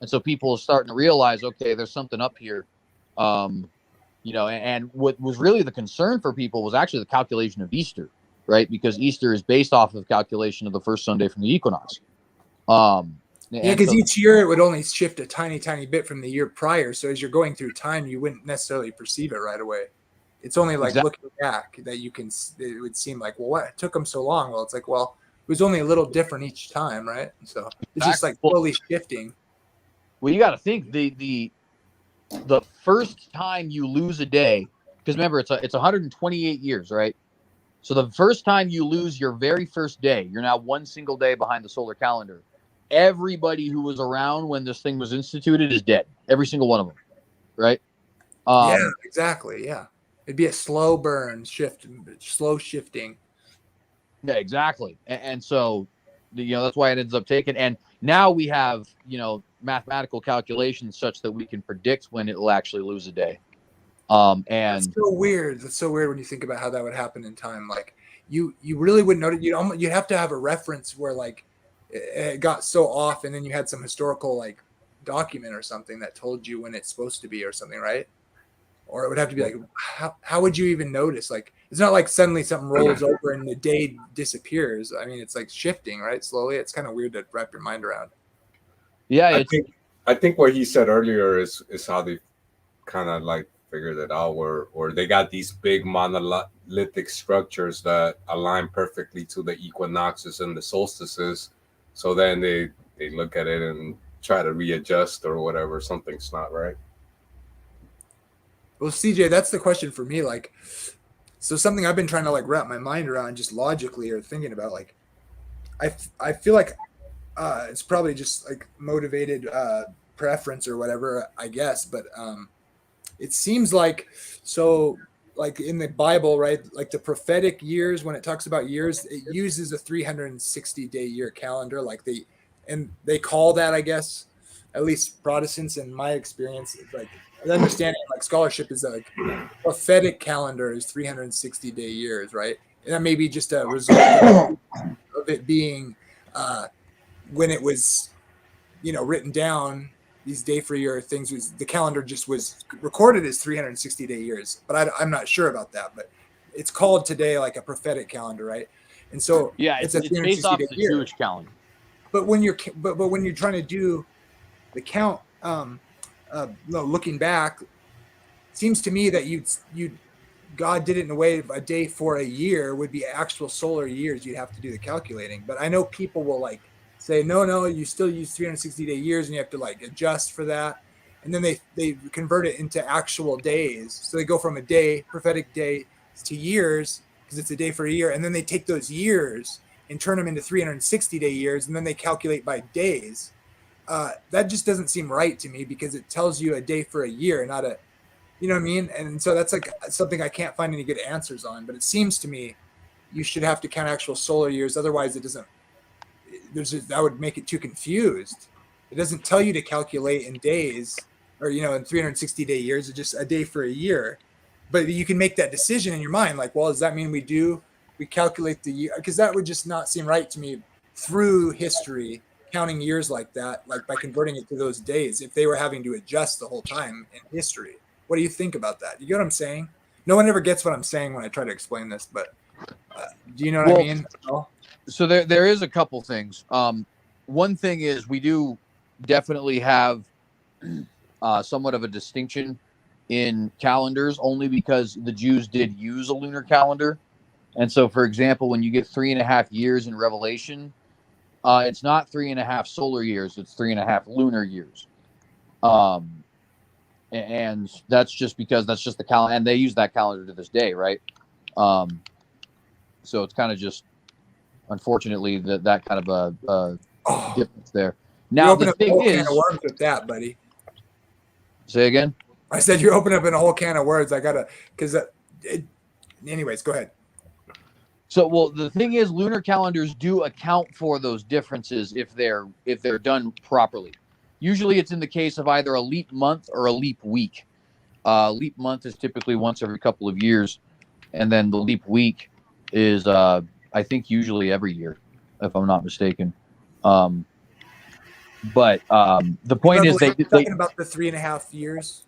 And so people are starting to realize, okay, there's something up here. And what was really the concern for people was actually the calculation of Easter, right? Because Easter is based off of the calculation of the first Sunday from the equinox. Because each year it would only shift a tiny, tiny bit from the year prior. So as you're going through time, you wouldn't necessarily perceive it right away. It's only like looking back that it would seem like, well, what took them so long? Well, it's like, well, it was only a little different each time, right? So it's just like slowly shifting. Well, you got to think the first time you lose a day, because remember it's 128 years, right? So the first time you lose your very first day, you're now one single day behind the solar calendar. Everybody who was around when this thing was instituted is dead. Every single one of them, right? Yeah, exactly. Yeah, it'd be a slow burn shift, slow shifting. Yeah, exactly. And so, that's why it ends up taking. And now we have, mathematical calculations such that we can predict when it will actually lose a day. And that's so weird. That's so weird when you think about how that would happen in time. Like you really wouldn't notice. You'd have to have a reference where like it got so off, and then you had some historical like document or something that told you when it's supposed to be or something, right? Or it would have to be like, how would you even notice? Like, it's not like suddenly something rolls over and the day disappears. I mean, it's like shifting, right? Slowly. It's kind of weird to wrap your mind around. Yeah, I think what he said earlier is how they kind of like figured it out, or they got these big monolithic structures that align perfectly to the equinoxes and the solstices. So then they look at it and try to readjust or whatever. Something's not right. Well, CJ, that's the question for me. Like, so something I've been trying to like wrap my mind around just logically or thinking about, like, I feel like it's probably just like motivated preference or whatever, I guess. But it seems like, so like in the Bible, right? Like the prophetic years, when it talks about years, it uses a 360-day year calendar. And they call that, I guess, at least Protestants, in my experience, like the understanding, like scholarship is like prophetic calendar is 360-day years, right? And that may be just a result of it being when it was, written down. These day for year things was the calendar just was recorded as 360-day years, but I'm not sure about that. But it's called today like a prophetic calendar, right? And so Yeah, it's it's a based off 360-day the year. Jewish calendar. But when you're trying to do the count, looking back, it seems to me that God did it in a way of a day for a year would be actual solar years. You'd have to do the calculating. But I know people will like say, no, you still use 360-day years and you have to like adjust for that. And then they convert it into actual days. So they go from a day, prophetic day, to years because it's a day for a year. And then they take those years and turn them into 360-day years. And then they calculate by days. That just doesn't seem right to me because it tells you a day for a year, not a, you know what I mean? And so that's like something I can't find any good answers on, but it seems to me you should have to count actual solar years. Otherwise it doesn't, that would make it too confused. It doesn't tell you to calculate in days or, in 360-day years. It's just a day for a year, but you can make that decision in your mind. Like, well, does that mean we calculate the year? Because that would just not seem right to me through history, counting years like that, like by converting it to those days, if they were having to adjust the whole time in history. What do you think about that? You get what I'm saying? No one ever gets what I'm saying when I try to explain this, but do you know what I mean? So there is a couple things. One thing is we do definitely have somewhat of a distinction in calendars, only because the Jews did use a lunar calendar. And so, for example, when you get 3.5 years in Revelation, it's not 3.5 solar years; it's 3.5 lunar years. And that's just because that's just the calendar, and they use that calendar to this day, right? So it's kind of just, unfortunately, that kind of a difference there. Now, you open the up a thing whole is, can of worms with that, buddy. Say again. I said you're opening up in a whole can of words. I gotta, because anyways, go ahead. So, well, the thing is, lunar calendars do account for those differences if they're done properly. Usually, it's in the case of either a leap month or a leap week. Leap month is typically once every couple of years, and then the leap week is, I think, usually every year, if I'm not mistaken. But the point is, they talking about the 3.5 years.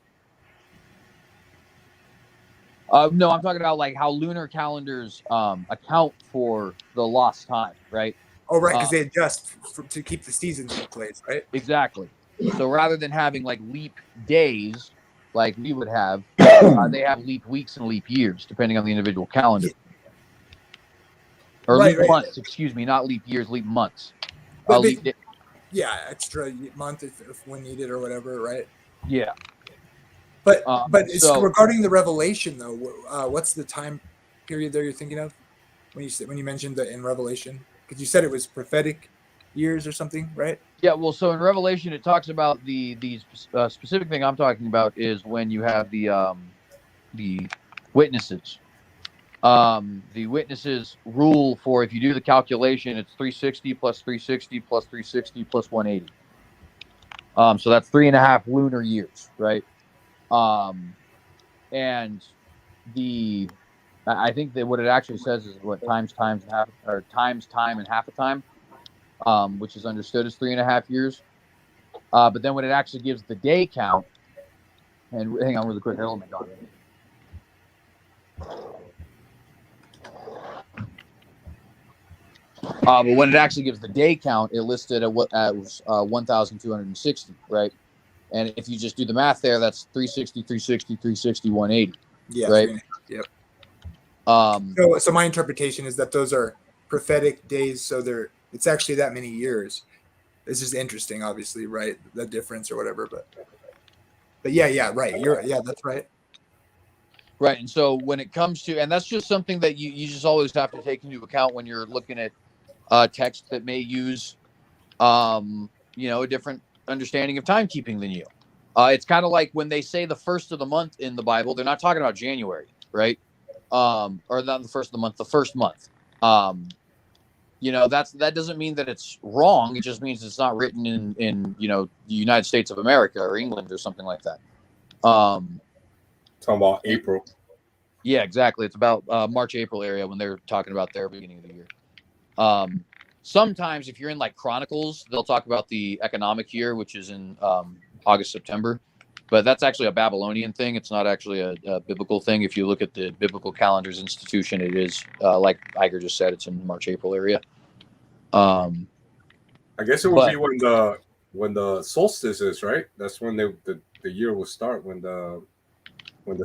No, I'm talking about like how lunar calendars account for the lost time, right? Oh, right, because they adjust to keep the seasons in place, right? Exactly. So rather than having like leap days, like we would have, they have leap weeks and leap years, depending on the individual calendar. Or leap months, excuse me, not leap years, leap months. Yeah, extra month if when needed or whatever, right? Yeah. But it's regarding the Revelation though. What's the time period there you're thinking of when you mentioned that in Revelation? Because you said it was prophetic years or something, right? Yeah. Well, so in Revelation it talks about the specific thing I'm talking about is when you have the witnesses. The witnesses rule for, if you do the calculation, it's 360 plus 360 plus 360 plus 180. So that's 3.5 lunar years, right? And I think that what it actually says is what times time and half a time, which is understood as 3.5 years. But then when it actually gives the day count, and hang on really quick, hold my dog. But when it actually gives the day count, it listed at what was 1,260, right? And if you just do the math there, that's 360, 360, 360, 180. Yeah, right. Yep. So my interpretation is that those are prophetic days, so it's actually that many years. This is interesting, obviously, right? The difference or whatever, but yeah, right. That's right. Right. And so when it comes to, and that's just something that you just always have to take into account when you're looking at text that may use, a different understanding of timekeeping than you. It's kind of like when they say the first of the month in the Bible, they're not talking about January. right? Or not the first of the month, the first month. That doesn't mean that it's wrong. It just means it's not written in the United States of America or England or something like that. Talking about April. Yeah, exactly. It's about March, April area when they're talking about their beginning of the year. Sometimes if you're in like Chronicles, they'll talk about the economic year, which is in August, September. But that's actually a Babylonian thing. It's not actually a biblical thing. If you look at the Biblical Calendars Institution, it is, like Iger just said, it's in March, April area. I guess it would be when the solstice is, right? That's when the year will start, when the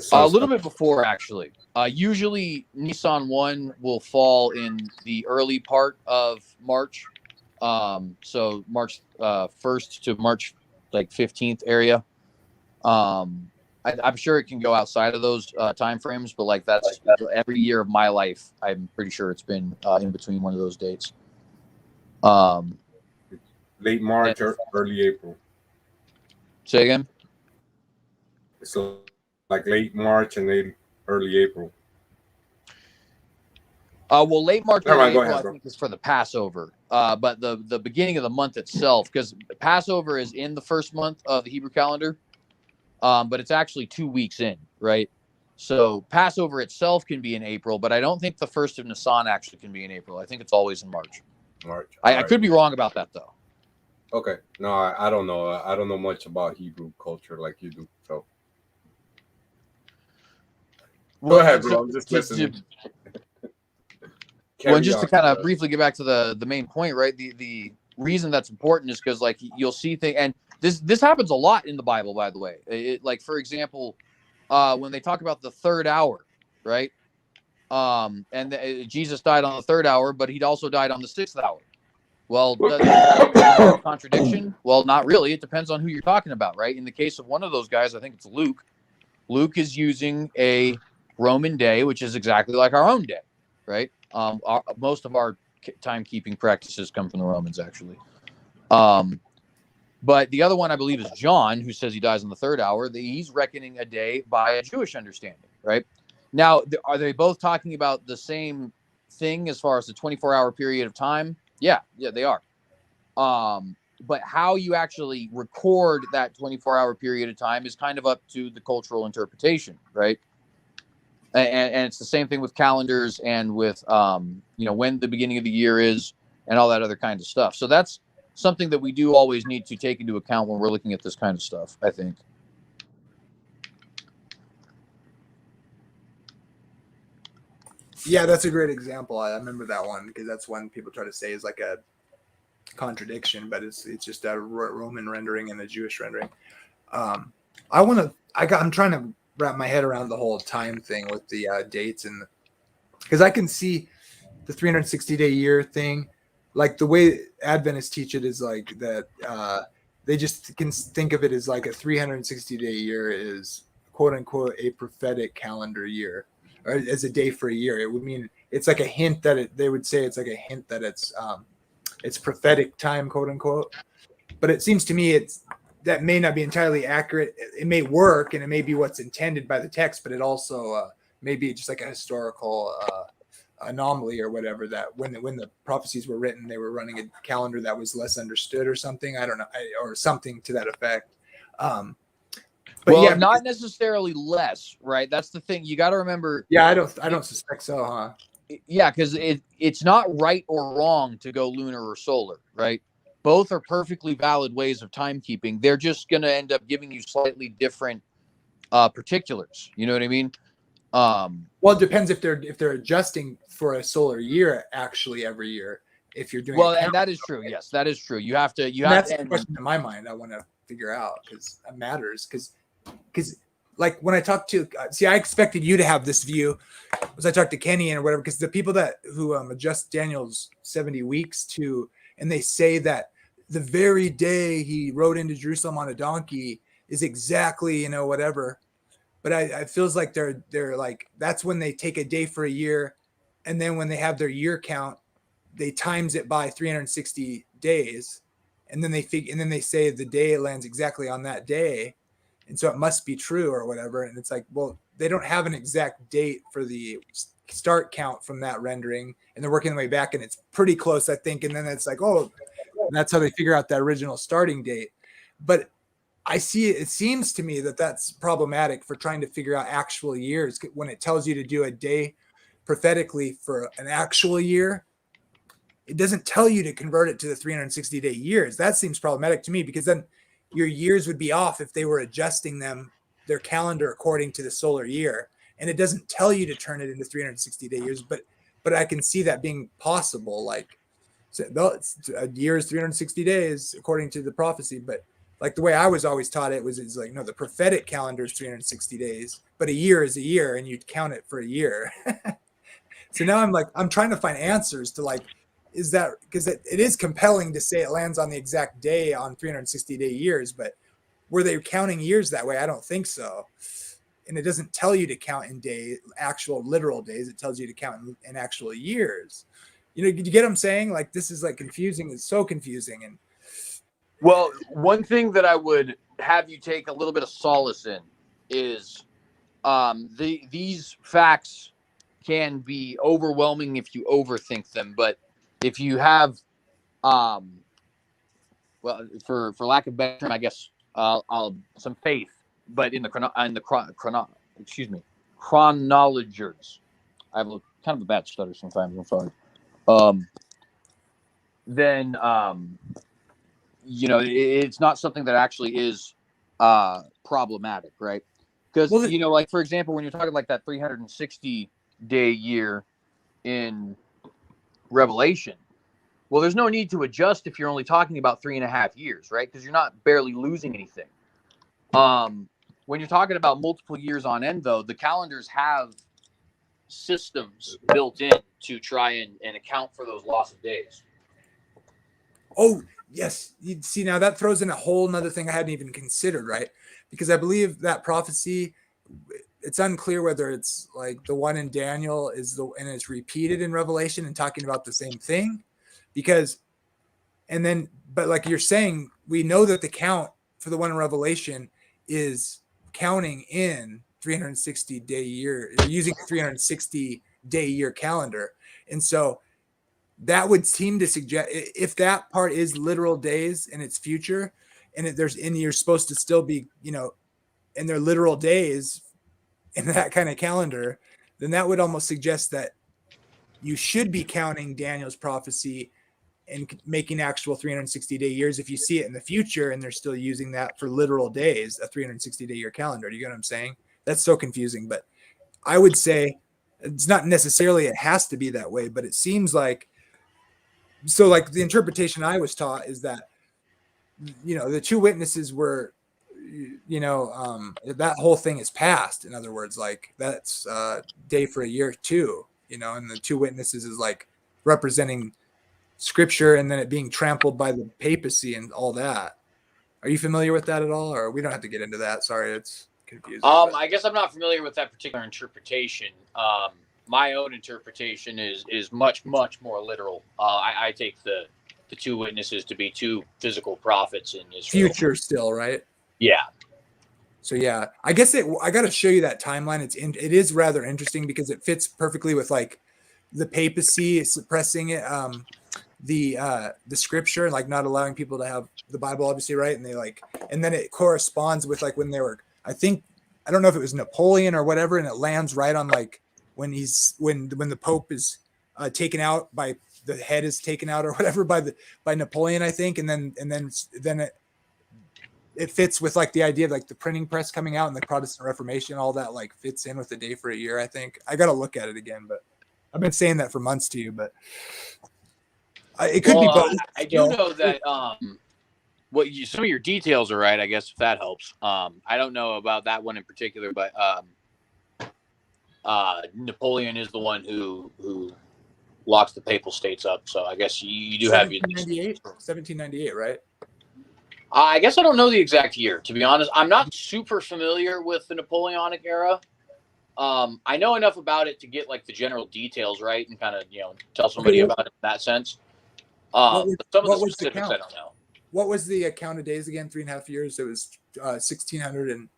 sun a little bit before, actually. Usually Nissan 1 will fall in the early part of March. So March 1st to March like 15th area. I'm sure it can go outside of those time frames, but like that's every year of my life. I'm pretty sure it's been in between one of those dates. Late March or early April. Say again? So like late March and early April. Well, late March, Never mind, April, go ahead, I bro. think is for the Passover. But the beginning of the month itself, because Passover is in the first month of the Hebrew calendar, but it's actually 2 weeks in, right? So Passover itself can be in April, but I don't think the first of Nisan actually can be in April. I think it's always in March. I could be wrong about that, though. Okay. No, I don't know. I don't know much about Hebrew culture like you do. So go ahead, bro. I'm just listening. To kind of briefly get back to the main point, right? The reason that's important is because like you'll see things, and this happens a lot in the Bible, by the way. Like for example, when they talk about the third hour, right? Jesus died on the third hour, but he'd also died on the sixth hour. Well, is that a contradiction? Well, not really. It depends on who you're talking about, right? In the case of one of those guys, I think it's Luke. Luke is using a Roman day, which is exactly like our own day, right? Most of our timekeeping practices come from the Romans, actually. But the other one, I believe, is John, who says he dies on the third hour. He's reckoning a day by a Jewish understanding, right? Now, are they both talking about the same thing as far as the 24-hour period of time? Yeah, they are. But how you actually record that 24-hour period of time is kind of up to the cultural interpretation, right? And it's the same thing with calendars and with, when the beginning of the year is and all that other kind of stuff. So that's something that we do always need to take into account when we're looking at this kind of stuff, I think. Yeah, that's a great example. I remember that one because that's one people try to say is like a contradiction, but it's just a Roman rendering and a Jewish rendering. I'm trying to wrap my head around the whole time thing with the dates, and because I can see the 360-day year thing, like the way Adventists teach it is like that. They just can think of it as like a 360-day year is quote unquote a prophetic calendar year, or as a day for a year. It would mean it's like a hint that they would say it's like a hint that it's prophetic time, quote unquote. But it seems to me that may not be entirely accurate. It may work and it may be what's intended by the text, but it also may be just like a historical anomaly or whatever, that when the prophecies were written, they were running a calendar that was less understood or something. I don't know, or something to that effect. Not necessarily less, right? That's the thing. You got to remember. Yeah, I don't suspect so, huh? Yeah, because it's not right or wrong to go lunar or solar, right? Both are perfectly valid ways of timekeeping. They're just going to end up giving you slightly different particulars. You know what I mean? Well, it depends if they're adjusting for a solar year actually every year. If you're doing and that is true. Yes, that is true. You have to. That's the question in my mind. I want to figure out because it matters. Because like when I talked to, I expected you to have this view as I talked to Kenny or whatever, because the people who adjust Daniel's 70 weeks to, and they say that the very day he rode into Jerusalem on a donkey is exactly, whatever. But I feels like they're like, that's when they take a day for a year. And then when they have their year count, they times it by 360 days. And then they say the day lands exactly on that day. and so it must be true or whatever. And it's like, well, they don't have an exact date for the start count from that rendering, and they're working their way back, and it's pretty close, I think. And then it's like, oh, that's how they figure out that original starting date. But I see it seems to me that that's problematic for trying to figure out actual years when it tells you to do a day prophetically for an actual year. It doesn't tell you to convert it to the 360-day years. That seems problematic to me, because then your years would be off if they were adjusting their calendar according to the solar year. And it doesn't tell you to turn it into 360-day years, but I can see that being possible. Like, so a year is 360 days according to the prophecy, but like the way I was always taught it is like, no, the prophetic calendar is 360 days, but a year is a year, and you count it for a year. So now I'm trying to find answers to like, is that because it is compelling to say it lands on the exact day on 360-day years, but were they counting years that way? I don't think so. And it doesn't tell you to count in actual literal days. It tells you to count in actual years. You get what I'm saying? Like, this is like confusing. It's so confusing. And well, one thing that I would have you take a little bit of solace in is these facts can be overwhelming if you overthink them. But if you have, well, for lack of better term, I guess, some faith, but in the chronologers, I have kind of a bad stutter sometimes. I'm sorry. Then it's not something that actually is problematic, right? Because like, for example, when you're talking like that 360-day year in Revelation, well, there's no need to adjust if you're only talking about 3.5 years, right? Because you're not barely losing anything. When you're talking about multiple years on end, though, the calendars have systems built in to try and account for those loss of days. Oh, yes. You see, now that throws in a whole nother thing I hadn't even considered, right? Because I believe that prophecy, it's unclear whether it's like the one in Daniel and it's repeated in Revelation and talking about the same thing. But like you're saying, we know that the count for the one in Revelation is counting in 360-day year, using a 360-day year calendar. And so that would seem to suggest, if that part is literal days in its future, and you're supposed to still be, in their literal days in that kind of calendar, then that would almost suggest that you should be counting Daniel's prophecy and making actual 360-day years if you see it in the future and they're still using that for literal days, a 360-day year calendar. Do you get what I'm saying? That's so confusing. But I would say it's not necessarily it has to be that way, but it seems like, so like the interpretation I was taught is that, the two witnesses were, that whole thing is past. In other words, like that's day for a year too, and the two witnesses is like representing scripture and then it being trampled by the papacy and all that. Are you familiar with that at all? Or we don't have to get into that. Sorry, it's confusing. I guess I'm not familiar with that particular interpretation. My own interpretation is much, much more literal. I take the two witnesses to be two physical prophets in Israel. Future still, right? Yeah. So yeah, I guess I got to show you that timeline. It is rather interesting because it fits perfectly with like the papacy suppressing it, the scripture, like not allowing people to have the Bible, obviously, right? And then it corresponds with like when they were, I don't know if it was Napoleon or whatever, and it lands right on like when the Pope is taken out by the head is taken out or whatever by Napoleon, I think, and then it fits with like the idea of like the printing press coming out and the Protestant Reformation, all that like fits in with the day for a year. I think I got to look at it again, but I've been saying that for months to you, but it could be both. I do know that some of your details are right, I guess, if that helps. I don't know about that one in particular, but Napoleon is the one who locks the Papal States up. So I guess you do have 1798, right? I guess I don't know the exact year, to be honest. I'm not super familiar with the Napoleonic era. I know enough about it to get like the general details right and kind of tell somebody about it in that sense. But some of the specifics I don't know. what was the count of days again? 3.5 years. It was 1600 and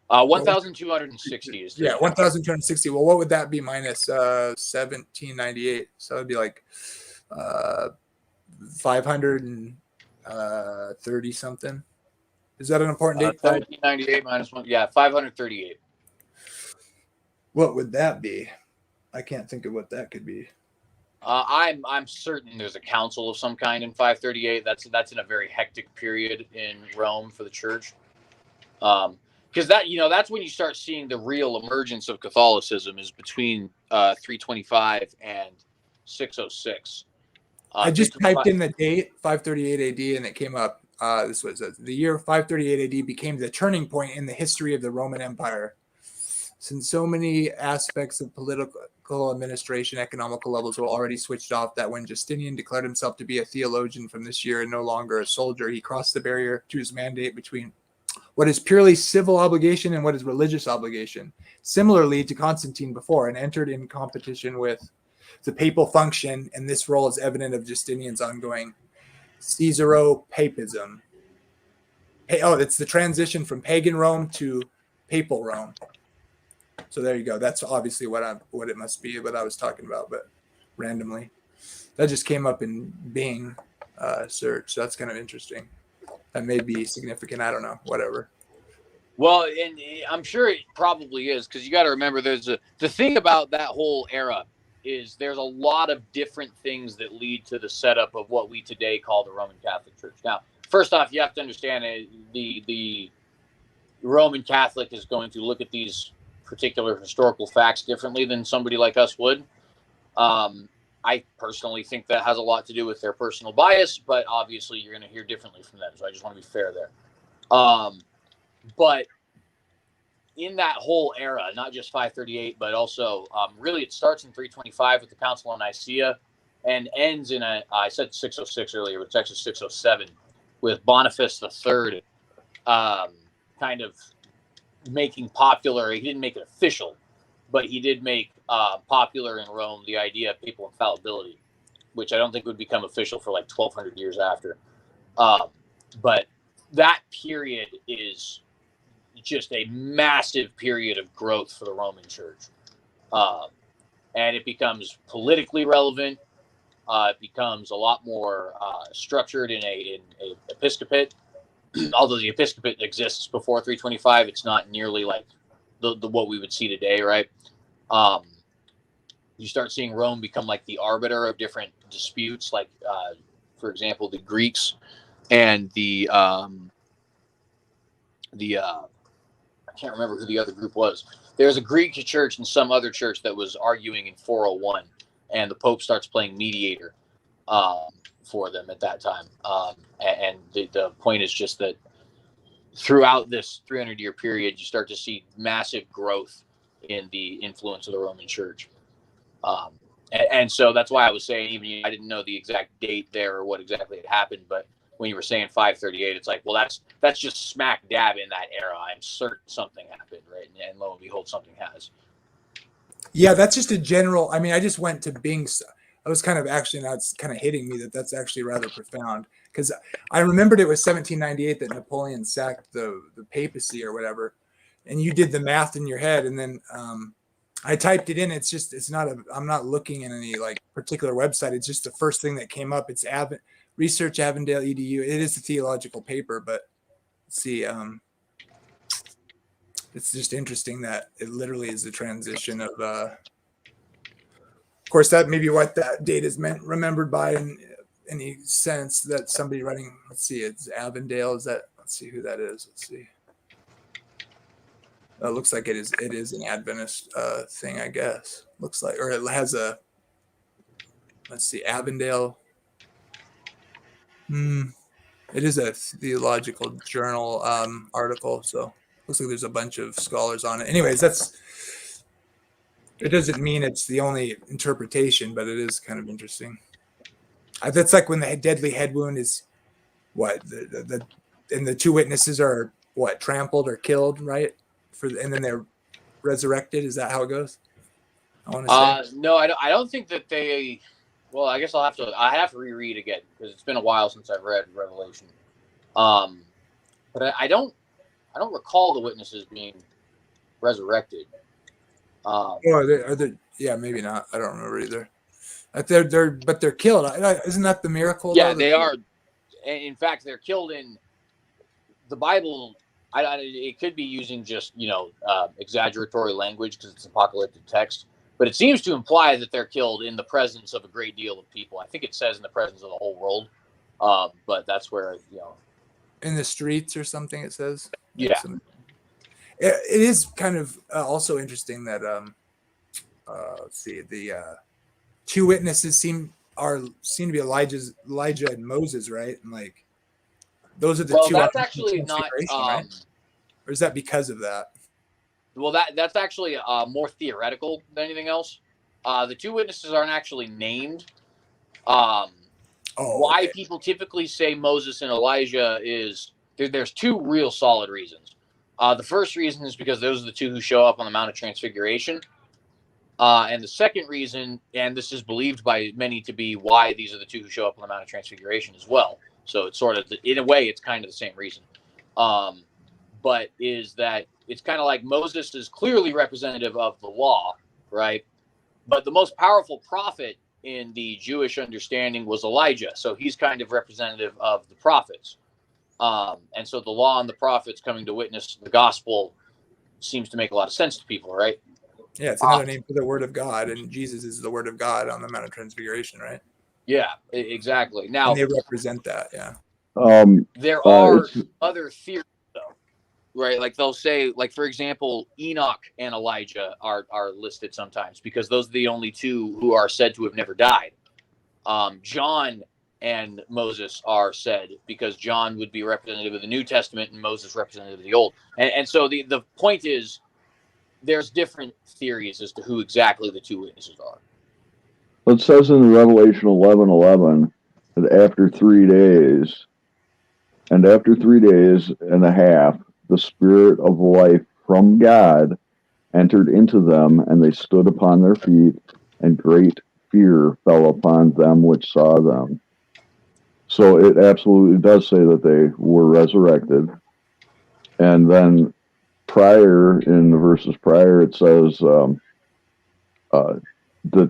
1,260 is yeah, 1,260. Well, what would that be minus 1798? So it'd be like 530 something. Is that an important date? 1798 minus 1. Yeah, 538. What would that be? I can't think of what that could be. I'm certain there's a council of some kind in 538. That's in a very hectic period in Rome for the church. Because that's when you start seeing the real emergence of Catholicism is between 325 and 606. I just typed in the date 538 AD and it came up. This was the year 538 AD became the turning point in the history of the Roman Empire. Since so many aspects of political administration, economical levels were already switched off, that when Justinian declared himself to be a theologian from this year and no longer a soldier, he crossed the barrier to his mandate between what is purely civil obligation and what is religious obligation, similarly to Constantine before, and entered in competition with the papal function, and this role is evident of Justinian's ongoing Caesaro-papism. It's the transition from pagan Rome to papal Rome. So there you go. That's obviously what it must be, what I was talking about, but randomly. That just came up in Bing search. So that's kind of interesting. That may be significant. I don't know. Whatever. Well, and I'm sure it probably is, because you got to remember the thing about that whole era is there's a lot of different things that lead to the setup of what we today call the Roman Catholic Church. Now, first off, you have to understand the Roman Catholic is going to look at these particular historical facts differently than somebody like us would. I personally think that has a lot to do with their personal bias, but obviously you're going to hear differently from them. So I just want to be fair there. But in that whole era, not just 538, but also really it starts in 325 with the Council of Nicaea and ends in I said 606 earlier, but it's actually 607 with Boniface III kind of making popular. He didn't make it official, but he did make popular in Rome the idea of papal infallibility, which I don't think would become official for like 1,200 years after. But that period is just a massive period of growth for the Roman Church. And it becomes politically relevant. It becomes a lot more structured in a episcopate. Although the episcopate exists before 325, it's not nearly like the what we would see today, right? You start seeing Rome become like the arbiter of different disputes, like, for example, the Greeks and the I can't remember who the other group was. There's a Greek church and some other church that was arguing in 401, and the Pope starts playing mediator for them at that time. And the point is just that throughout this 300-year period, you start to see massive growth in the influence of the Roman Church. And so that's why I was saying, even I didn't know the exact date there or what exactly had happened, but when you were saying 538, it's like, well, that's just smack dab in that era. I'm certain something happened, right? And lo and behold, something has. Yeah, that's just a general. I mean, I just went to Bing. I was kind of actually, now it's kind of hitting me that's actually rather profound, because I remembered it was 1798 that Napoleon sacked the papacy or whatever, and you did the math in your head, and then I typed it in. I'm not looking at any like particular website. It's just the first thing that came up. It's Research Avondale EDU. It is a theological paper, but let's see. It's just interesting that it literally is the transition of course, that may be what that date is remembered by in any sense, that somebody writing, let's see, it's Avondale. Let's see who that is. Let's see. It looks like it is an Adventist thing, I guess. Looks like, or it has let's see, Avondale. It is a theological journal article, so looks like there's a bunch of scholars on it. Anyways, it doesn't mean it's the only interpretation, but it is kind of interesting. That's like when the deadly head wound is what and the two witnesses are what, trampled or killed, right? And then they're resurrected. Is that how it goes? I want to say. No, I don't think that Well, I guess I have to reread again because it's been a while since I've read Revelation. But I don't recall the witnesses being resurrected. Yeah, maybe not. I don't remember either. But they're killed. Isn't that the miracle? Yeah, though, they are. In fact, they're killed in the Bible. It could be using just exaggeratory language because it's apocalyptic text, but it seems to imply that they're killed in the presence of a great deal of people. I think it says in the presence of the whole world, but that's where in the streets or something. It says. Yeah. It is kind of also interesting that let's see, the two witnesses seem to be Elijah and Moses, right? And like those are the two. Well, that's actually not. Right? Or is that because of that? Well, that's actually more theoretical than anything else. The two witnesses aren't actually named. Why people typically say Moses and Elijah is there's two real solid reasons. The first reason is because those are the two who show up on the Mount of Transfiguration. And the second reason, and this is believed by many to be why these are the two who show up on the Mount of Transfiguration as well. So it's sort of, in a way, it's kind of the same reason. But is that it's kind of like Moses is clearly representative of the law, right? But the most powerful prophet in the Jewish understanding was Elijah. So he's kind of representative of the prophets. And so the law and the prophets coming to witness the gospel seems to make a lot of sense to people, right? Yeah, it's another name for the word of God, and Jesus is the word of God on the Mount of Transfiguration, right? Yeah, exactly. Now and they represent that, yeah. There are other theories, though, right? Like they'll say, like for example, Enoch and Elijah are listed sometimes because those are the only two who are said to have never died. John and Moses are said because John would be representative of the New Testament and Moses representative of the Old. And so the point is there's different theories as to who exactly the two witnesses are. It says in Revelation 11:11 that after 3 days and a half, the Spirit of life from God entered into them, and they stood upon their feet, and great fear fell upon them which saw them. So it absolutely does say that they were resurrected. And then in the verses prior, it says that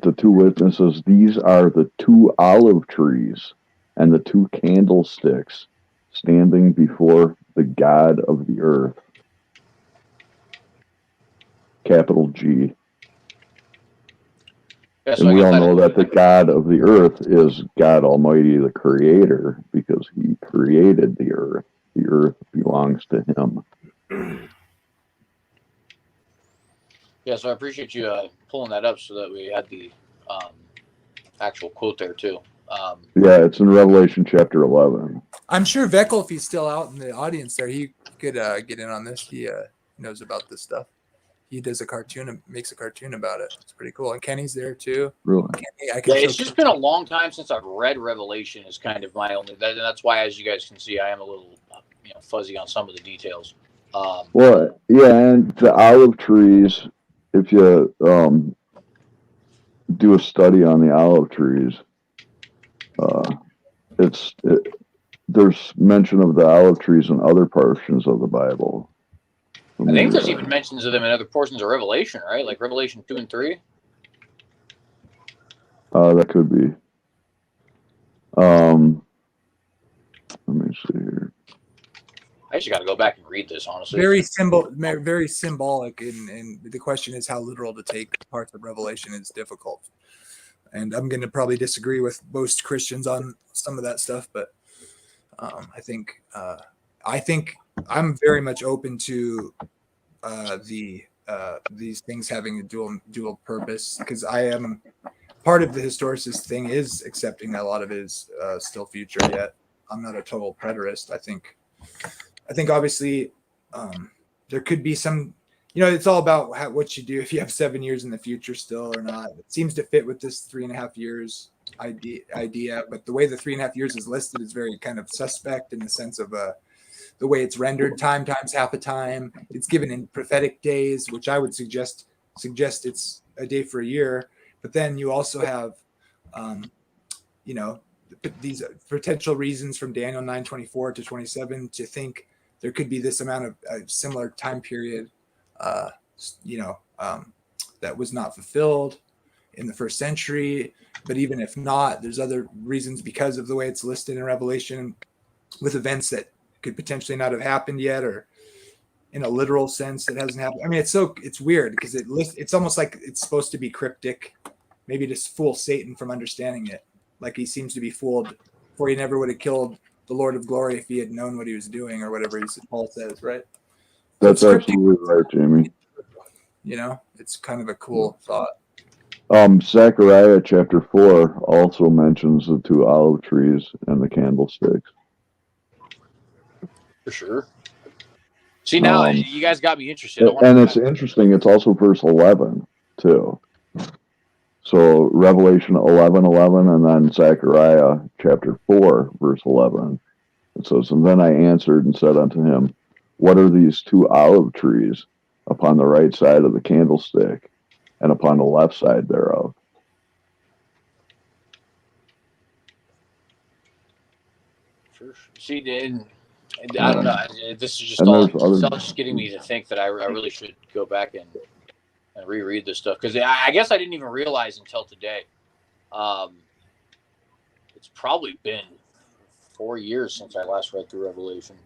the two witnesses, these are the two olive trees and the two candlesticks standing before the God of the earth. Capital G. Yeah, so and we all know that the God of the earth is God Almighty, the Creator, because He created the earth. The earth belongs to Him. Yeah, so I appreciate you pulling that up so that we had the actual quote there too. Yeah, it's in Revelation chapter 11. I'm sure Veckel, if he's still out in the audience there, he could get in on this. He knows about this stuff. He does makes a cartoon about it. It's pretty cool. And Kenny's there too. Really? It's just been a long time since I've read Revelation. Is kind of my only. That's why, as you guys can see, I am a little fuzzy on some of the details. Well, yeah, and the olive trees. If you do a study on the olive trees, there's mention of the olive trees in other portions of the Bible. I think there's even mentions of them in other portions of Revelation, right? Like Revelation 2 and 3. That could be. Let me see here. I actually got to go back and read this, honestly. Very symbolic, and the question is how literal to take parts of Revelation is difficult. And I'm going to probably disagree with most Christians on some of that stuff, but I think I'm very much open to these things having a dual purpose, because I am part of the historicist thing is accepting that a lot of it is still future yet. I'm not a total preterist. I think obviously there could be some, it's all about what you do if you have 7 years in the future still or not. It seems to fit with this 3.5 years idea, but the way the 3.5 years is listed is very kind of suspect in the sense of the way it's rendered, time times half a time. It's given in prophetic days, which I would suggest it's a day for a year. But then you also have these potential reasons from Daniel 9:24 to 27 to think there could be this amount of a similar time period, that was not fulfilled in the first century. But even if not, there's other reasons because of the way it's listed in Revelation with events that could potentially not have happened yet, or in a literal sense that hasn't happened. I mean, it's weird because it's almost like it's supposed to be cryptic, maybe to fool Satan from understanding it. Like he seems to be fooled, for he never would have killed the Lord of Glory if he had known what he was doing, or whatever Paul says, right? That's absolutely right, Jamie. It's kind of a cool thought. Zechariah chapter 4 also mentions the 2 olive trees and the candlesticks. For sure. See, now you guys got me interested. And it's interesting. It's also verse 11 too. So Revelation 11:11, and then Zechariah chapter 4 verse 11. It says, "And then I answered and said unto him, What are these 2 olive trees upon the right side of the candlestick, and upon the left side thereof?" Sure. See, I don't know. This is just getting me to think that I really should go back and reread this stuff, because I guess I didn't even realize until today. It's probably been 4 years since I last read through Revelation.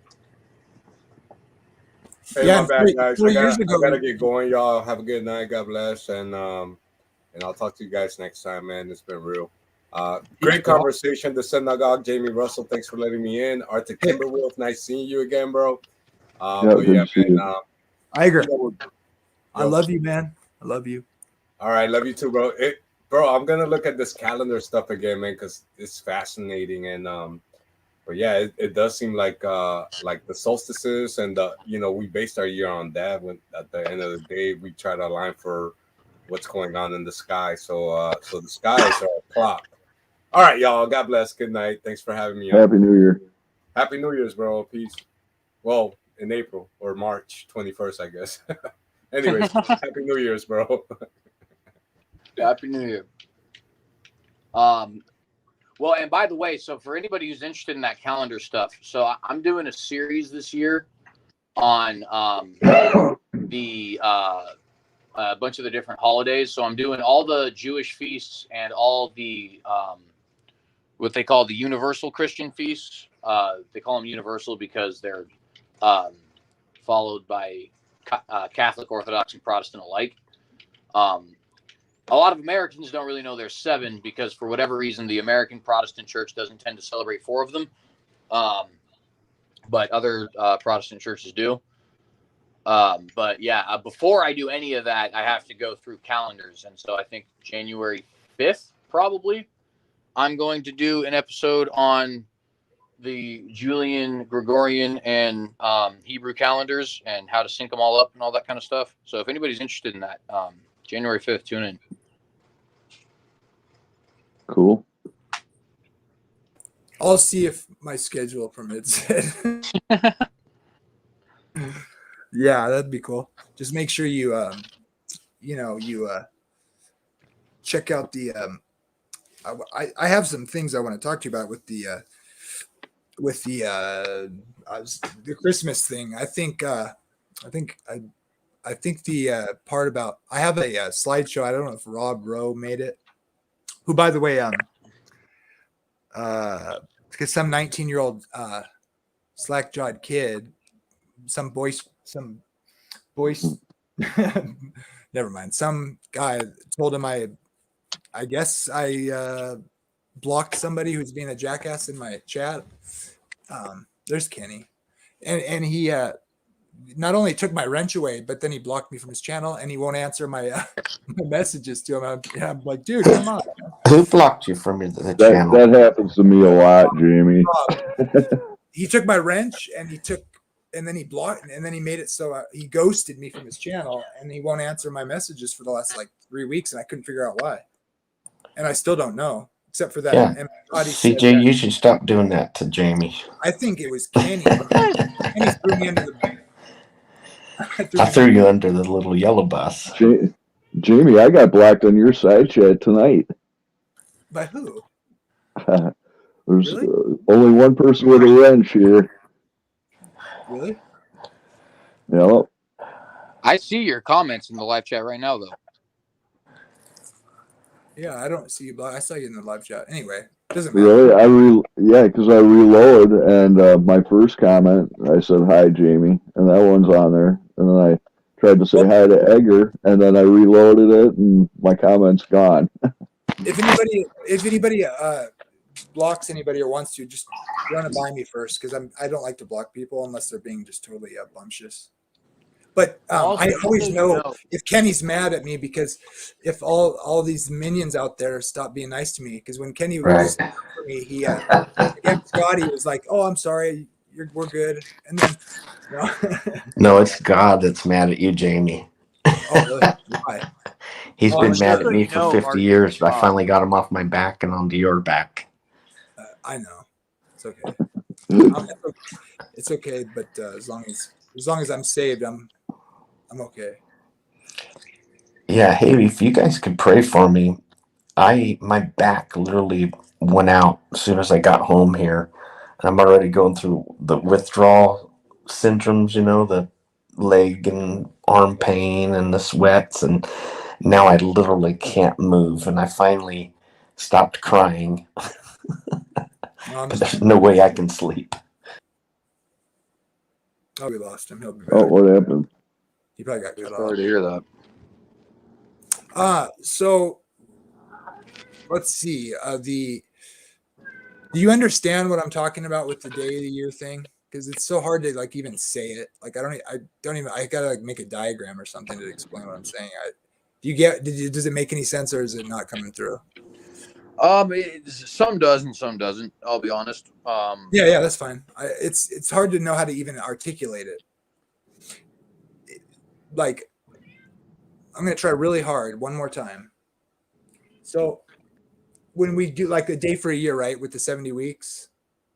Hey, my bad, guys. I gotta get going, y'all. Have a good night. God bless, and I'll talk to you guys next time, man. It's been real. Great conversation. TheCynicogue, Jamie Russell, thanks for letting me in. Arthur Kimberwolf, nice seeing you again, bro. I agree. I love you, man. I love you. All right, love you too, bro. Bro, I'm gonna look at this calendar stuff again, man, because it's fascinating. And but yeah, it does seem like the solstices, and we based our year on that. When at the end of the day, we try to align for what's going on in the sky. So the skies are a clock. All right, y'all. God bless. Good night. Thanks for having me on. Happy New Year. Happy New Year's, bro. Peace. Well, in April or March 21st, I guess. Anyways, Happy New Year's, bro. Happy New Year. Well, and by the way, so for anybody who's interested in that calendar stuff, so I'm doing a series this year on a bunch of the different holidays. So I'm doing all the Jewish feasts and all the what they call the universal Christian feasts. They call them universal because they're followed by Catholic, Orthodox, and Protestant alike. A lot of Americans don't really know there's 7 because for whatever reason, the American Protestant Church doesn't tend to celebrate 4 of them. But other Protestant churches do. But yeah, before I do any of that, I have to go through calendars. And so I think January 5th, probably, I'm going to do an episode on the Julian, Gregorian, and Hebrew calendars and how to sync them all up and all that kind of stuff. So if anybody's interested in that, January 5th, tune in. Cool. I'll see if my schedule permits it. Yeah, that'd be cool. Just make sure you check out the I have some things I want to talk to you about with the Christmas thing. I think the part about, I have a slideshow. I don't know if Rob Rowe made it, who, by the way, because some 19-year-old slack-jawed kid, some boy, never mind. Some guy told him I guess I blocked somebody who's being a jackass in my chat. There's Kenny, and he not only took my wrench away, but then he blocked me from his channel, and he won't answer my messages to him. I'm like, dude, come on. Who blocked you from the channel? That happens to me a lot, Jamie. He took my wrench, and then he blocked, and then he made it so he ghosted me from his channel, and he won't answer my messages for the last 3 weeks, and I couldn't figure out why. And I still don't know, except for that. Yeah. CJ, you should stop doing that to Jamie. I think it was Kenny. Kenny threw me under the I threw you under the little yellow bus. Jamie, I got blocked on your side chat tonight. By who? There's Really? only one person with a wrench here. Really? Yep. I see your comments in the live chat right now, though. Yeah, I don't see you. I saw you in the live chat. Anyway, doesn't matter. Really? Yeah, because I reload and my first comment, I said hi, Jamie, and that one's on there. And then I tried to say hi to Edgar, and then I reloaded it, and my comment's gone. If anybody blocks anybody or wants to, just run it by me first, because I don't like to block people unless they're being just totally bumptious. But Also, I just always so you know know- if Kenny's mad at me, because if all these minions out there stop being nice to me, because when Kenny Right. was for me, he against Scotty was like, "Oh, I'm sorry, we're good," and then No, it's God that's mad at you, Jamie. oh really? Why? He's Oh, been just mad so at me you for know, 50 Mark, years, but I finally got him off my back and onto your back. I know it's okay. It's okay, but as long as I'm saved, I'm okay. Yeah, hey, if you guys could pray for me, my back literally went out as soon as I got home here. And I'm already going through the withdrawal syndromes, the leg and arm pain and the sweats, and now I literally can't move. And I finally stopped crying, No, but there's no way I can sleep. oh, we lost him. He'll be Oh, back. what happened? He probably got cut Sorry off. to hear that. So let's see. Do you understand what I'm talking about with the day of the year thing? Because it's so hard to like even say it. Like I don't even. I gotta like make a diagram or something to explain what I'm saying. Do you get? Does it make any sense, or is it not coming through? Some does and some doesn't. I'll be honest. Yeah, that's fine. It's hard to know how to even articulate it. Like I'm gonna try really hard one more time. So when we do like the day for a year, right, with the 70 weeks,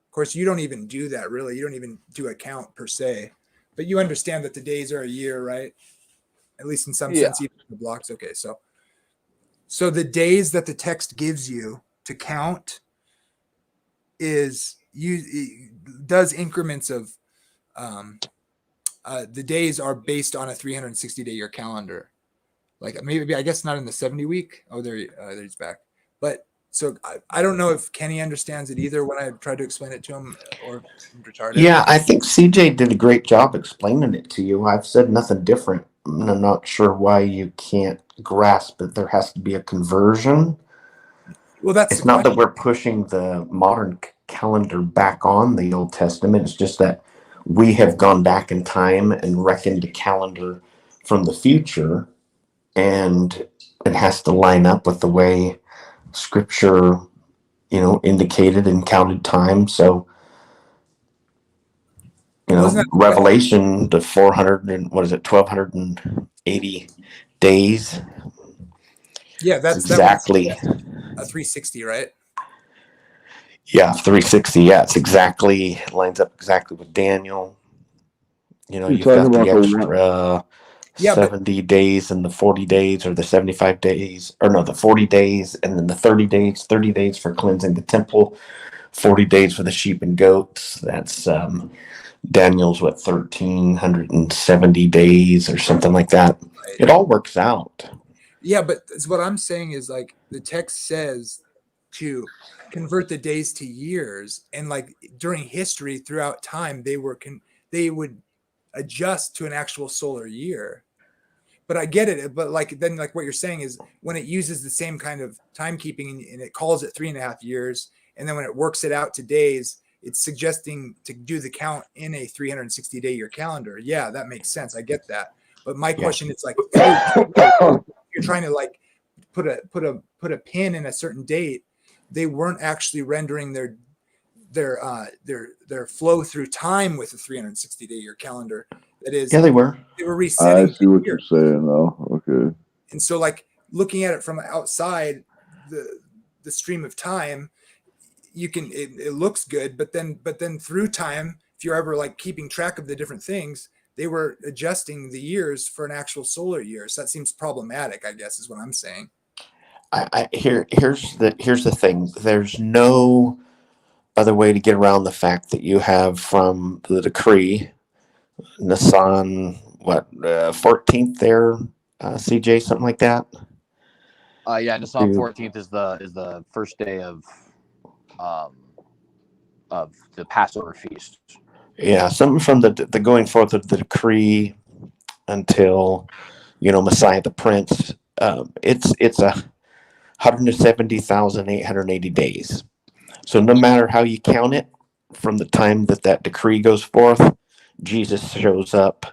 of course, you don't even do that really. You don't even do a count per se, but you understand that the days are a year, right? At least in some sense, even the blocks. Okay, so the days that the text gives you to count does increments of the days are based on a 360-day year calendar. Like maybe I guess not in the 70 week. Oh, there he's back. But so I don't know if Kenny understands it either when I tried to explain it to him, or I'm retarded. Yeah, I think CJ did a great job explaining it to you. I've said nothing different. I'm not sure why you can't grasp that there has to be a conversion. Well, that's It's not that we're pushing the modern calendar back on the Old Testament. It's just that we have gone back in time and reckoned a calendar from the future, and it has to line up with the way Scripture, indicated and counted time. So, Revelation, the 400 and what is it, 1280 days. Yeah, that's exactly a 360, right? Yeah, 360. Yeah, it's exactly lines up exactly with Daniel. You've got the extra 70 days and the 40 days, or the 75 days, or no, the 40 days and then the 30 days for cleansing the temple, 40 days for the sheep and goats. That's Daniel's 1370 days or something like that. Right. It all works out. Yeah, but what I'm saying is like the text says to convert the days to years, and like during history throughout time they would adjust to an actual solar year. But I get it. But like then like what you're saying is when it uses the same kind of timekeeping and it calls it 3.5 years, and then when it works it out to days, it's suggesting to do the count in a 360-day year calendar. Yeah, that makes sense. I get that. But my question is like, you're trying to like put a pin in a certain date. They weren't actually rendering their flow through time with a 360-day year calendar. That is, yeah, they were resetting. I see what you're saying, though. Okay. And so, like looking at it from outside the stream of time, you can it looks good, but then through time, if you're ever like keeping track of the different things, they were adjusting the years for an actual solar year. So that seems problematic, I guess, is what I'm saying. here's the thing. There's no other way to get around the fact that you have from the decree, Nissan, 14th there, CJ, something like that. Yeah, Nisan 14th is the first day of the Passover feast. Yeah, something from the going forth of the decree until Messiah the Prince. It's 170,880 days. So no matter how you count it, from the time that decree goes forth, Jesus shows up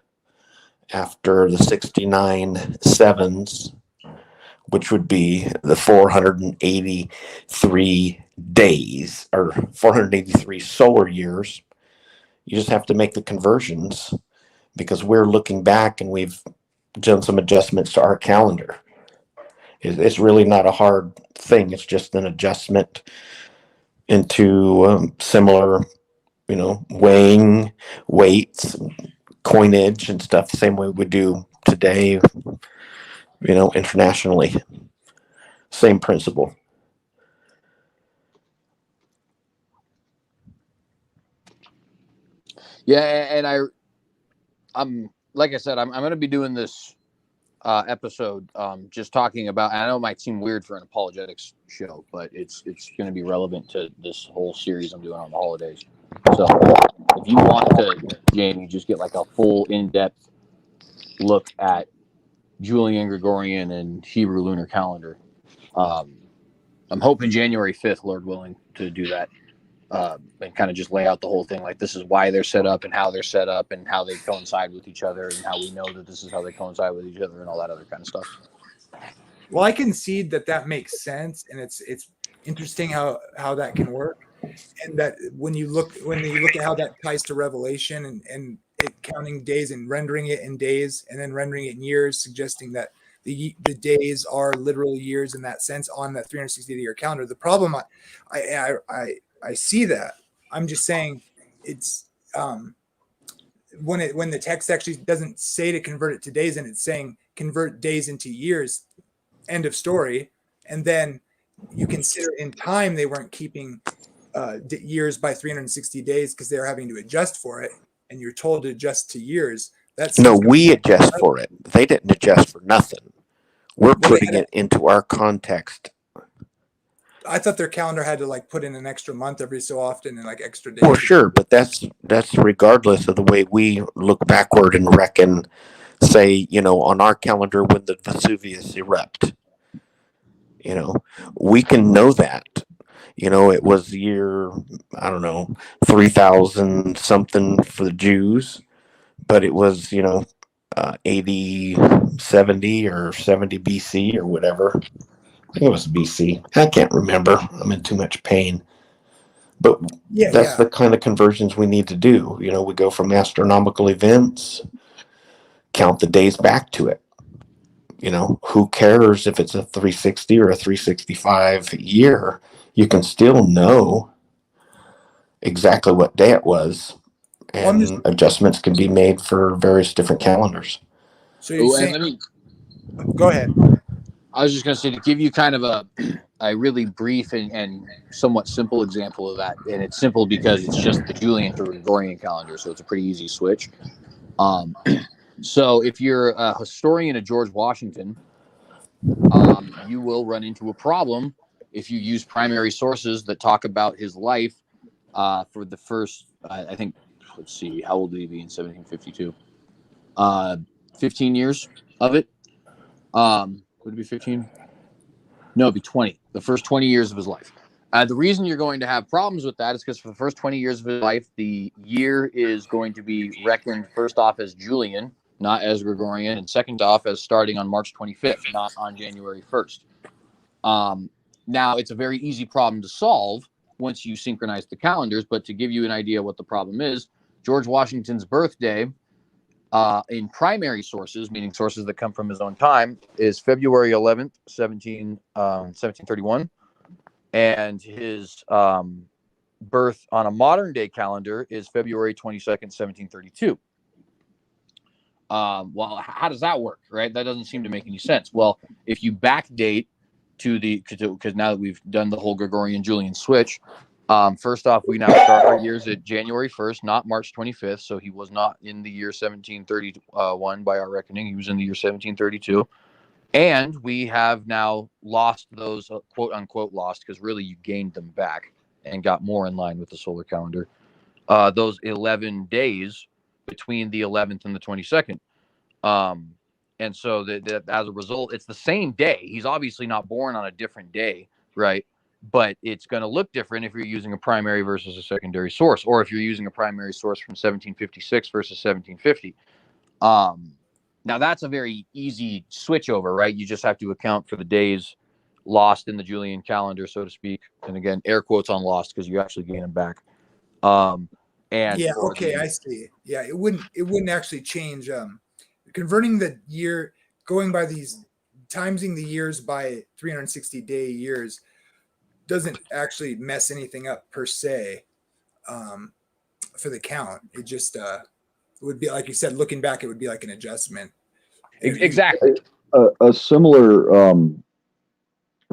after the 69 sevens, which would be the 483 days or 483 solar years. You just have to make the conversions because we're looking back and we've done some adjustments to our calendar. It's really not a hard thing. It's just an adjustment into similar, weighing, weights, coinage and stuff the same way we do today, internationally. Same principle. Yeah, and I'm like I said, I'm going to be doing this episode just talking about. I know it might seem weird for an apologetics show, but it's going to be relevant to this whole series I'm doing on the holidays. So if you want to, Jamie, just get like a full in-depth look at Julian, Gregorian, and Hebrew lunar calendar, I'm hoping January 5th, Lord willing, to do that. And kind of just lay out the whole thing, like this is why they're set up and how they're set up and how they coincide with each other and how we know that this is how they coincide with each other and all that other kind of stuff. Well, I concede that makes sense, and it's interesting how that can work, and that when you look at how that ties to Revelation and it counting days and rendering it in days and then rendering it in years, suggesting that the days are literal years in that sense on that 360-year calendar. The problem I see that. I'm just saying it's when the text actually doesn't say to convert it to days and it's saying convert days into years, end of story. And then you consider in time they weren't keeping years by 360 days because they were having to adjust for it, and you're told to adjust to years. No, we adjust for it. They didn't adjust for nothing. We're putting it into our context. I thought their calendar had to like put in an extra month every so often and like extra days. Well, sure, but that's regardless of the way we look backward and reckon, say, on our calendar when the Vesuvius erupt. We can know that. It was year, I don't know, 3,000 something for the Jews, but it was, 80, 70 or 70 BC or whatever. I think it was BC. I can't remember. I'm in too much pain. But that's the kind of conversions we need to do. We go from astronomical events, count the days back to it. Who cares if it's a 360 or a 365 year? You can still know exactly what day it was, and adjustments can be made for various different calendars. So you're saying, go ahead. I was just going to say, to give you kind of a really brief and somewhat simple example of that, and it's simple because it's just the Julian to Gregorian calendar, so it's a pretty easy switch. So if you're a historian of George Washington, you will run into a problem if you use primary sources that talk about his life for the first, I think, let's see, how old did he be in 1752? 15 years of it. Would it be 15? No, it'd be 20. The first 20 years of his life. The reason you're going to have problems with that is because for the first 20 years of his life, the year is going to be reckoned first off as Julian, not as Gregorian, and second off as starting on March 25th, not on January 1st. Now, it's a very easy problem to solve once you synchronize the calendars, but to give you an idea what the problem is, George Washington's birthday in primary sources, meaning sources that come from his own time, is February 11th, 1731. And his birth on a modern day calendar is February 22nd, 1732. Well, how does that work, right? That doesn't seem to make any sense. Well, if you backdate because now that we've done the whole Gregorian Julian switch, first off, we now start our years at January 1st, not March 25th. So he was not in the year 1731 by our reckoning. He was in the year 1732. And we have now lost those quote unquote lost, because really you gained them back and got more in line with the solar calendar. Those 11 days between the 11th and the 22nd. And so that as a result, it's the same day. He's obviously not born on a different day, right? But it's going to look different if you're using a primary versus a secondary source, or if you're using a primary source from 1756 versus 1750. Now that's a very easy switch over, right? You just have to account for the days lost in the Julian calendar, so to speak. And again, air quotes on lost, because you actually gain them back. And yeah, okay, I see. Yeah, it wouldn't actually change. Converting the year, going by these, timesing the years by 360-day years doesn't actually mess anything up per se for the count. It just it would be, like you said, looking back, it would be like an adjustment. Exactly. A similar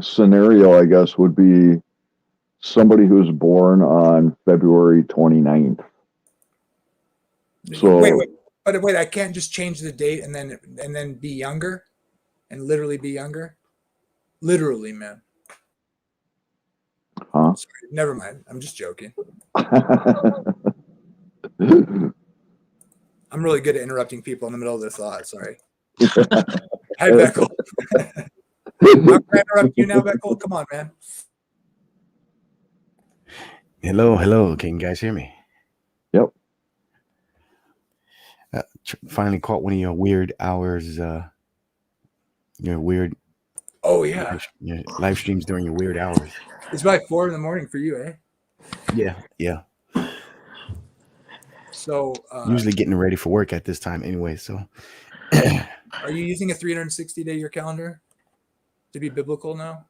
scenario, I guess, would be somebody who's born on February 29th. So wait, I can't just change the date and then be younger, and literally be younger. Literally, man. Huh? Sorry, never mind. I'm just joking. I'm really good at interrupting people in the middle of their thought. Sorry. Hi, Beckel. I'm going to interrupt you now, Beckel. Come on, man. Hello. Can you guys hear me? Yep. Finally caught one of your weird hours. Your weird. Oh yeah. Your live streams during your weird hours. It's like 4 a.m. for you, eh? Yeah. So usually getting ready for work at this time anyway. So, are you using a 360-day year calendar to be biblical now?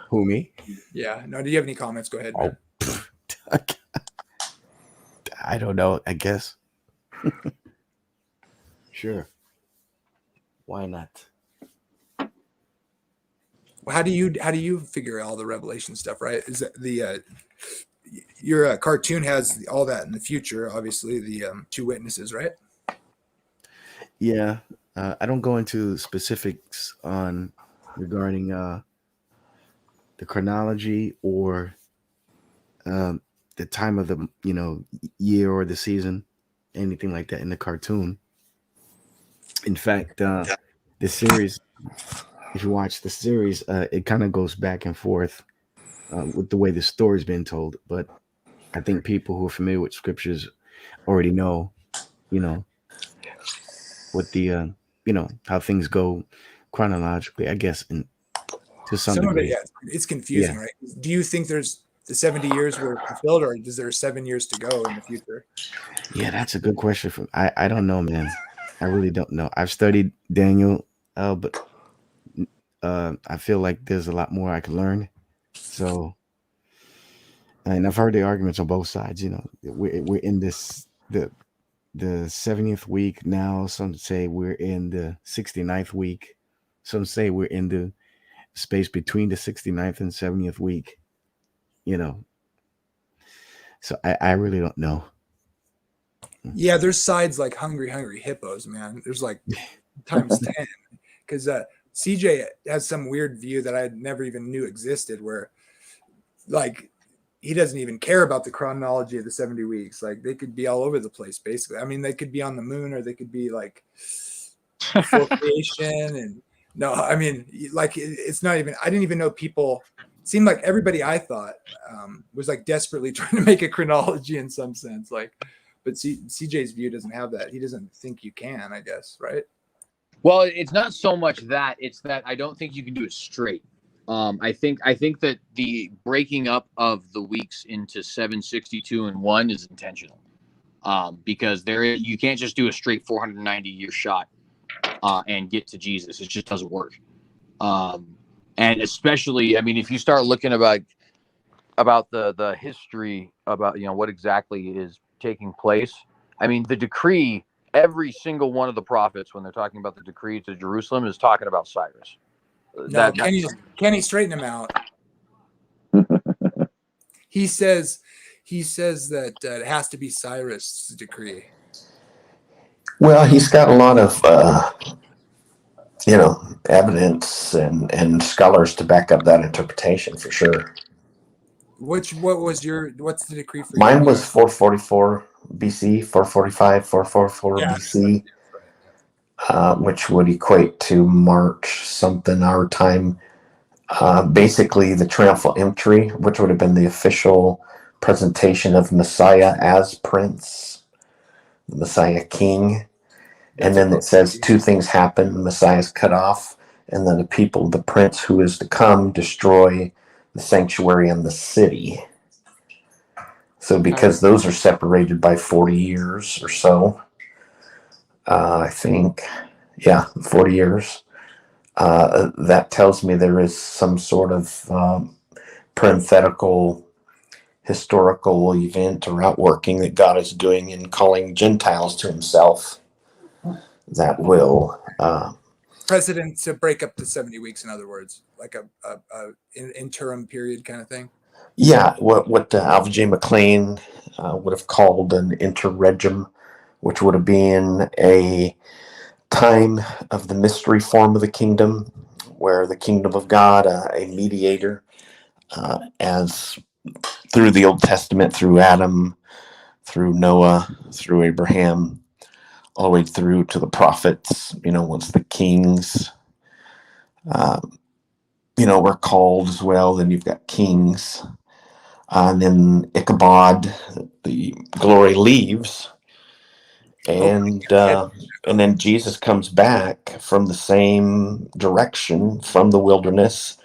Who, me? Yeah. No. Do you have any comments? Go ahead. Man. Oh, I don't know. I guess. Sure. Why not? How do you figure all the Revelation stuff? Right? Is that the your cartoon has all that in the future? Obviously, the 2 witnesses, right? Yeah. I don't go into specifics on regarding the chronology or the time of the year or the season, anything like that in the cartoon. In fact, the series, if you watch the series, it kind of goes back and forth with the way the story's been told. But I think people who are familiar with scriptures already know, what the how things go chronologically, I guess, and to some degree. Of it, yeah, it's confusing, right? Do you think there's the 70 years were fulfilled, or is there 7 years to go in the future? Yeah, that's a good question. I don't know, man. I really don't know. I've studied Daniel, but I feel like there's a lot more I can learn. So, and I've heard the arguments on both sides. We're in this the 70th week now. Some say we're in the 69th week. Some say we're in the space between the 69th and 70th week. So I really don't know. Yeah, there's sides like hungry hippos, man. There's like times 10, because CJ has some weird view that I never even knew existed, where like he doesn't even care about the chronology of the 70 weeks. Like they could be all over the place, basically. I mean, they could be on the moon, or they could be like full creation. And no, I mean, like it's not even. I didn't even know people. It seemed like everybody I thought was like desperately trying to make a chronology in some sense, like. But CJ's view doesn't have that. He doesn't think you can, I guess, right? Well, it's not so much that. It's that I don't think you can do it straight. I think that the breaking up of the weeks into 762 and 1 is intentional. Because you can't just do a straight 490-year shot and get to Jesus. It just doesn't work. And especially, I mean, if you start looking about the history about what exactly is taking place. I mean, the decree, every single one of the prophets, when they're talking about the decree to Jerusalem, is talking about Cyrus. No, Kenny, straighten him out. He says that it has to be Cyrus' decree. Well, he's got a lot of evidence and scholars to back up that interpretation for sure. What's the decree for Mine you? was 444 BC, 445, 444 BC, which would equate to March something our time. Basically, the triumphal entry, which would have been the official presentation of Messiah as Prince, the Messiah King. And then it says two things happen. The Messiah is cut off, and then the prince who is to come, destroy the sanctuary and the city. So because those are separated by 40 years or so, I think, 40 years, that tells me there is some sort of parenthetical historical event or outworking that God is doing in calling Gentiles to himself that will precedent to break up to 70 weeks, in other words, like a interim period kind of thing. Yeah, what Alva J. McLean would have called an interregnum, which would have been a time of the mystery form of the kingdom, where the kingdom of God, a mediator, as through the Old Testament, through Adam, through Noah, through Abraham, all the way through to the prophets, once the kings, were called as well, then you've got kings. And then Ichabod, the glory leaves, and then Jesus comes back from the same direction, from the wilderness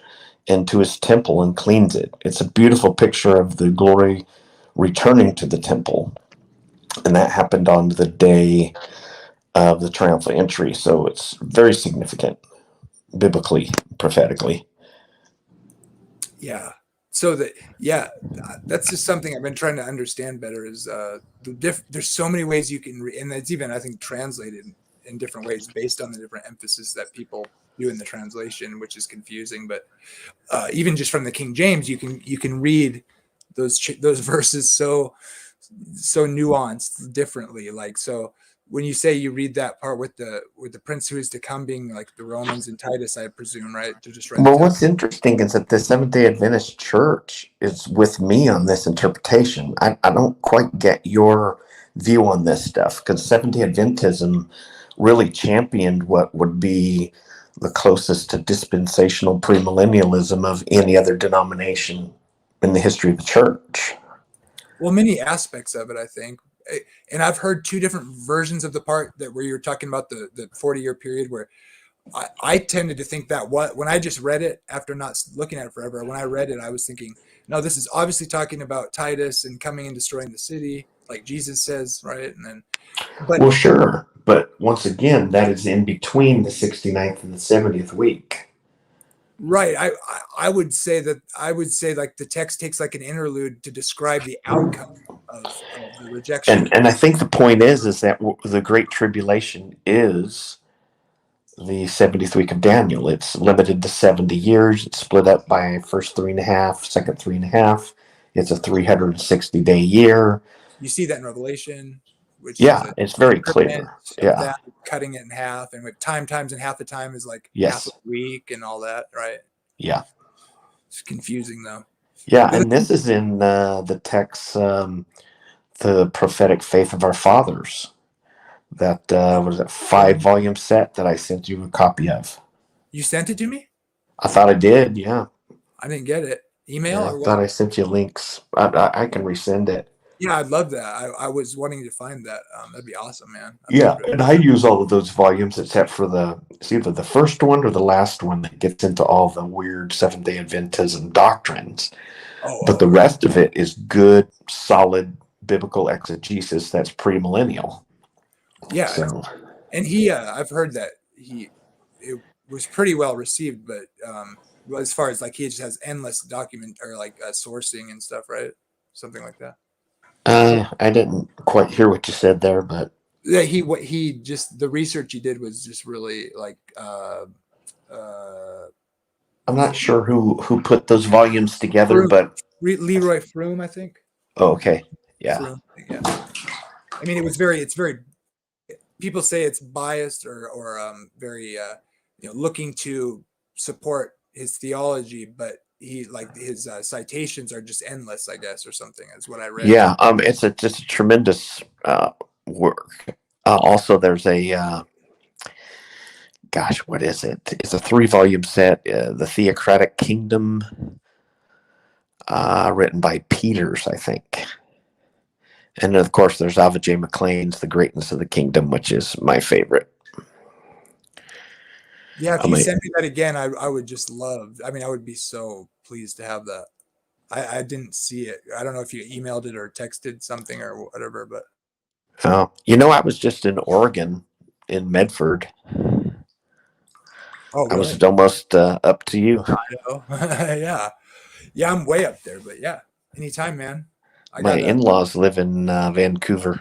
into his temple, and cleans it. It's a beautiful picture of the glory returning to the temple, and that happened on the day of the triumphal entry. So it's very significant, biblically, prophetically. Yeah. So that's just something I've been trying to understand better. Is there's so many ways you can, and it's even, I think, translated in different ways based on the different emphasis that people do in the translation, which is confusing. But even just from the King James, you can read those verses so nuanced differently. Like, so when you say you read that part with the prince who is to come being like the Romans and Titus, I presume, right? To just write. Well, what's interesting is that the Seventh-day Adventist Church is with me on this interpretation. I don't quite get your view on this stuff, because Seventh-day Adventism really championed what would be the closest to dispensational premillennialism of any other denomination in the history of the church. Well, many aspects of it, I think. And I've heard two different versions of the part where you're talking about the 40-year period, where I tended to think that when I just read it after not looking at it forever, when I read it, I was thinking, no, this is obviously talking about Titus and coming and destroying the city, like Jesus says, right? And then, well, sure, but once again, that is in between the 69th and the 70th week. Right. I would say like the text takes like an interlude to describe the outcome of the rejection. And I think the point is that the Great Tribulation is the 70th week of Daniel. It's limited to 70 years. It's split up by first 3.5, second 3.5. It's a 360-day year. You see that in Revelation, which it's very clear. That cutting it in half, and with times in half the time is like half a week and all that, right? Yeah. It's confusing though. Yeah, and this is in the text, the prophetic faith of our fathers. That was a 5-volume set that I sent you a copy of. You sent it to me? I thought I did. Yeah. I didn't get it. Email or what? I thought I sent you links. I can resend it. Yeah, I'd love that. I was wanting to find that. That'd be awesome, man. And I use all of those volumes except for it's either the first one or the last one that gets into all the weird Seventh-day Adventism doctrines. But the rest of it is good, solid biblical exegesis that's premillennial. Yeah. So. And I've heard that it was pretty well received, but as far as like he just has endless document or like sourcing and stuff, right? Something like that. I didn't quite hear what you said there, but yeah, he just the research he did was just really like I'm not sure who put those volumes together, Froome. but Leroy Froome, I think. oh, okay, yeah, Froome, yeah. I mean, it's very. People say it's biased or very looking to support his theology, but his citations are just endless, I guess, or something. Is what I read. yeah. It's just a tremendous work. Also, there's a gosh, what is it? It's a 3-volume set, The Theocratic Kingdom, written by Peters, I think. And of course, there's Ava J. McClain's The Greatness of the Kingdom, which is my favorite. Yeah, if you send me that again, I would just love. I mean, I would be so pleased to have that. I didn't see it. I don't know if you emailed it or texted something or whatever, but I was just in Oregon, in Medford. Oh, really? I was almost up to you. I know. Yeah, I'm way up there, but yeah, anytime, man. My in-laws live in Vancouver.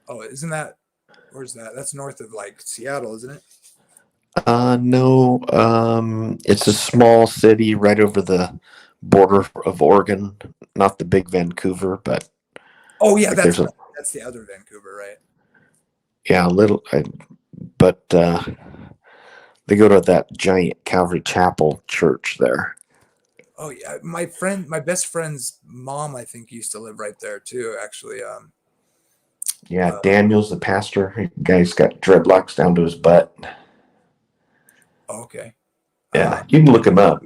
Oh, isn't that? Where's that? That's north of like Seattle, isn't it? No, it's a small city right over the border of Oregon. Not the big Vancouver, but oh yeah, that's the other Vancouver, right? Yeah, a little, but they go to that giant Calvary Chapel church there. Oh yeah, my best friend's mom, I think, used to live right there too. Actually, yeah, Daniel's the pastor. Guy's got dreadlocks down to his butt. Okay. Yeah, you can look him up.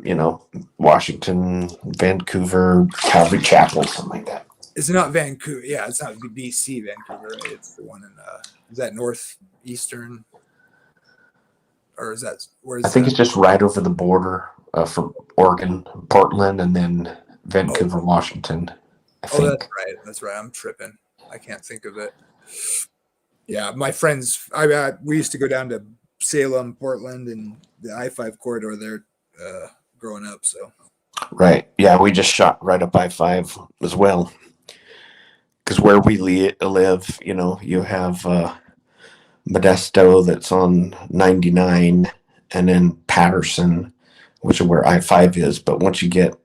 Washington, Vancouver, Calvary Chapel, something like that. Is it not Vancouver? Yeah, it's not BC Vancouver, right? It's the one in is that northeastern, or is that I think it's just right over the border from Oregon, Portland, and then Vancouver, Washington. I think. That's right. I'm tripping. I can't think of it. Yeah, my friends. We used to go down to Salem, Portland, and the I-5 corridor there growing up. So. Right. Yeah, we just shot right up I-5 as well. Because where we live, you have Modesto that's on 99, and then Patterson, which is where I-5 is. But once you get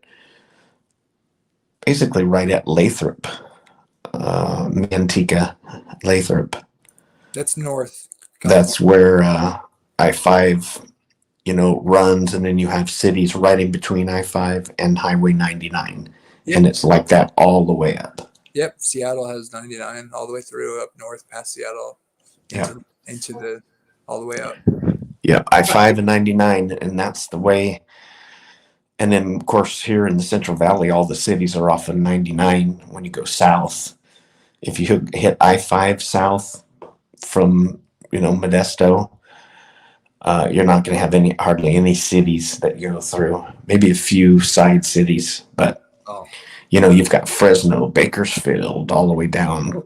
basically right at Lathrop, Manteca, Lathrop. That's north. That's where I-5, runs, and then you have cities right in between I-5 and Highway 99. Yep. And it's like that all the way up. Yep, Seattle has 99 all the way through up north past Seattle. Into all the way up. Yeah, I-5 and 99, and that's the way. And then, of course, here in the Central Valley, all the cities are off of 99 when you go south. If you hit I-5 south from, Modesto, you're not going to have hardly any cities that you go through. Maybe a few side cities, but you've got Fresno, Bakersfield, all the way down.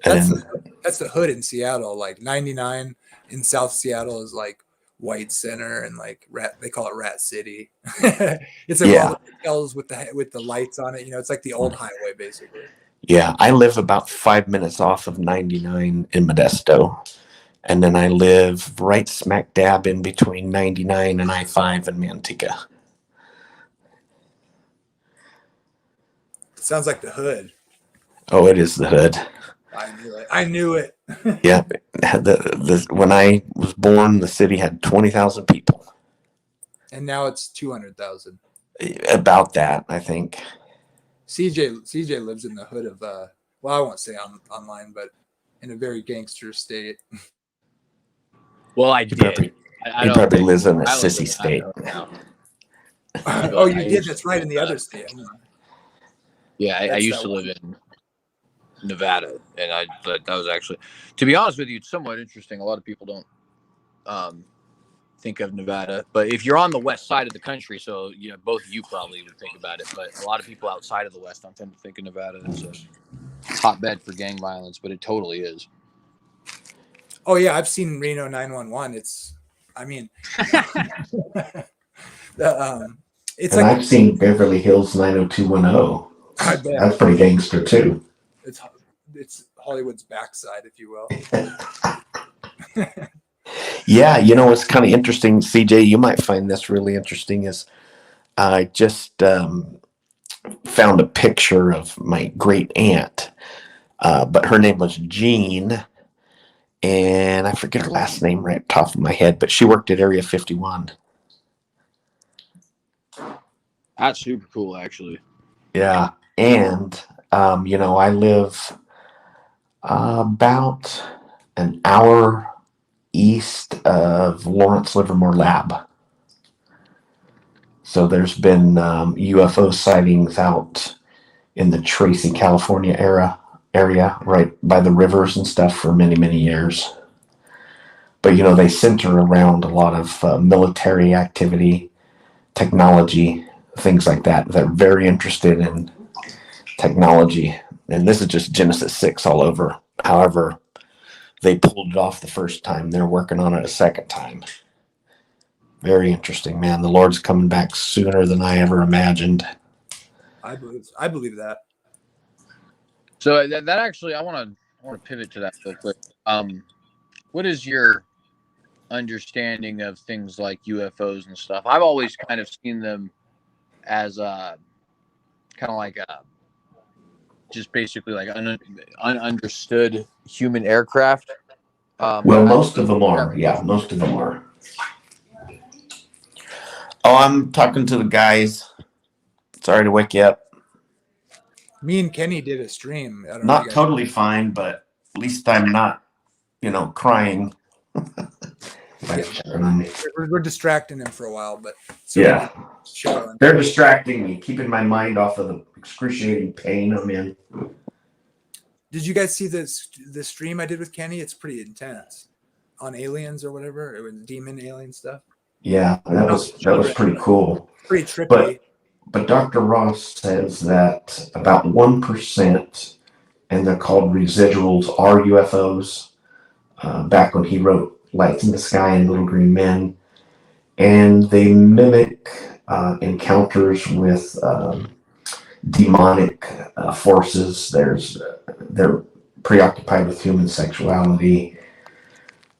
That's the hood in Seattle. Like 99 in South Seattle is like White Center and like they call it Rat City. It's like all the hotels with the lights on it. It's like the old highway basically. Yeah, I live about 5 minutes off of 99 in Modesto, and then I live right smack dab in between 99 and I-5 in Manteca. Sounds like the hood. Oh, it is the hood. I knew it. Yeah, when I was born, the city had 20,000 people, and now it's 200,000. About that, I think. CJ lives in the hood of I won't say online, but in a very gangster state. Well, I did. He probably lives in a sissy state. Oh, you did? That's right, in the other state. Yeah, I used to live in Nevada, and that was actually, to be honest with you, it's somewhat interesting. A lot of people don't think of Nevada, but if you're on the west side of the country, so both of you probably would think about it, but a lot of people outside of the west don't tend to think of Nevada as a hotbed for gang violence, but it totally is. Oh yeah, I've seen Reno 911. It's and I've seen Beverly Hills 90210. I bet. That's pretty gangster too. It's Hollywood's backside, if you will. Yeah, you know what's kind of interesting, CJ? You might find this really interesting. Is I just found a picture of my great aunt, but her name was Jean, and I forget her last name right off the top of my head, but she worked at Area 51. That's super cool, actually. Yeah, and you know, I live about an hour east of Lawrence Livermore Lab. So there's been UFO sightings out in the Tracy, California area, right by the rivers and stuff for many, many years. But you know, they center around a lot of military activity, technology, things like that. They're very interested in technology, and this is just Genesis 6 all over. However, they pulled it off the first time. They're working on it a second time. Very interesting, man. The Lord's coming back sooner than I ever imagined. I believe that. So that actually, I want to pivot to that real quick. What is your understanding of things like UFOs and stuff? I've always kind of seen them as kind of like just basically like ununderstood human aircraft. Well, most of them are. Yeah, most of them are. Oh, I'm talking to the guys. Sorry to wake you up. Me and Kenny did a stream. I don't know if Not you guys. totally fine, but at least I'm not, crying. We're distracting him for a while, but Yeah. show. They're distracting me, keeping my mind off of the excruciating pain I'm in. Did you guys see the stream I did with Kenny? It's pretty intense on aliens or whatever. It was demon alien stuff. Yeah, that was pretty cool. Pretty trippy. But Dr. Ross says that about 1%, and they're called residuals, are UFOs. Back when he wrote Lights in the Sky and Little Green Men, and they mimic encounters with demonic forces. They're preoccupied with human sexuality.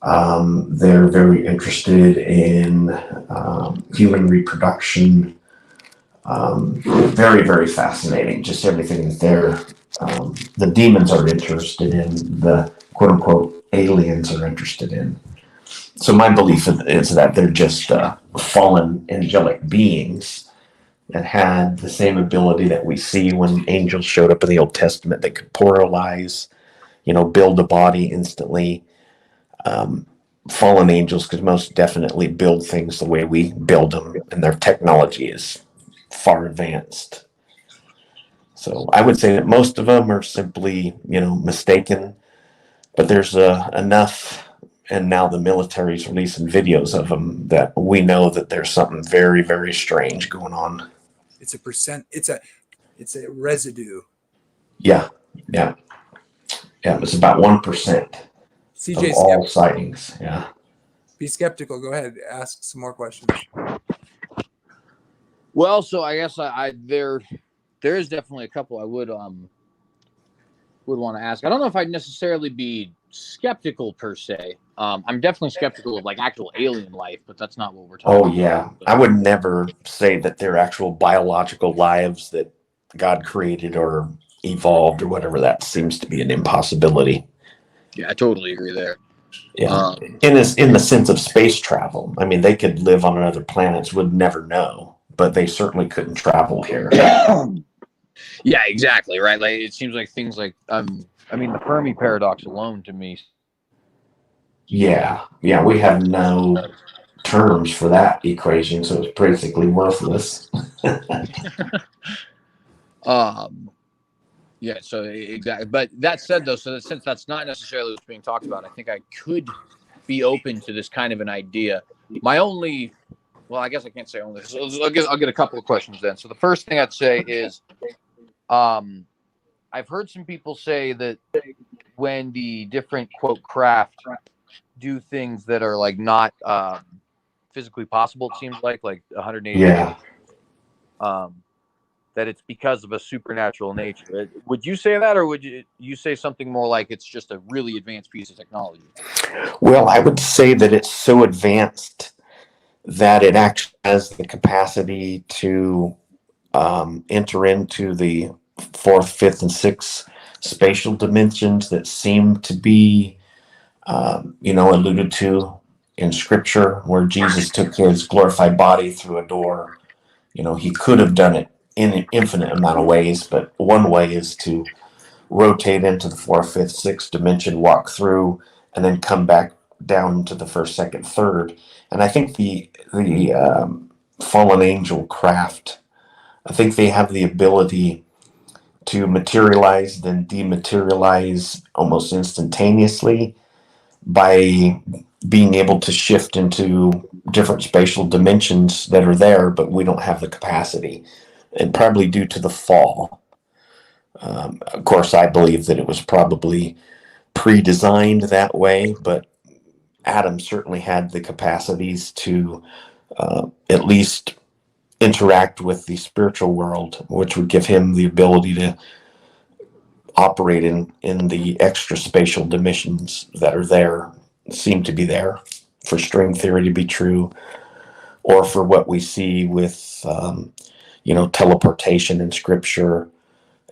They're very interested in human reproduction. Very, very fascinating. Just everything that the demons are interested in, the quote unquote aliens are interested in. So my belief is that they're just fallen angelic beings that had the same ability that we see when angels showed up in the Old Testament. They could portalize, build a body instantly. Fallen angels could most definitely build things the way we build them, and their technology is far advanced. So I would say that most of them are simply, mistaken, but there's enough, and now the military's releasing videos of them that we know that there's something very, very strange going on. It's a residue. Yeah. It's about 1% CJ of all sightings. Yeah. Be skeptical. Go ahead. Ask some more questions. Well, so I guess there is definitely a couple I would want to ask. I don't know if I'd necessarily be skeptical per se. I'm definitely skeptical of like actual alien life, but that's not what we're talking about. Oh yeah, I would never say that they're actual biological lives that God created or evolved or whatever. That seems to be an impossibility. Yeah, I totally agree there. Yeah, in the sense of space travel. I mean, they could live on other planets, would never know, but they certainly couldn't travel here. Yeah, exactly. Right. Like it seems like things like I mean, the Fermi paradox alone to me. Yeah, we have no terms for that equation, so it's basically worthless. Yeah, so exactly. But that said, though, so that since that's not necessarily what's being talked about, I think I could be open to this kind of an idea. My only, well, I guess I can't say only. So I'll get a couple of questions then. So the first thing I'd say is, I've heard some people say that when the different quote craft do things that are like not physically possible, it seems like 180. Yeah. that it's because of a supernatural nature. Would you say that, or would you say something more like it's just a really advanced piece of technology? Well, I would say that it's so advanced that it actually has the capacity to enter into the fourth, fifth, and sixth spatial dimensions that seem to be, alluded to in Scripture, where Jesus took his glorified body through a door. He could have done it in an infinite amount of ways, but one way is to rotate into the fourth, fifth, sixth dimension, walk through, and then come back down to the first, second, third. And I think the fallen angel craft, I think they have the ability to materialize, then dematerialize almost instantaneously by being able to shift into different spatial dimensions that are there, but we don't have the capacity, and probably due to the fall. Of course, I believe that it was probably pre-designed that way, but Adam certainly had the capacities to at least interact with the spiritual world, which would give him the ability to operate in the extra spatial dimensions that are there, seem to be there, for string theory to be true, or for what we see with teleportation in Scripture,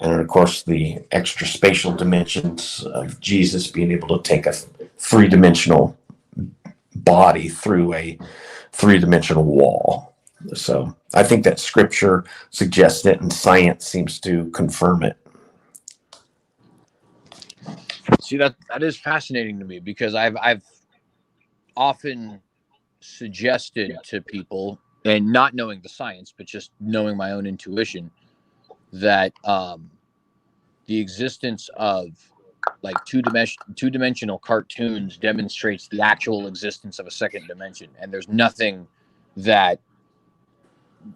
and of course the extra spatial dimensions of Jesus being able to take a three-dimensional body through a three-dimensional wall. So I think that Scripture suggests it, and science seems to confirm it. See, that is fascinating to me, because I've often suggested to people, and not knowing the science, but just knowing my own intuition, that the existence of like two-dimensional cartoons demonstrates the actual existence of a second dimension, and there's nothing that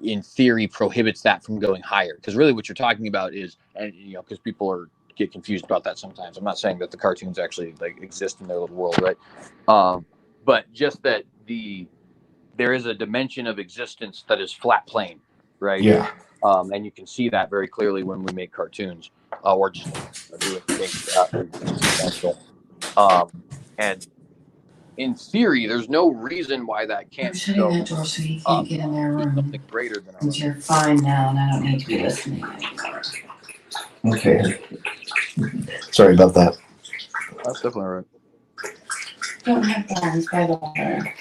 in theory prohibits that from going higher. Because really what you're talking about is, and because people get confused about that sometimes. I'm not saying that the cartoons actually like exist in their little world, right? But just that there is a dimension of existence that is flat plane, right? Yeah. And you can see that very clearly when we make cartoons, or just doing things. And in theory, there's no reason why that can't go that door so you can't get in their room. something greater than Since you're fine now and I don't need to be listening anymore. Okay. Sorry about that. That's definitely right. Don't have plans by the water.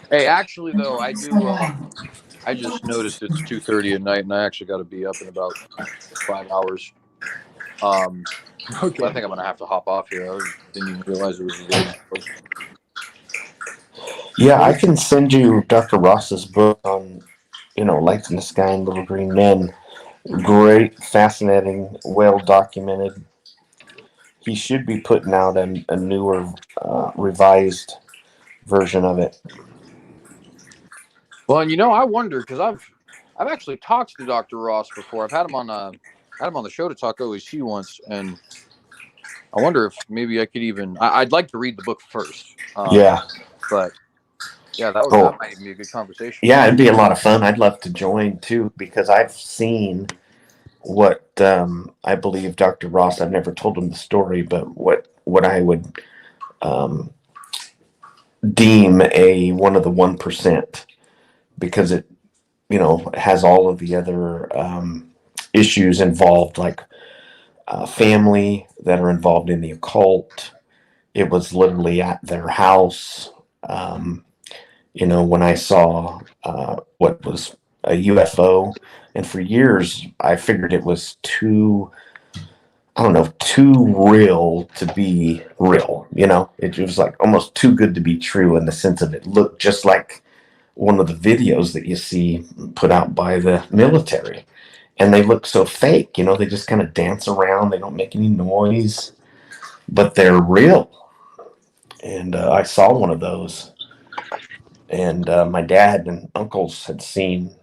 Hey, actually, though, I do. I just noticed it's 2:30 at night, and I actually got to be up in about 5 hours. Okay. I think I'm gonna have to hop off here. I didn't even realize it was late. Yeah, I can send you Dr. Ross's book on, Lights in the Sky and Little Green Men. Great, fascinating, well documented. He should be putting out a newer, revised version of it. Well, and I wonder, because I've actually talked to Dr. Ross before. I've had him on the show to talk OAC once, and I wonder if maybe I could even. I'd like to read the book first. Yeah. But yeah, that might even be a good conversation. Yeah, it'd be a lot of fun. I'd love to join too, because I've seen what I believe Dr. Ross. I've never told him the story, but what I would deem one of the 1%, because it has all of the other issues involved, like family that are involved in the occult. It was literally at their house. When I saw what was a UFO, and for years I figured it was too real to be real. It was like almost too good to be true, in the sense of it looked just like one of the videos that you see put out by the military, and they look so fake. They just kind of dance around, they don't make any noise, but they're real. And I saw one of those, and my dad and uncles had seen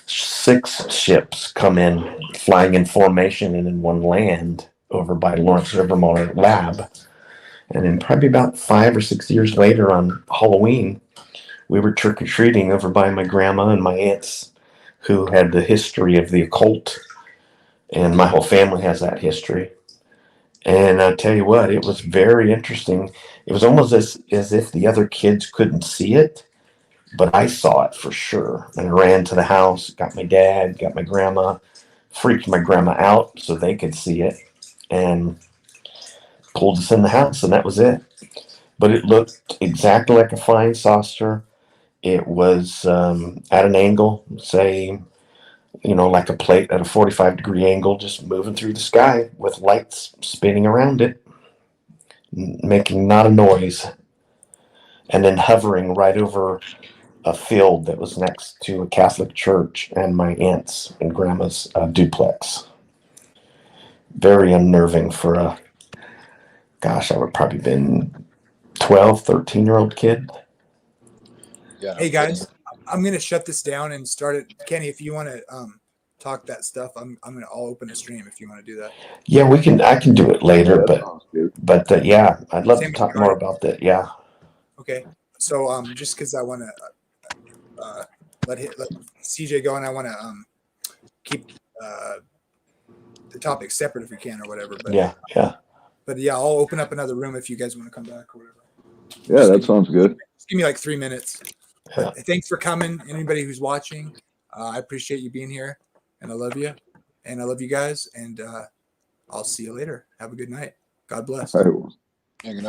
6 ships come in, flying in formation, and in one land over by Lawrence Livermore Lab. And then probably about 5 or 6 years later, on Halloween, we were trick-or-treating over by my grandma and my aunt's who had the history of the occult, and my whole family has that history. And I tell you what, it was very interesting. It was almost as if the other kids couldn't see it, but I saw it for sure. And I ran to the house, got my dad, got my grandma, freaked my grandma out so they could see it, and pulled us in the house, and that was it. But it looked exactly like a flying saucer. It was at an angle, say, like a plate at a 45-degree angle, just moving through the sky with lights spinning around it, making not a noise, and then hovering right over a field that was next to a Catholic church and my aunt's and grandma's duplex. Very unnerving for I would probably been 12, 13-year-old kid. Yeah. Hey guys, I'm gonna shut this down and start it. Kenny, if you want to talk that stuff, I'll open a stream if you want to do that. Yeah, I can do it later, That but sounds good. yeah, I'd love Same to with talk Johnny. more about that. Yeah. Okay. So just because I want to let CJ go, and I want to keep the topic separate if we can or whatever. But Yeah. But yeah, I'll open up another room if you guys want to come back or whatever. Yeah, that sounds good. Just give me like 3 minutes. Yeah. Thanks for coming. Anybody who's watching, I appreciate you being here, and I love you, and I love you guys, and I'll see you later. Have a good night. God bless. All right. Yeah, good night.